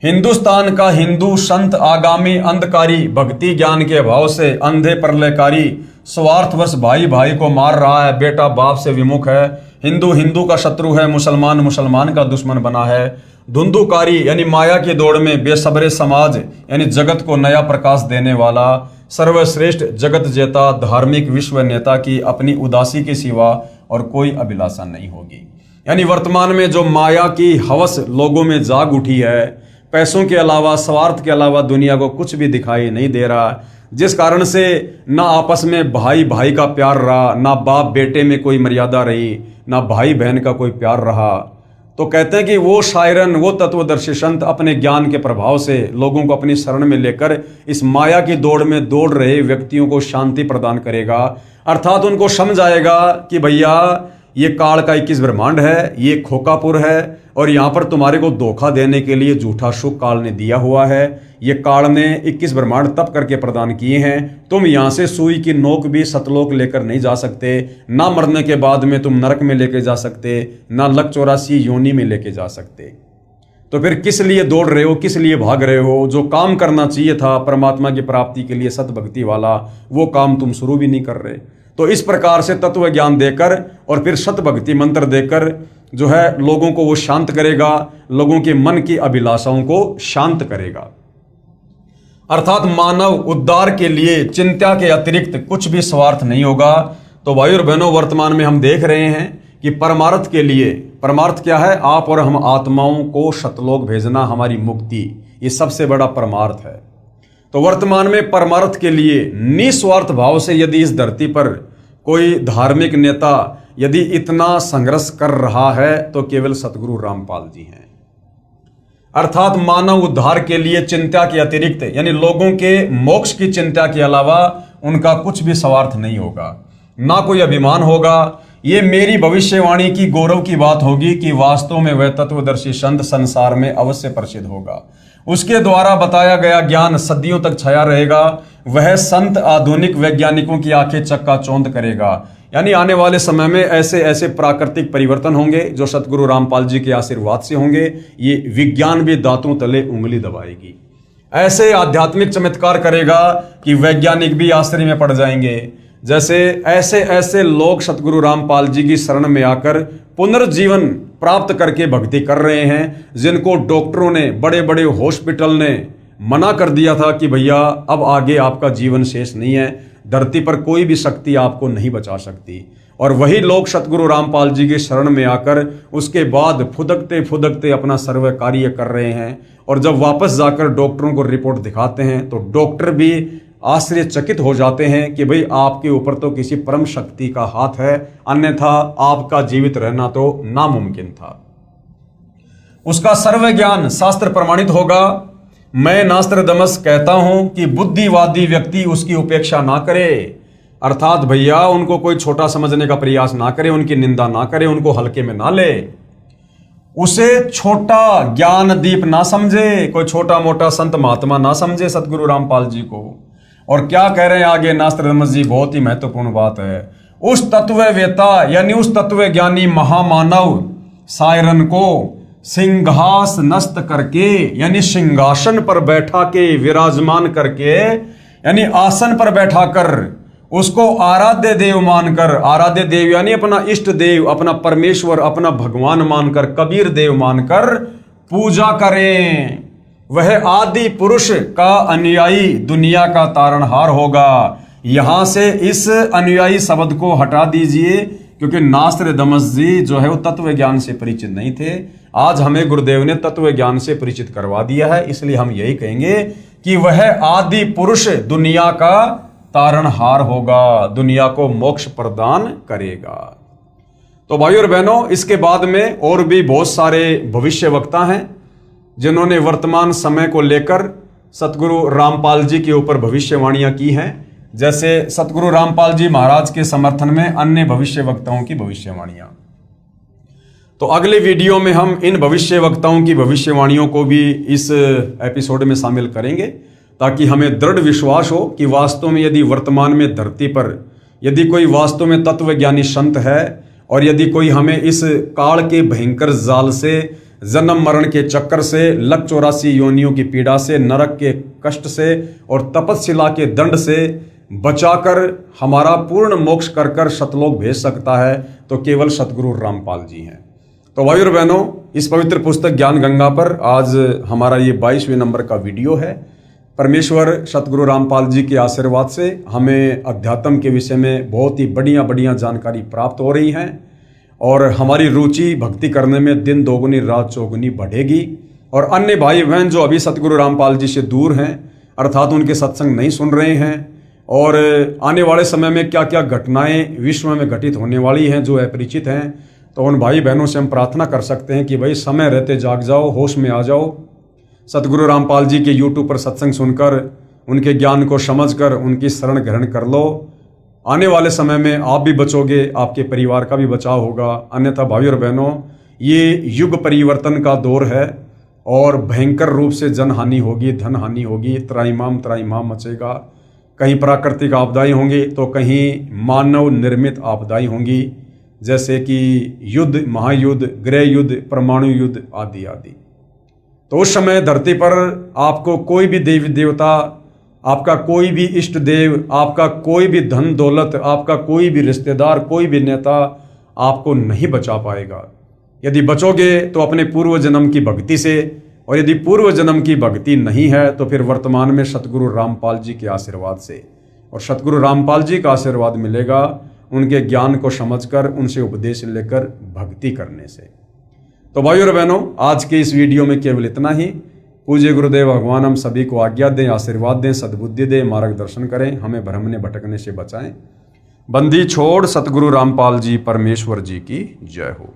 हिंदुस्तान का हिंदू संत आगामी अंधकारी भक्ति ज्ञान के अभाव से अंधे प्रलयकारी स्वार्थवश भाई भाई को मार रहा है, बेटा बाप से विमुख है, हिंदू हिंदू का शत्रु है, मुसलमान मुसलमान का दुश्मन बना है। धुंधुकारी यानी माया की दौड़ में बेसब्रे समाज यानी जगत को नया प्रकाश देने वाला सर्वश्रेष्ठ जगत जेता धार्मिक विश्व नेता की अपनी उदासी के सिवा और कोई अभिलाषा नहीं होगी। यानी वर्तमान में जो माया की हवस लोगों में जाग उठी है, पैसों के अलावा स्वार्थ के अलावा दुनिया को कुछ भी दिखाई नहीं दे रहा, जिस कारण से ना आपस में भाई भाई का प्यार रहा, ना बाप बेटे में कोई मर्यादा रही, ना भाई बहन का कोई प्यार रहा। तो कहते हैं कि वो शायरन, वो तत्वदर्शी संत अपने ज्ञान के प्रभाव से लोगों को अपनी शरण में लेकर इस माया की दौड़ में दौड़ रहे व्यक्तियों को शांति प्रदान करेगा। अर्थात उनको समझ आएगा कि भैया ये काल का 21 ब्रह्मांड है, ये खोकापुर है, और यहाँ पर तुम्हारे को धोखा देने के लिए झूठा सुख काल ने दिया हुआ है। ये काल ने 21 ब्रह्मांड तप करके प्रदान किए हैं। तुम यहाँ से सुई की नोक भी सतलोक लेकर नहीं जा सकते, ना मरने के बाद में तुम नरक में लेके जा सकते, ना लक 84 योनि में लेके जा सकते। तो फिर किस लिए दौड़ रहे हो, किस लिए भाग रहे हो? जो काम करना चाहिए था परमात्मा की प्राप्ति के लिए सतभक्ति वाला, वो काम तुम शुरू भी नहीं कर रहे। तो इस प्रकार से तत्व ज्ञान देकर और फिर सतभक्ति मंत्र देकर जो है लोगों को वो शांत करेगा, लोगों के मन की अभिलाषाओं को शांत करेगा। अर्थात मानव उद्धार के लिए चिंता के अतिरिक्त कुछ भी स्वार्थ नहीं होगा। तो भाई और बहनों, वर्तमान में हम देख रहे हैं कि परमार्थ के लिए, परमार्थ क्या है? आप और हम आत्माओं को सतलोक भेजना, हमारी मुक्ति, ये सबसे बड़ा परमार्थ है। तो वर्तमान में परमार्थ के लिए निस्वार्थ भाव से यदि इस धरती पर कोई धार्मिक नेता यदि इतना संघर्ष कर रहा है तो केवल सतगुरु रामपाल जी हैं। अर्थात मानव उद्धार के लिए चिंता के अतिरिक्त, यानी लोगों के मोक्ष की चिंता के अलावा उनका कुछ भी स्वार्थ नहीं होगा, ना कोई अभिमान होगा। ये मेरी भविष्यवाणी की गौरव की बात होगी कि वास्तव में वह तत्वदर्शी संत संसार में अवश्य प्रसिद्ध होगा। उसके द्वारा बताया गया ज्ञान सदियों तक छाया रहेगा। वह संत आधुनिक वैज्ञानिकों की आंखें चक्काचौंध करेगा। यानी आने वाले समय में ऐसे ऐसे प्राकृतिक परिवर्तन होंगे जो सतगुरु रामपाल जी के आशीर्वाद से होंगे। ये विज्ञान भी दांतों तले उंगली दबाएगी। ऐसे आध्यात्मिक चमत्कार करेगा कि वैज्ञानिक भी आश्चर्य में पड़ जाएंगे। जैसे ऐसे ऐसे लोग सतगुरु रामपाल जी की शरण में आकर पुनर्जीवन प्राप्त करके भक्ति कर रहे हैं, जिनको डॉक्टरों ने, बड़े बड़े हॉस्पिटल ने मना कर दिया था कि भैया अब आगे आपका जीवन शेष नहीं है, धरती पर कोई भी शक्ति आपको नहीं बचा सकती। और वही लोग सतगुरु रामपाल जी की शरण में आकर उसके बाद फुदकते फुदकते अपना सर्व कार्य कर रहे हैं। और जब वापस जाकर डॉक्टरों को रिपोर्ट दिखाते हैं तो डॉक्टर भी आश्चर्यचकित हो जाते हैं कि भाई आपके ऊपर तो किसी परम शक्ति का हाथ है, अन्यथा आपका जीवित रहना तो नामुमकिन था। उसका सर्व ज्ञान शास्त्र प्रमाणित होगा। मैं नास्त्रदमस कहता हूं कि बुद्धिवादी व्यक्ति उसकी उपेक्षा ना करे। अर्थात भैया उनको कोई छोटा समझने का प्रयास ना करे, उनकी निंदा ना करे, उनको हल्के में ना ले, उसे छोटा ज्ञान दीप ना समझे, कोई छोटा मोटा संत महात्मा ना समझे सतगुरु रामपाल जी को। और क्या कह रहे हैं आगे नास्त्रदमस जी, बहुत ही महत्वपूर्ण बात है। उस तत्ववेता यानी उस तत्व ज्ञानी महामानव सायरन को सिंहास नस्त करके, यानी सिंहासन पर बैठा के, विराजमान करके, यानी आसन पर बैठाकर उसको आराध्य देव मानकर, आराध्य देव यानी अपना इष्ट देव, अपना परमेश्वर, अपना भगवान मानकर, कबीर देव मानकर पूजा करें। वह आदि पुरुष का अनुयायी दुनिया का तारणहार होगा। यहां से इस अनुयायी शब्द को हटा दीजिए, क्योंकि नास्त्रदमस जी जो है वो तत्व ज्ञान से परिचित नहीं थे। आज हमें गुरुदेव ने तत्व ज्ञान से परिचित करवा दिया है, इसलिए हम यही कहेंगे कि वह आदि पुरुष दुनिया का तारणहार होगा, दुनिया को मोक्ष प्रदान करेगा। तो भाइयों और बहनों, इसके बाद में और भी बहुत सारे भविष्य वक्ता हैं जिन्होंने वर्तमान समय को लेकर सतगुरु रामपाल जी के ऊपर भविष्यवाणियां की हैं। जैसे सतगुरु रामपाल जी महाराज के समर्थन में अन्य भविष्य वक्ताओं की भविष्यवाणियां। तो अगले वीडियो में हम इन भविष्य वक्ताओं की भविष्यवाणियों को भी इस एपिसोड में शामिल करेंगे, ताकि हमें दृढ़ विश्वास हो कि वास्तव में यदि वर्तमान में धरती पर यदि कोई वास्तव में तत्वज्ञानी संत है, और यदि कोई हमें इस काल के भयंकर जाल से, जन्म मरण के चक्कर से, लक 84 योनियों की पीड़ा से, नरक के कष्ट से और तपस्शिला के दंड से बचाकर हमारा पूर्ण मोक्ष कर कर सतलोक भेज सकता है, तो केवल सतगुरु रामपाल जी हैं। तो भाइयों और बहनों, इस पवित्र पुस्तक ज्ञान गंगा पर आज हमारा ये 22वें नंबर का वीडियो है। परमेश्वर सतगुरु रामपाल जी के आशीर्वाद से हमें अध्यात्म के विषय में बहुत ही बढ़िया बढ़िया जानकारी प्राप्त हो रही हैं, और हमारी रुचि भक्ति करने में दिन दोगुनी रात चौगुनी बढ़ेगी। और अन्य भाई बहन जो अभी सतगुरु रामपाल जी से दूर हैं, अर्थात उनके सत्संग नहीं सुन रहे हैं, और आने वाले समय में क्या क्या घटनाएं विश्व में घटित होने वाली हैं जो अपरिचित हैं, तो उन भाई बहनों से हम प्रार्थना कर सकते हैं कि भाई समय रहते जाग जाओ, होश में आ जाओ। सतगुरु रामपाल जी के यूट्यूब पर सत्संग सुनकर, उनके ज्ञान को समझकर उनकी शरण ग्रहण कर लो। आने वाले समय में आप भी बचोगे, आपके परिवार का भी बचाव होगा। अन्यथा भाई और बहनों, ये युग परिवर्तन का दौर है और भयंकर रूप से जन हानि होगी, धन हानि होगी, त्राहिमाम मचेगा। कहीं प्राकृतिक आपदाएं होंगी तो कहीं मानव निर्मित आपदाएं होंगी, जैसे कि युद्ध, महायुद्ध, गृह युद्ध, परमाणु युद्ध आदि आदि। तो उस समय धरती पर आपको कोई भी देवी देवता, आपका कोई भी इष्ट देव, आपका कोई भी धन दौलत, आपका कोई भी रिश्तेदार, कोई भी नेता आपको नहीं बचा पाएगा। यदि बचोगे तो अपने पूर्व जन्म की भक्ति से, और यदि पूर्व जन्म की भक्ति नहीं है तो फिर वर्तमान में सतगुरु रामपाल जी के आशीर्वाद से। और सतगुरु रामपाल जी का आशीर्वाद मिलेगा उनके ज्ञान को समझकर, उनसे उपदेश लेकर भक्ति करने से। तो भाइयों और बहनों, आज के इस वीडियो में केवल इतना ही। पूज्य गुरुदेव भगवान हम सभी को आज्ञा दें, आशीर्वाद दें, सद्बुद्धि दें, मार्गदर्शन करें, हमें भ्रमने भटकने से बचाएं। बंदी छोड़ सतगुरु रामपाल जी परमेश्वर जी की जय हो।